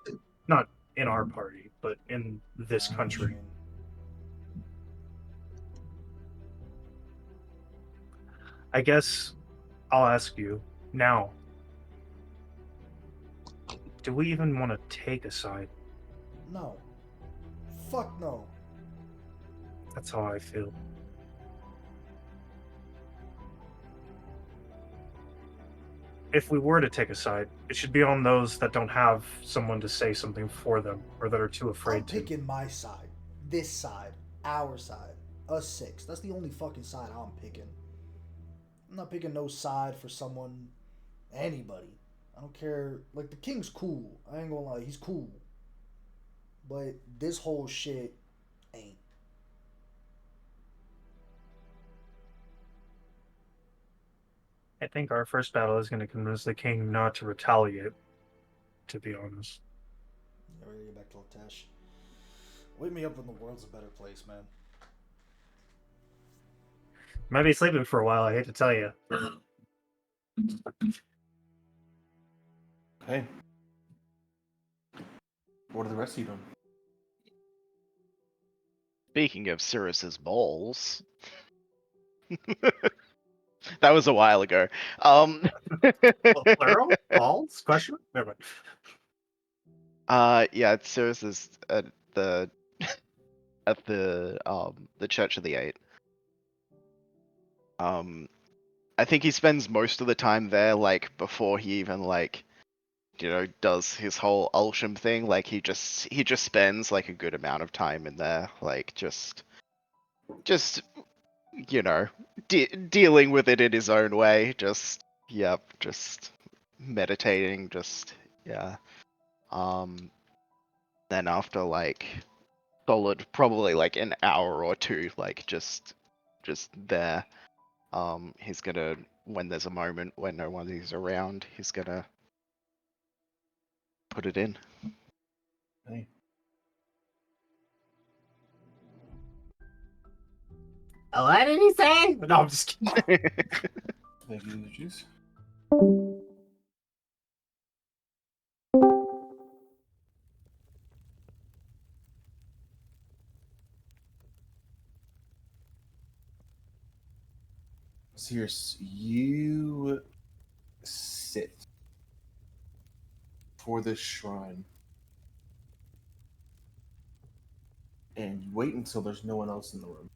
Not in our party, but in this country. I guess I'll ask you now. Do we even want to take a side? No. Fuck no. That's how I feel. If we were to take a side, it should be on those that don't have someone to say something for them, or that are too afraid to. I'm picking my side. This side. Our side. Us six. That's the only fucking side I'm picking. I'm not picking no side for someone, anybody. I don't care. Like, the king's cool. I ain't gonna lie. He's cool. But this whole shit ain't. I think our first battle is going to convince the king not to retaliate, to be honest. Yeah, we're gonna get back to Latesh. Wake me up when the world's a better place, man. Might be sleeping for a while, I hate to tell you. Okay. What are the rest of you doing? Speaking of Cyrus's balls, that was a while ago. Plural? Balls? Question? Never mind. Yeah, Cyrus is at the Church of the Eight. I think he spends most of the time there, like, before he even, like, does his whole Ulsham thing. Like, he just spends, like, a good amount of time in there, like, just dealing with it in his own way. Just meditating, yeah. Then after, like, solid, probably, like, an hour or two, like, just there. He's gonna, when there's a moment when no one is around, he's gonna put it in. Hey. What did he say? No, I'm just kidding. Thank you, the juice. Circe, you sit for this shrine and you wait until there's no one else in the room.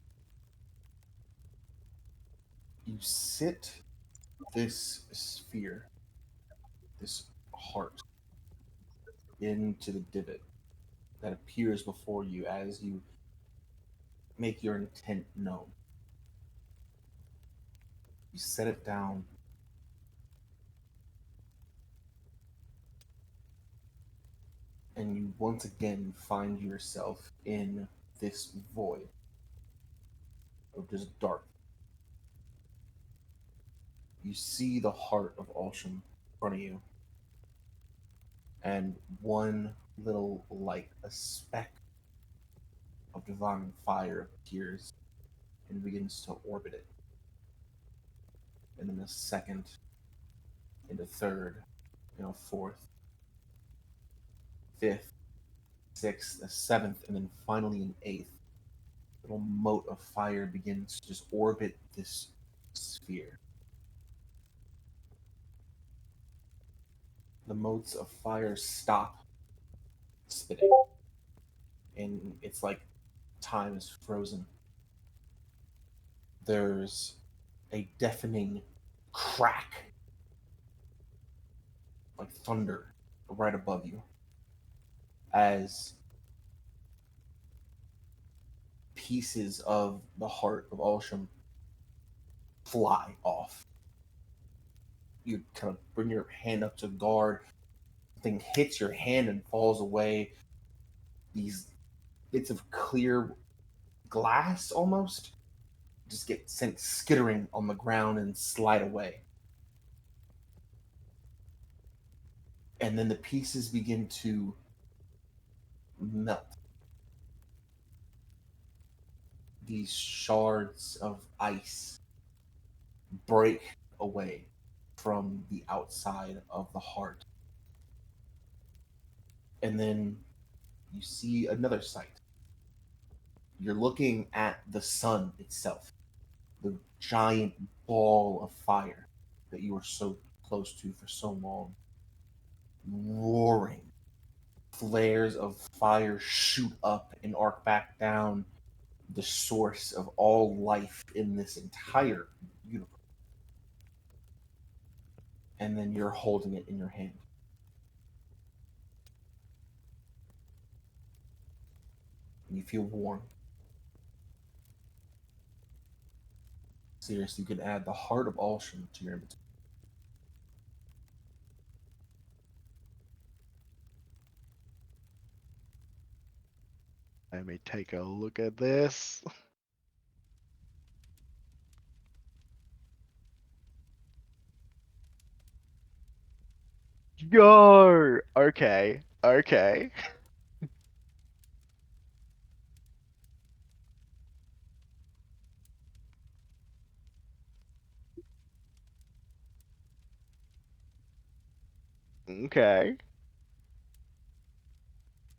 You sit this sphere, this heart, into the divot that appears before you as you make your intent known. You set it down. And you once again find yourself in this void of just dark. You see the heart of Ulsham in front of you and one little light, a speck of divine fire appears and begins to orbit it. And then a second, and a third, and a fourth, fifth, sixth, a seventh, and then finally an eighth. Little mote of fire begins to just orbit this sphere. The motes of fire stop spitting, and it's like time is frozen. There's a deafening crack, like thunder, right above you, as pieces of the heart of Alsham fly off. You kind of bring your hand up to guard. Thing hits your hand and falls away. These bits of clear glass almost just get sent skittering on the ground and slide away. And then the pieces begin to melt. These shards of ice break away from the outside of the heart. And then you see another sight. You're looking at the sun itself, the giant ball of fire that you were so close to for so long, roaring. Flares of fire shoot up and arc back down, the source of all life in this entire universe. And then you're holding it in your hand. And you feel warm. Seriously, you can add the heart of Alsham to your inventory. Let me take a look at this. Yo! Okay. Okay. Okay.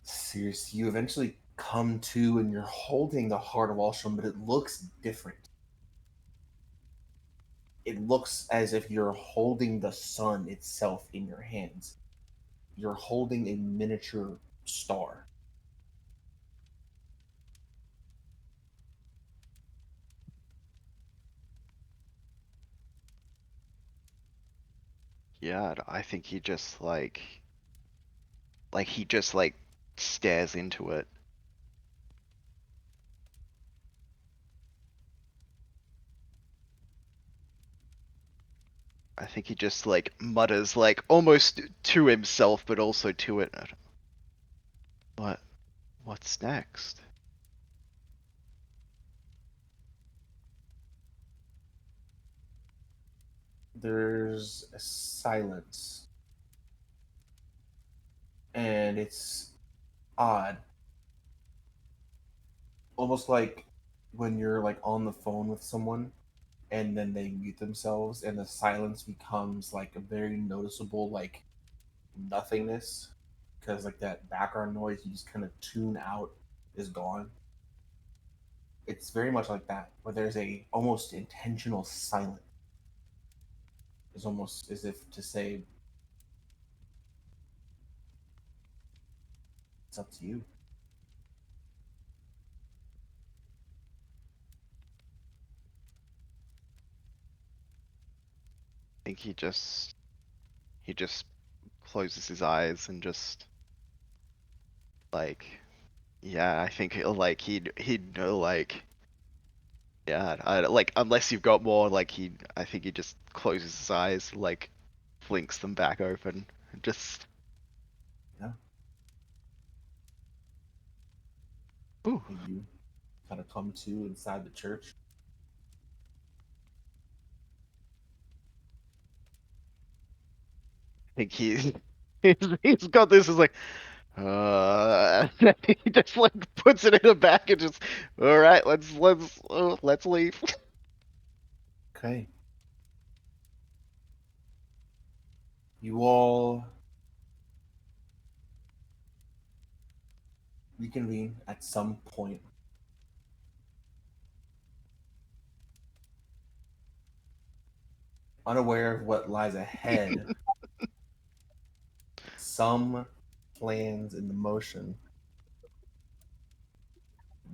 Seriously, you eventually come to and you're holding the heart of Alsham, but it looks different. It looks as if you're holding the sun itself in your hands. You're holding a miniature star. Yeah, I think he just he just like stares into it. I think he just like mutters like almost to himself but also to it. What what's next? There's a silence. And it's odd. Almost like when you're like on the phone with someone and then they mute themselves and the silence becomes like a very noticeable like nothingness because like that background noise you just kind of tune out is gone. It's very much like that where there's a almost intentional silence. It's almost as if to say it's up to you. I think he just closes his eyes and just like yeah, I think he'd know like yeah, like unless you've got more like I think he just closes his eyes, like blinks them back open and just Yeah. ooh. And you kind of come to inside the church. I think he's got this. Is like, he just like puts it in a bag and just, all right, let's leave. Okay. You all reconvene at some point. Unaware of what lies ahead, some plans in the motion.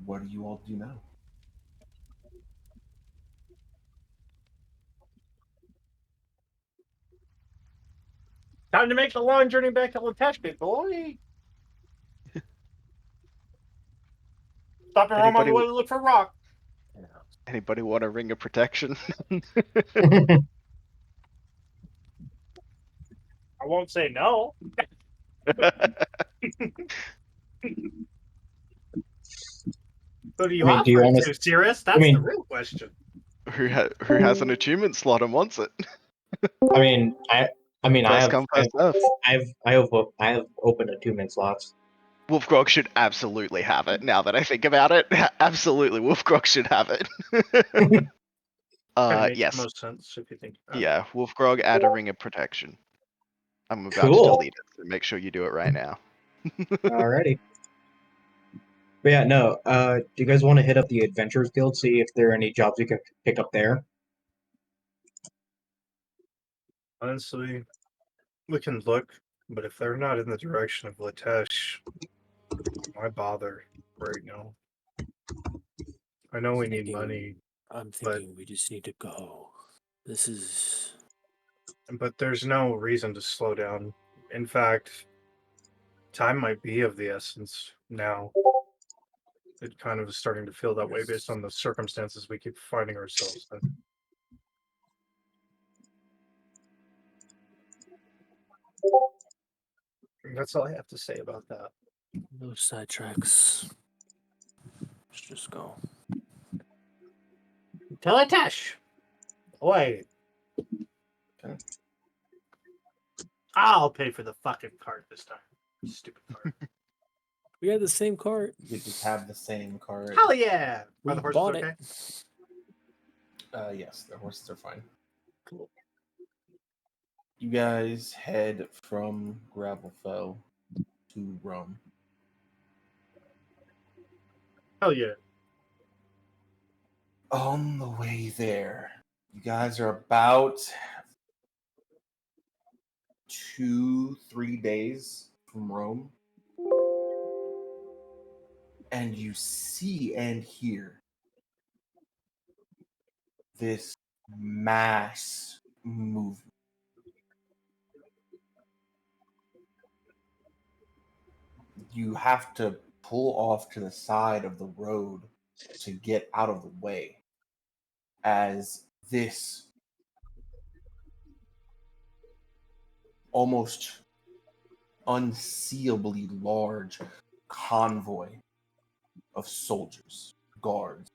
What do you all do now? Time to make the long journey back to Latesh, boy. Stop and Rome on the way to look for rock. Anybody want a ring of protection? I won't say no. Who do you I mean, do you offer it want to, to? Cirrus? I That's the mean, real question. Who has an achievement slot and wants it? I mean, I mean, First come, first serve. I have open attunement slots. Wolfgrog should absolutely have it. Now that I think about it, absolutely, Wolfgrog should have it. Kind of makes Yes, the most sense if you think. yeah, Wolfgrog, add a ring of protection. I'm about to Cool. delete it, so make sure you do it right now. Alrighty. But yeah, no. Do you guys want to hit up the Adventurers Guild, see if there are any jobs you can pick up there? Honestly, we can look, but if they're not in the direction of Latesh, why bother right now? I know we need money, I'm thinking we just need to go. This is. but there's no reason to slow down. In fact, time might be of the essence now. It kind of is starting to feel that way based on the circumstances we keep finding ourselves in. That's all I have to say about that. No sidetracks. Let's just go. Teletesh. Wait. Okay. I'll pay for the fucking cart this time. Stupid cart. We had the same cart. You just have the same card. Hell yeah! We Are the horses bought okay? it. Yes, the horses are fine. Cool. You guys head from Gravelfell to Rome. Hell yeah. On the way there, you guys are about 2-3 days from Rome. And you see and hear this mass movement. You have to pull off to the side of the road to get out of the way as this almost unseeably large convoy of soldiers, guards,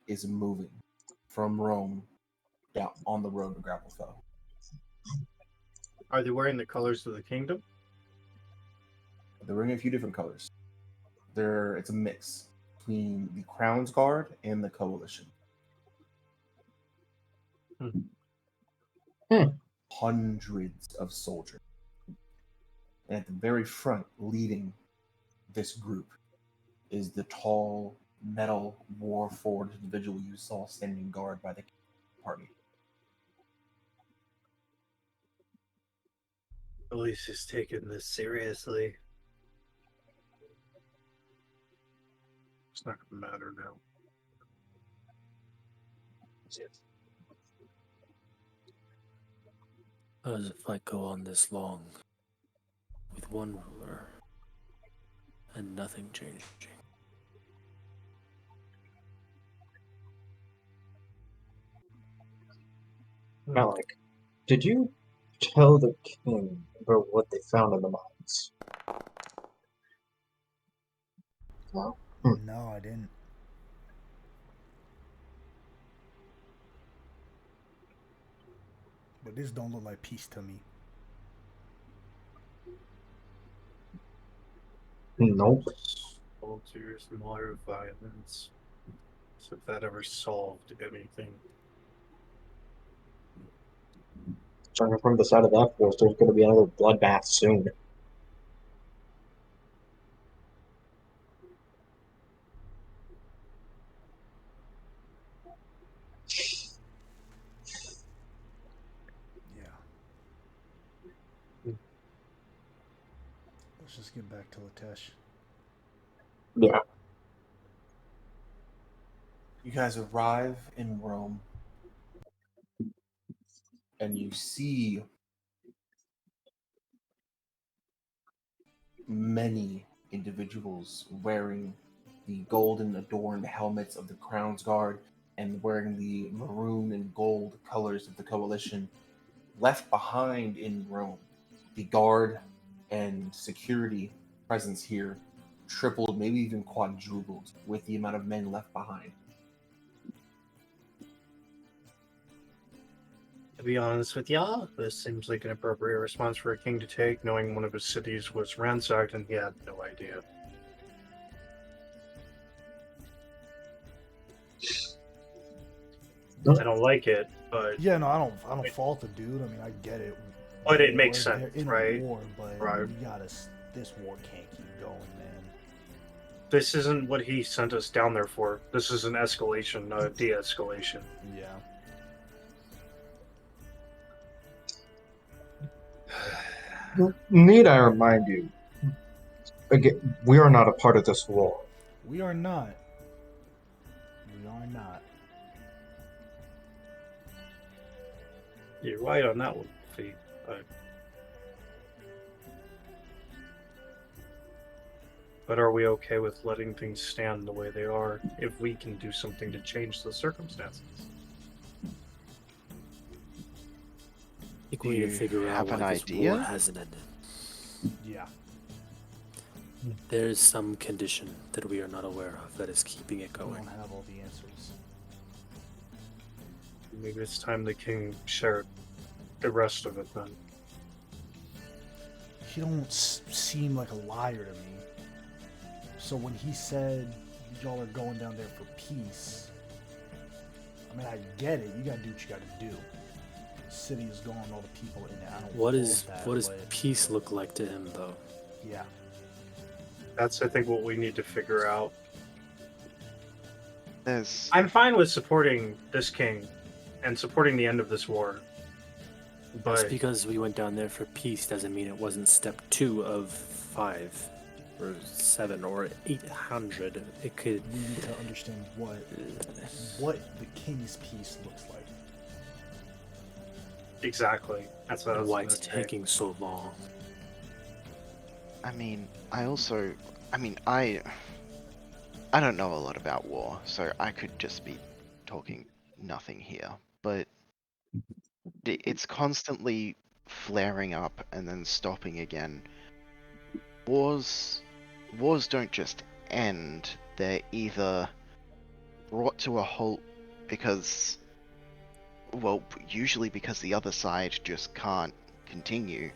is moving from Rome down on the road to Grapplefell. Are they wearing the colors of the kingdom? They're wearing a few different colors. It's a mix between the Crown's Guard and the Coalition. Hundreds of soldiers. And at the very front, leading this group, is the tall, metal, war-forged individual you saw standing guard by the party. Police is taking this seriously. It's not going to matter now. How does a fight go on this long with one ruler and nothing changing? Malik, did you tell the king about what they found in the mines? No. No, I didn't. But this don't look like peace to me. Nope. Soldiers, more violence. So if that ever solved anything. Judging from the side of that force, there's going to be another bloodbath soon. Yeah. Let's just get back to Latesh. Yeah. You guys arrive in Rome, and you see many individuals wearing the golden adorned helmets of the Crown's Guard and wearing the maroon and gold colors of the Coalition left behind in Rome. The guard and security presence here tripled, maybe even quadrupled with the amount of men left behind. To be honest with y'all, this seems like an appropriate response for a king to take, knowing one of his cities was ransacked and he had no idea. I don't like it, but Yeah, no, I don't fault the dude. I mean, I get it. But it makes They're sense, in right? a war, but Right. we gotta. This war can't keep going, man. this isn't what he sent us down there for. This is an escalation, not a de-escalation. Yeah. Need I remind you, again, we are not a part of this war. We are not. We are not. You're right on that one, Fee. But are we okay with letting things stand the way they are if we can do something to change the circumstances? I think we need to figure out have why an this idea? war hasn't ended. Yeah. There's some condition that we are not aware of that is keeping it We going. don't have all the answers. Maybe it's time the king shared the rest of it then. He don't seem like a liar to me. So when he said y'all are going down there for peace, I mean, I get it. You gotta do what you gotta do. The city is gone, all the people in it. I don't What fault that, does but peace look like to him, though? yeah. That's, I think, what we need to figure out. There's I'm fine with supporting this king and supporting the end of this war. Just But because we went down there for peace doesn't mean it wasn't step 2 of 5 or 7 or 800. It could. We need to understand what the king's peace looks like. exactly. That's what I was Why gonna it's say. taking so long. I mean, I don't know a lot about war, so I could just be talking nothing here. But it's constantly flaring up and then stopping again. Wars don't just end. They're either brought to a halt because, well, usually because the other side just can't continue.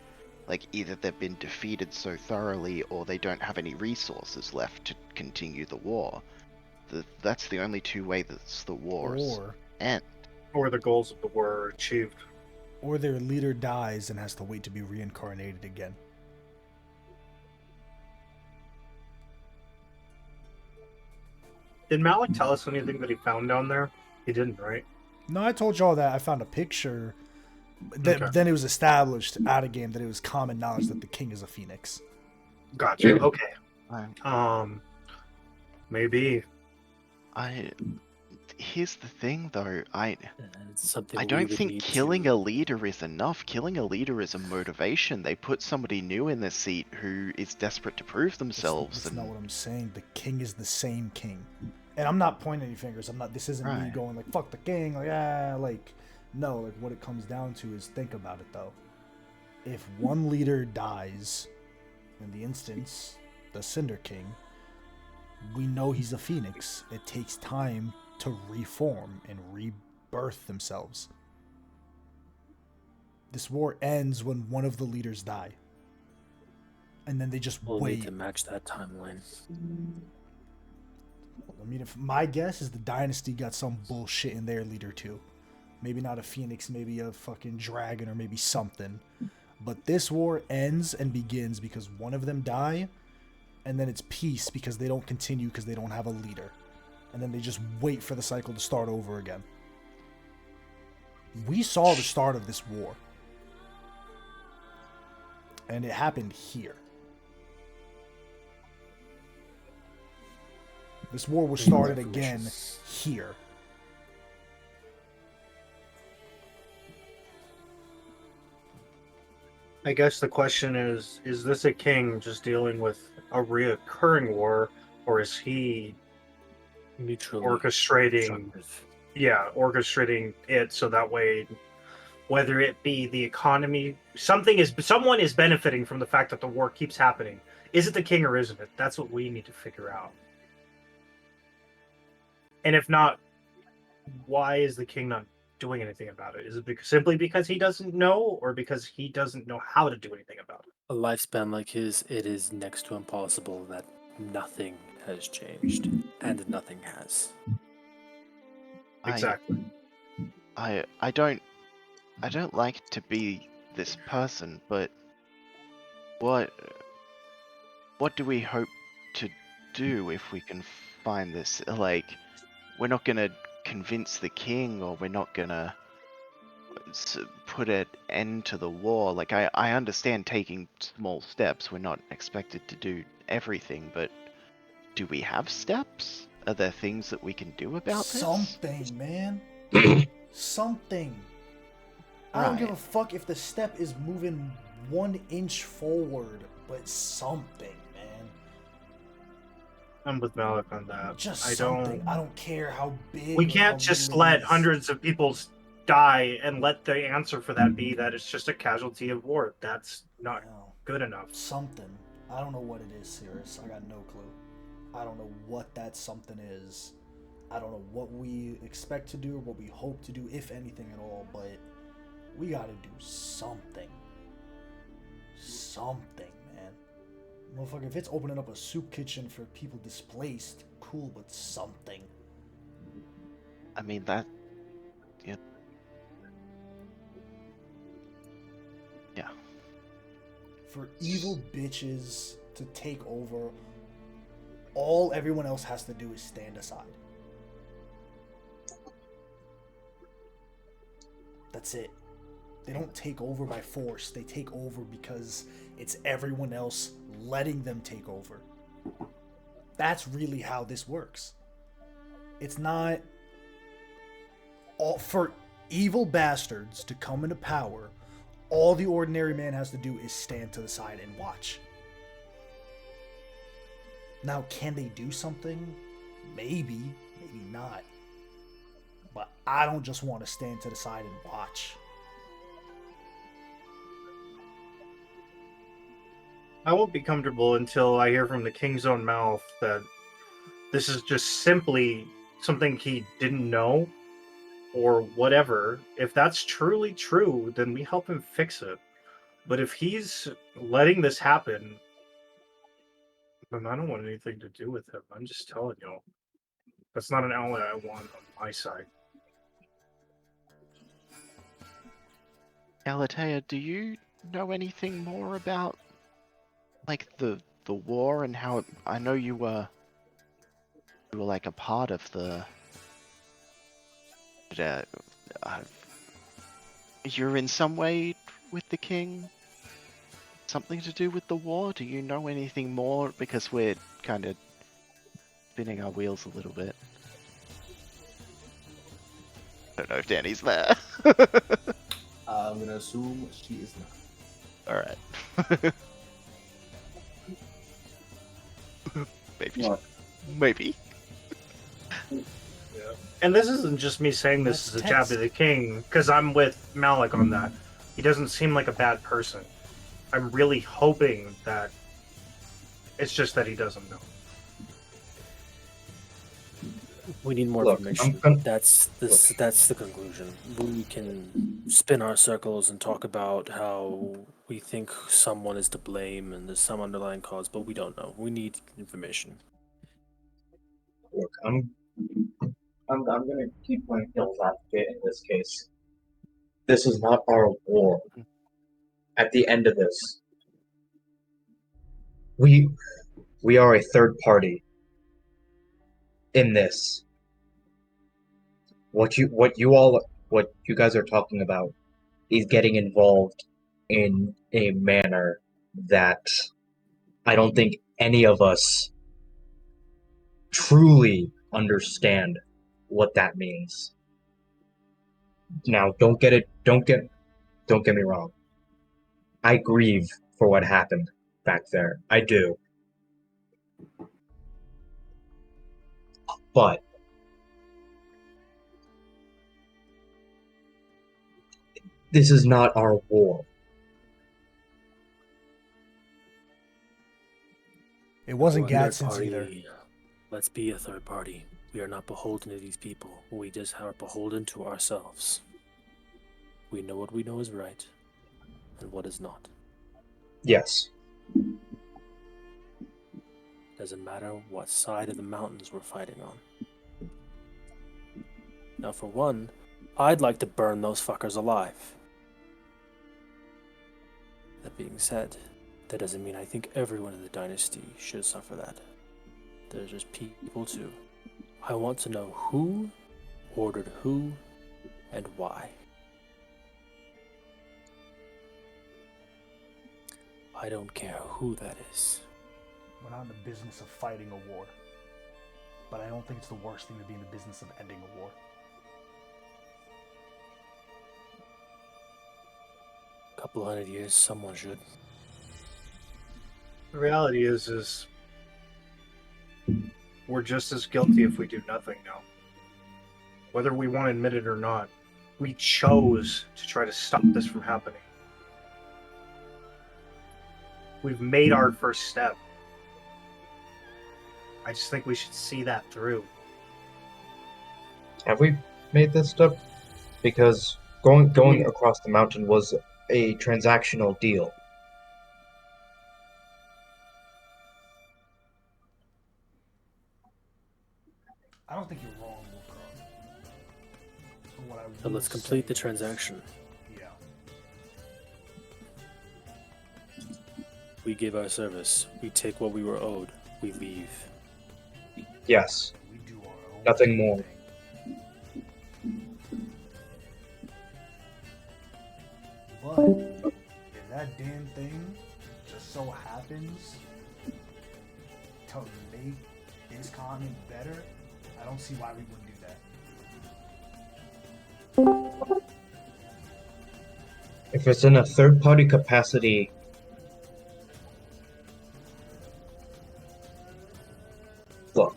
Like, either they've been defeated so thoroughly or they don't have any resources left to continue the war. That's the only two ways that the wars end. Or the goals of the war are achieved. Or their leader dies and has to wait to be reincarnated again. Did Malik tell us anything that he found down there? He didn't, right? No, I told y'all that I found a picture. Then it was established out of game that it was common knowledge that the king is a phoenix. Gotcha. Okay. I- Maybe. Here's the thing, though. It's something I we don't would think need killing to... a leader is enough. Killing a leader is a motivation. They put somebody new in the seat who is desperate to prove themselves. That's not what I'm saying. The king is the same king. And I'm not pointing any fingers. This isn't me Right. going like, fuck the king. No, like what it comes down to is think about it though. If one leader dies, in the instance, the Cinder King, we know he's a phoenix. It takes time to reform and rebirth themselves. This war ends when one of the leaders die. and then they just We'll wait. need to match that timeline. I mean, if my guess is the dynasty got some bullshit in their leader too. Maybe not a phoenix, maybe a fucking dragon, or maybe something. But this war ends and begins because one of them die, and then it's peace because they don't continue because they don't have a leader. And then they just wait for the cycle to start over again. We saw the start of this war. And it happened here. This war was started again here. I guess the question is this a king just dealing with a reoccurring war, or is he Mutually orchestrating it so that way, whether it be the economy, someone is benefiting from the fact that the war keeps happening. Is it the king or isn't it? That's what we need to figure out. And if not, why is the king not doing anything about it? Is it simply because he doesn't know, or because he doesn't know how to do anything about it? A lifespan like his, it is next to impossible that nothing has changed, and nothing has. Exactly. I don't like to be this person, but what do we hope to do if we can find this? Like, we're not gonna convince the king, or we're not gonna put an end to the war. Like, I understand taking small steps. We're not expected to do everything, but do we have steps? Are there things that we can do about this? Something, man. Something. I don't give a fuck if the step is moving 1 inch forward, but something, man. I'm with Malik on that. Just something. I don't care how big. We can't just let hundreds of people die and let the answer for that be that it's just a casualty of war. That's not good enough. Something. I don't know what it is, Cirrus. I got no clue. I don't know what that something is. I don't know what we expect to do or what we hope to do, if anything at all, but we gotta do something. Something, man. Motherfucker, if it's opening up a soup kitchen for people displaced, cool, but something. I mean, that... Yeah. Yeah. For evil bitches to take over, all everyone else has to do is stand aside. That's it. They don't take over by force. They take over because it's everyone else letting them take over. That's really how this works. It's not all for evil bastards to come into power. All the ordinary man has to do is stand to the side and watch. Now, can they do something? Maybe, maybe not. But I don't just want to stand to the side and watch. I won't be comfortable until I hear from the king's own mouth that this is just simply something he didn't know or whatever. If that's truly true, then we help him fix it. But if he's letting this happen, then I don't want anything to do with him. I'm just telling you. That's not an ally I want on my side. Galatea, do you know anything more about, like, the war and how I know you were like a part of the... you're in some way with the king? Something to do with the war? Do you know anything more? Because we're kind of spinning our wheels a little bit. I don't know if Danny's there. I'm gonna assume she is not. Alright. Maybe. What? Maybe. Yeah. And this isn't just me saying this as a jab to the king, because I'm with Malik on that. He doesn't seem like a bad person. I'm really hoping that it's just that he doesn't know. We need more Look, information. I'm That's the conclusion. We can spin our circles and talk about how we think someone is to blame and there's some underlying cause, but we don't know. We need information. Look, I'm gonna keep playing devil's advocate in this case. This is not our war. At the end of this, we are a third party in this. What you guys are talking about is getting involved in a manner that I don't think any of us truly understand what that means. Now, don't get me wrong. I grieve for what happened back there. I do. But this is not our war. It wasn't We're a third Gadsen's either. party. Let's be a third party. We are not beholden to these people. We just are beholden to ourselves. We know what we know is right and what is not. Yes. Doesn't matter what side of the mountains we're fighting on. Now, for one, I'd like to burn those fuckers alive. That being said, that doesn't mean I think everyone in the dynasty should suffer that. There's just people too. I want to know who ordered who and why. I don't care who that is. We're not in the business of fighting a war. But I don't think it's the worst thing to be in the business of ending a war. A couple hundred years, someone should. The reality is we're just as guilty if we do nothing now. Whether we want to admit it or not, we chose to try to stop this from happening. We've made our first step. I just think we should see that through. Have we made this step? Because going across the mountain was a transactional deal. I don't think you're wrong, Wolfcroft. But what I So will let's complete the say transaction. is- Yeah. We give our service. We take what we were owed. We leave. Yes. We do our own Nothing more. thing. But if that damn thing just so happens to make this continent better, I don't see why we wouldn't do that. If it's in a third-party capacity, look.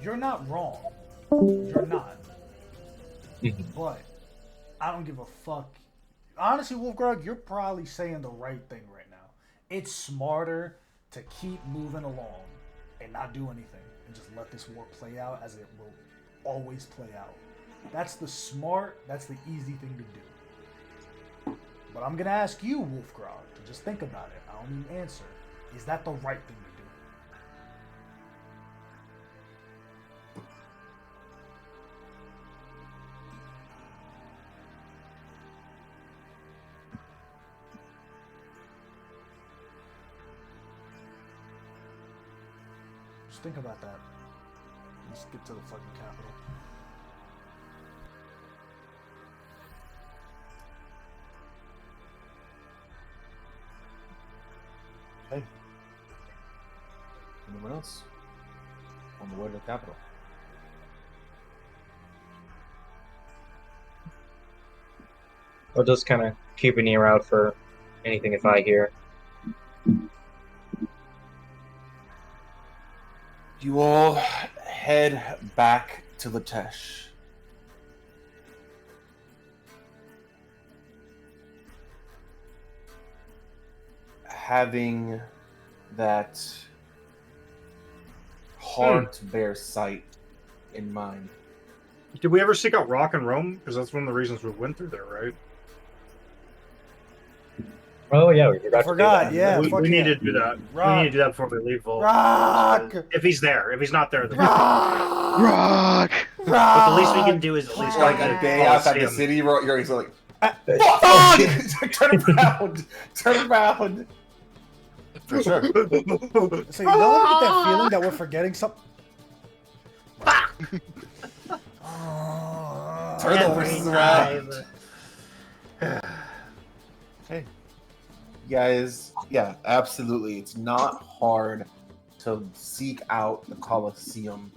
You're not wrong. You're not. Mhm. But I don't give a fuck. Honestly, Wolfgrog, you're probably saying the right thing right now. It's smarter to keep moving along and not do anything and just let this war play out as it will always play out. That's the easy thing to do. But I'm gonna ask you, Wolfgrog, to just think about it. I don't need an answer. Is that the right thing to do? Just think about that. Let's get to the fucking capital. Okay. Anyone else? On the way to the capital. I'll just kind of keep an ear out for anything if I hear. You all head back to Latesh. Having that hard to bear sight in mind. Did we ever seek out Rock and Rome? Because that's one of the reasons we went through there, right? Oh yeah, we forgot. I forgot. To do that. Yeah, we fuck need yeah. to do that. We Rock. need to do that before we leave Vault. Rock. If he's there. If he's not there, then Rock! But the least we can do is at least Like go to a day outside the Colosseum. city, you're always like, Ah, fuck! Turn around! Turn around! For sure. So you don't get that feeling that we're forgetting something. Turn the horses around. Hey. Guys, yeah, absolutely. It's not hard to seek out the Colosseum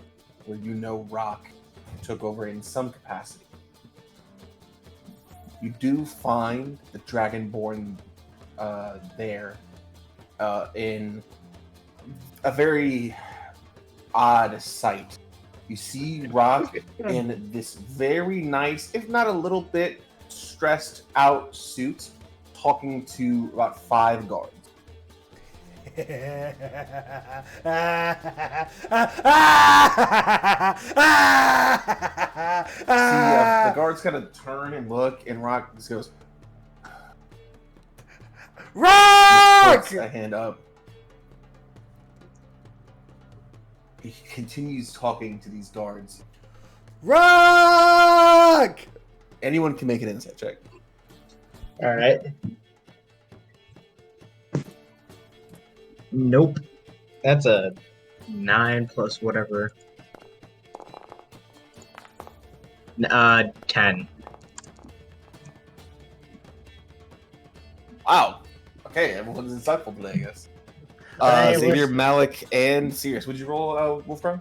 where you know Rock took over in some capacity. You do find the Dragonborn there in a very odd sight. You see Rock in this very nice, if not a little bit stressed out suit, talking to about 5 guards. See, the guards kind of turn and look, and Rock just goes, Rock! puts a hand up. He continues talking to these guards. Rock! Anyone can make an insight check. All right. Nope. That's a 9 plus whatever. 10. Wow. Okay, everyone's insightful today, I guess. Hey, Xavier, what's- Malik, and Sirius. Would you roll Wolfgang?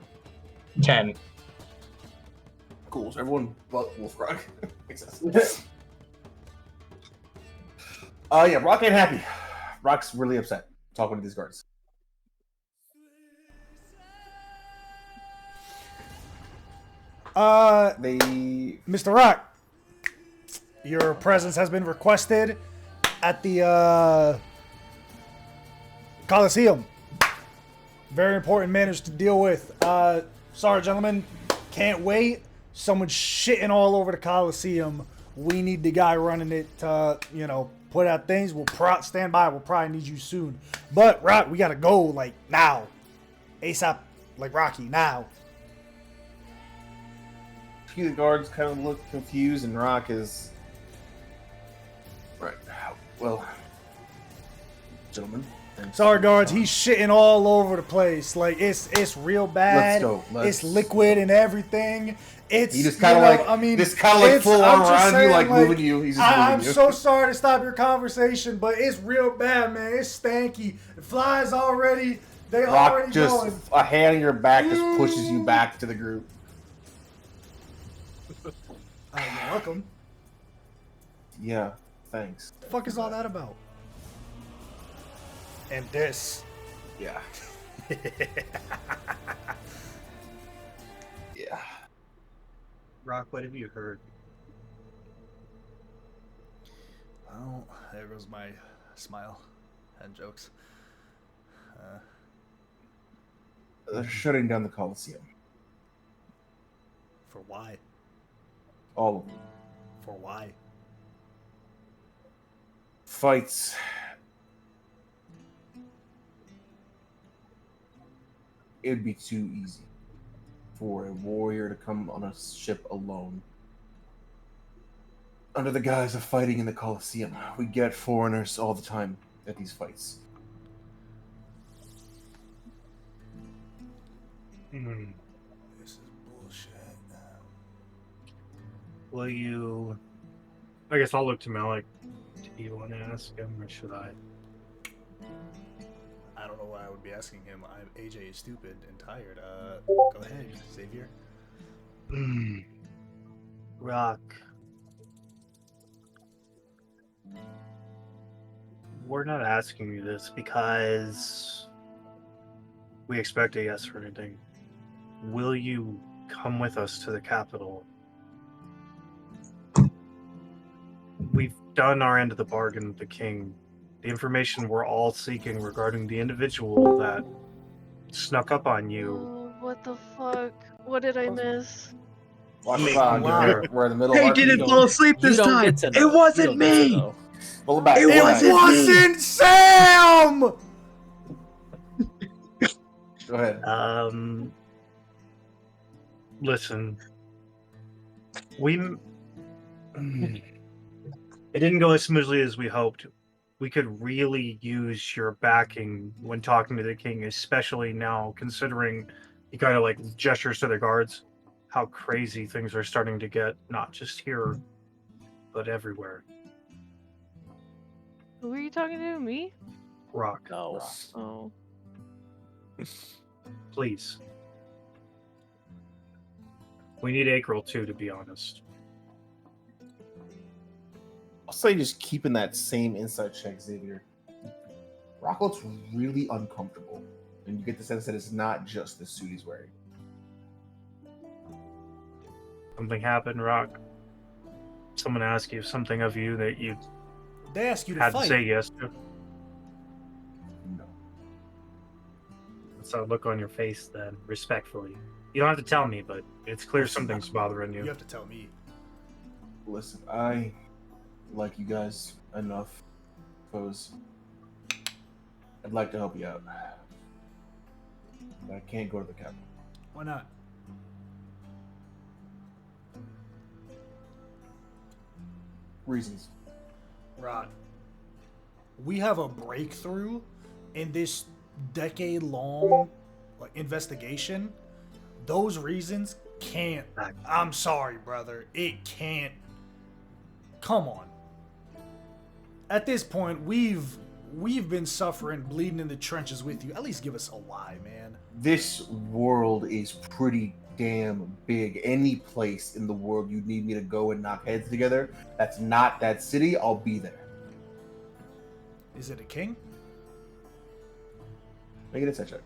10. Cool. So everyone but Wolfgang. Makes sense. Yeah, Rock ain't happy. Rock's really upset talking to these guards. They Mr. Rock, your presence has been requested at the Coliseum. Very important matters to deal with. Sorry, gentlemen, can't wait. Someone's shitting all over the Coliseum. We need the guy running it to, put out things. We'll stand by. We'll probably need you soon. But, Rock, we gotta go, like, now. ASAP, like Rocky, now. a few of the guards kind of look confused, and Rock is... Right. Well, gentlemen. and- Sorry, guards. He's shitting all over the place. Like it's real bad. Let's go. It's liquid and everything. It's He just kind of like, I mean, just kind of like it's- full I'm arm just around you, saying, like moving you. He's just I'm moving you. so sorry to stop your conversation, but it's real bad, man. It's stanky. The flies already. They Rock already just going. a hand on your back just pushes you back to the group. You're welcome. Yeah, thanks. The fuck is all that about? And this. Yeah. Yeah. Rock, what have you heard? Well, there goes my smile and jokes. They're shutting down the Coliseum. For why? All of them. For why? Fights. It would be too easy for a warrior to come on a ship alone. Under the guise of fighting in the Coliseum. We get foreigners all the time at these fights. This is bullshit. Will you... I guess I'll look to Malik. Do you want to ask him, or should I? I don't know why I would be asking him. AJ is stupid and tired. Go ahead, Xavier. Rock. We're not asking you this because we expect a yes or anything. Will you come with us to the capital? We've done our end of the bargain with the king. The information we're all seeking regarding the individual that snuck up on you What the fuck? What did I miss? Watch Make Ron. wow. We're in the middle Hey, of didn't fall asleep You this don't time. get to know. It You wasn't don't get to me. know. Pull it back. It pull It back. wasn't Sam! Go ahead. Listen, it didn't go as smoothly as we hoped. We could really use your backing when talking to the king, especially now considering he kind of like gestures to the guards, how crazy things are starting to get, not just here, but everywhere. Who are you talking to? Me? Rock, No. Oh. please. We need April too, to be honest. I'll say just keeping that same insight check, Xavier. Rock looks really uncomfortable, and you get the sense that it's not just the suit he's wearing. Something happened, Rock. Someone asked you something of you that you They ask you to had to fight. say yes to. No. That's a look on your face then, respectfully. You don't have to tell me, but it's clear Listen, something's bothering You you. have to tell me. Listen, I like you guys enough, because I'd like to help you out. But I can't go to the capital. Why not? Reasons. Rod, we have a breakthrough in this decade-long investigation. Those reasons can't. I'm sorry, brother. It can't. Come on. At this point, we've been suffering, bleeding in the trenches with you. At least give us a why, man. This world is pretty damn big. Any place in the world you need me to go and knock heads together that's not that city, I'll be there. Is it a king? Make an insight check.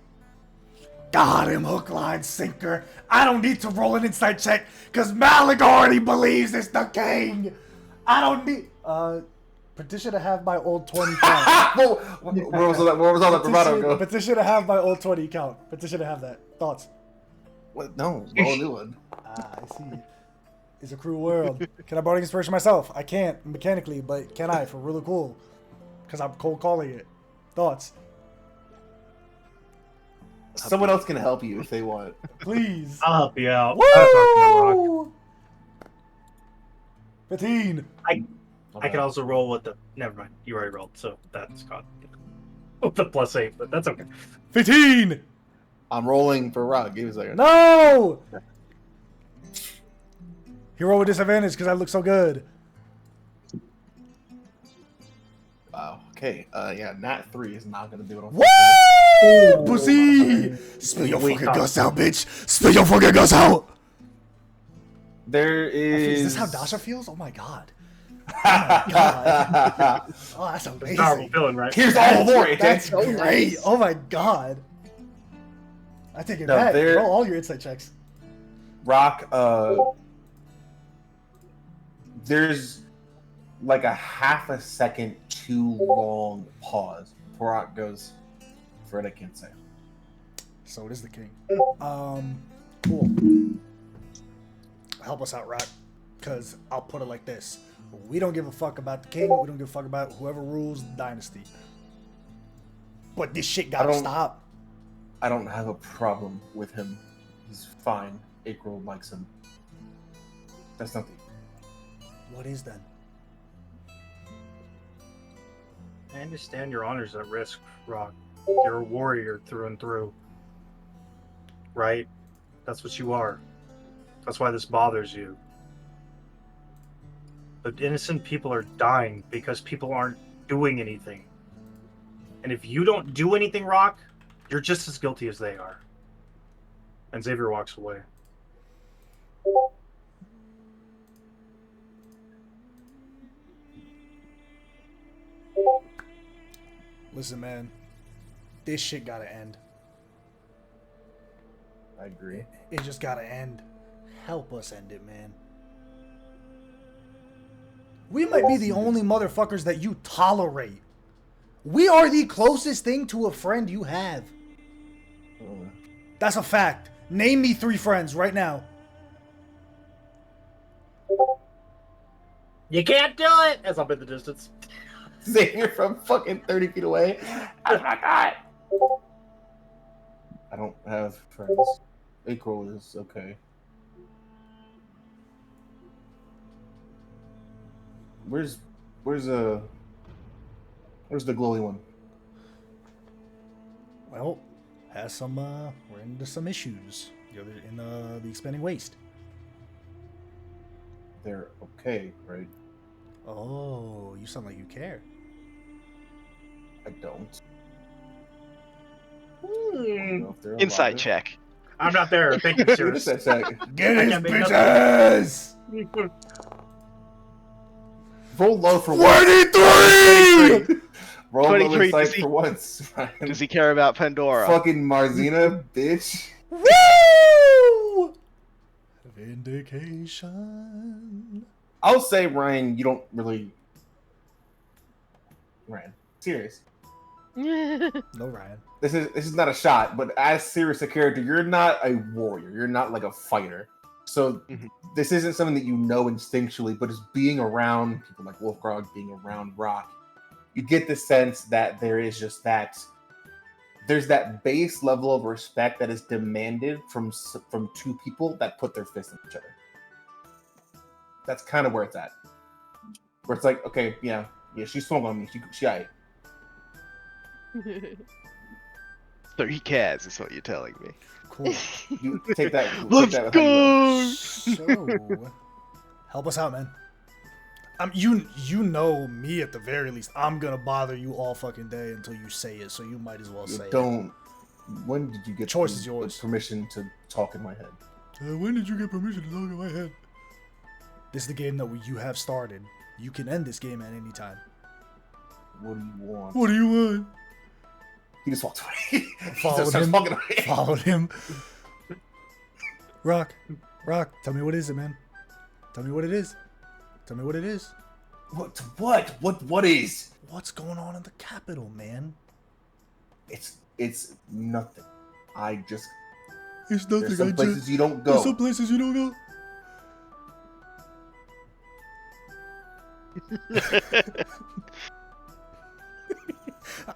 Got him, hook, line, sinker. I don't need to roll an insight check because Malik already believes it's the king. I don't need. Petition to have my old 20 count. Where was all that bravado go? Petition to have my old 20 count. Petition to have that. Thoughts? What? No, roll a new one. Ah, I see. It's a cruel world. Can I borrow inspiration myself? I can't mechanically, but can I for really cool? Because I'm cold calling it. Thoughts? Someone else can help you if they want. Please. I'll help you out. I'm talking to Rock. Woo! 15. I could also roll with the. Never mind. You already rolled, so that's gone. With the +8, but that's okay. 15. I'm rolling for Rock. Give me a second. No! He rolled with disadvantage because I look so good. Wow. Okay. Yeah. Nat 3 is not gonna do it. Woo! Pussy! Spill your fucking guts out, bitch! Spill your fucking guts out! There is. Is this how Dasha feels? Oh my god. Oh my god. Oh, that's amazing. Powerful villain, right? Here's all for it. That's great. Oh my god. I take it No, back. there- Roll all your insight checks. Rock. There's like a half a second too long pause before Rock goes. Fred, I can't say. So it is the king. Cool. Help us out, Rock. Because I'll put it like this. We don't give a fuck about the king. We don't give a fuck about whoever rules the dynasty. But this shit gotta stop. I don't have a problem with him. He's fine. April likes him. That's nothing. What is then? I understand your honor's at risk, Rock. You're a warrior through and through. Right? That's what you are. That's why this bothers you. But innocent people are dying because people aren't doing anything. And if you don't do anything, Rock, you're just as guilty as they are. And Xavier walks away. Listen, man. This shit gotta end. I agree. It just gotta end. Help us end it, man. We might be the only motherfuckers that you tolerate. We are the closest thing to a friend you have. That's a fact. Name me 3 friends right now. You can't do it! As I'm in the distance. Xavier from fucking 30 feet away. Oh my god! I don't have friends. April is okay. Where's the glowy one? Well, has some we're into some issues. The other in the expanding waste. They're okay, right? Oh, you sound like you care. I don't. I Hmm. don't know if they're Insight alive. check. I'm not there. Thank you, What sir. is that check? Get I his can't make nothing. bitches! Roll low for 23! Roll low 23, insight does he- for once. Ryan. Does he care about Pandora? Fucking Marzina, bitch. Woo! Vindication. I'll say, Ryan, you don't really. Ryan, serious. No, Ryan. This is not a shot, but as serious a character, you're not a warrior. You're not like a fighter. So Mhm. this isn't something that you know instinctually, but just being around people like Wolfgrog, being around Rock, you get the sense that there is just that. There's that base level of respect that is demanded from 2 people that put their fists in each other. That's kind of where it's at. Where it's like, okay, yeah, she swung on me. She ate. So he cares, is what you're telling me. Cool. You take that. Let's take that with how you will. So, help us out, man. You know me at the very least. I'm gonna bother you all fucking day until you say it. So you might as well say Don't. When did you get Choice is yours. permission to talk in my head? it. When did you get permission to talk in my head? This is the game that you have started. You can end this game at any time. What do you want? What do you want? He just walked away. He Followed just starts him. walking away. Followed him. Rock, tell me what is it, man? Tell me what it is. Tell me what it is. What is? What's going on in the capital, man? It's nothing. I just It's nothing. there's some places you don't go. There's some places you don't go.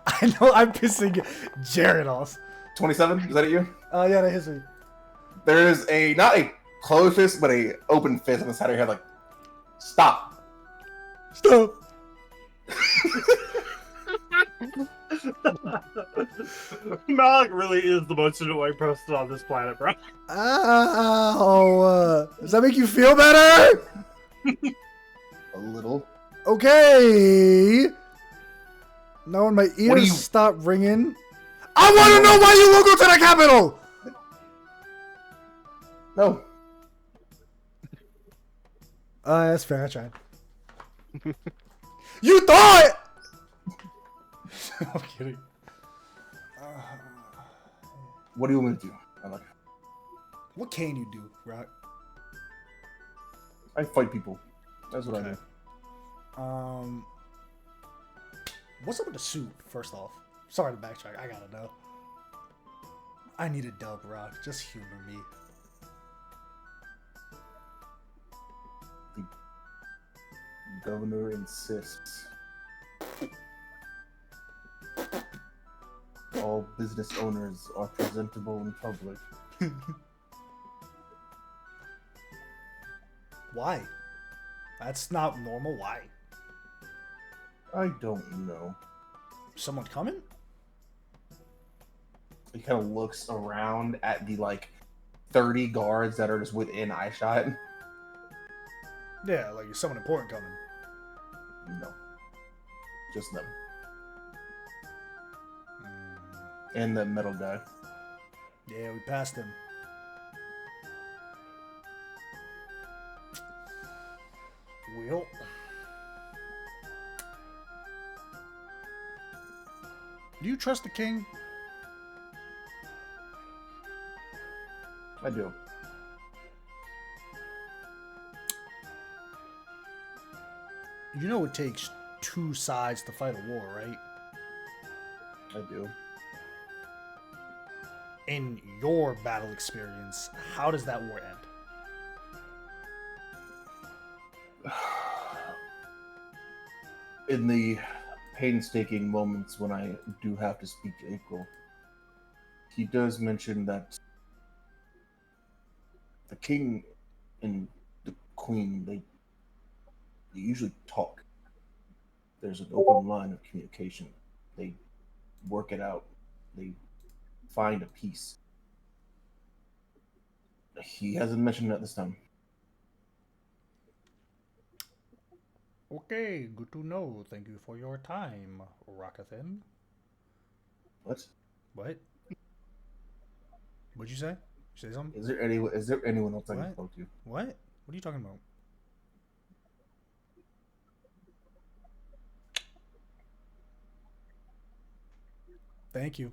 I know I'm pissing Jared off. 27? Is that it? You? Oh yeah, that hits me. There is a not a closed fist, but a open fist on the side of your head. Like, stop. Stop. Malik really is the most annoying person on this planet, bro. Ow. Does that make you feel better? A little. Okay. Now when my What do ears you- stop ringing, I want to know why you won't go to the capital. No. That's fair. I tried. You thought. I'm kidding. What do you want me to do? What can you do, Rock? I fight people. That's what I Okay. do. What's up with the suit? First off, sorry to backtrack. I gotta know. I need a dub, Rock. Just humor me. The governor insists. All business owners are presentable in public. Why? That's not normal. Why? I don't know. Someone coming? He kind of looks around at the 30 guards that are just within eyeshot. Yeah, like is someone important coming. No. Just them. And the metal guy. Yeah, we passed him. Well. Do you trust the king? I do. You know it takes 2 sides to fight a war, right? I do. in your battle experience, how does that war end? In the painstaking moments when I do have to speak to April, he does mention that the king and the queen, they usually talk. There's an open line of communication. They work it out. They find a peace. He hasn't mentioned that this time. Okay, good to know. Thank you for your time, Rakathan. What? What? What'd you say? You say something? Is there anyone else I can What? talk to? What? What are you talking about? Thank you.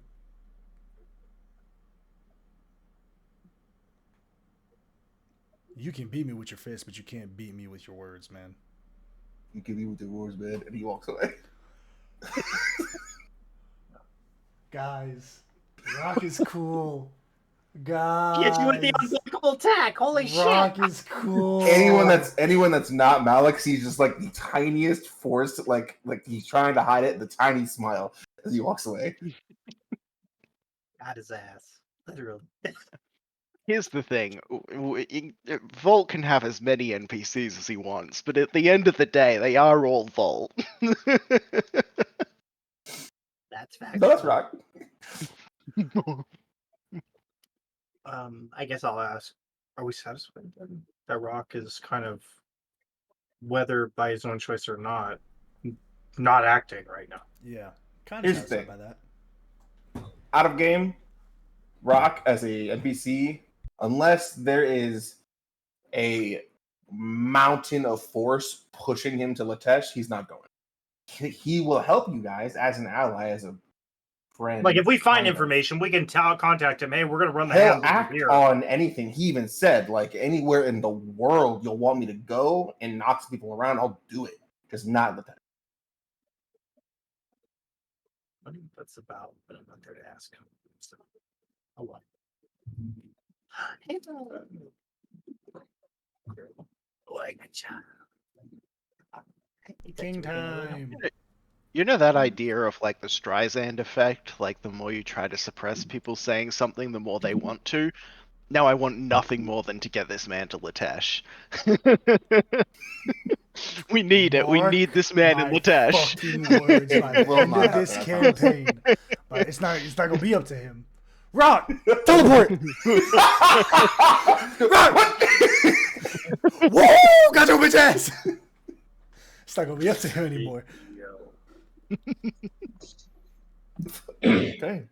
You can beat me with your fist, but you can't beat me with your words, man. You can leave with your words, man, and he walks away. Guys, Rock is cool. Get you with the Guys, unblockable attack. Holy Rock shit! is cool. anyone that's not Malik sees just like the tiniest force, like he's trying to hide it, the tiny smile as he walks away. Got his ass. Literally. Here's the thing: Volt can have as many NPCs as he wants, but at the end of the day, they are all Volt. That's fact. No, that's Rock. I guess I'll ask: are we satisfied then that Rock is kind of, whether by his own choice or not acting right now? Yeah, kind of Here's the satisfied thing. by that. Out of game, Rock as a NPC, unless there is a mountain of force pushing him to Latesh, he's not going. He will help you guys as an ally, as a friend. Like if we find kind of. information, we can contact him. Hey, we're gonna run the He'll hounds over act here. on anything. He even said, like, anywhere in the world you'll want me to go and knock some people around, I'll do it. Just not Latesh. I think that's about what I'm not there to ask. So, oh what? King time. You know that idea of like the Streisand effect? Like the more you try to suppress people saying something, the more they want to. Now I want nothing more than to get this man to Latesh. We need it. We need this man in my Latesh. fucking words by the Will end not of this happen, I promise. campaign. But it's not gonna be up to him. Rock, teleport. Rock, what? Whoa, got your bitch ass. It's not gonna be up to him anymore. Okay.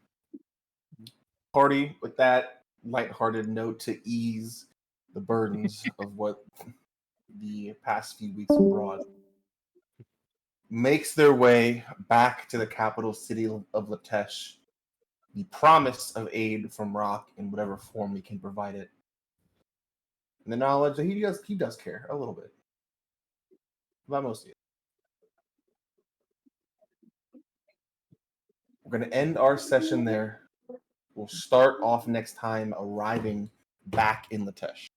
Party with that lighthearted note to ease the burdens of what the past few weeks have brought, makes their way back to the capital city of Latesh. The promise of aid from Rock in whatever form he can provide it. And the knowledge that he does care a little bit. About most of you. We're going to end our session there. We'll start off next time arriving back in Latesh.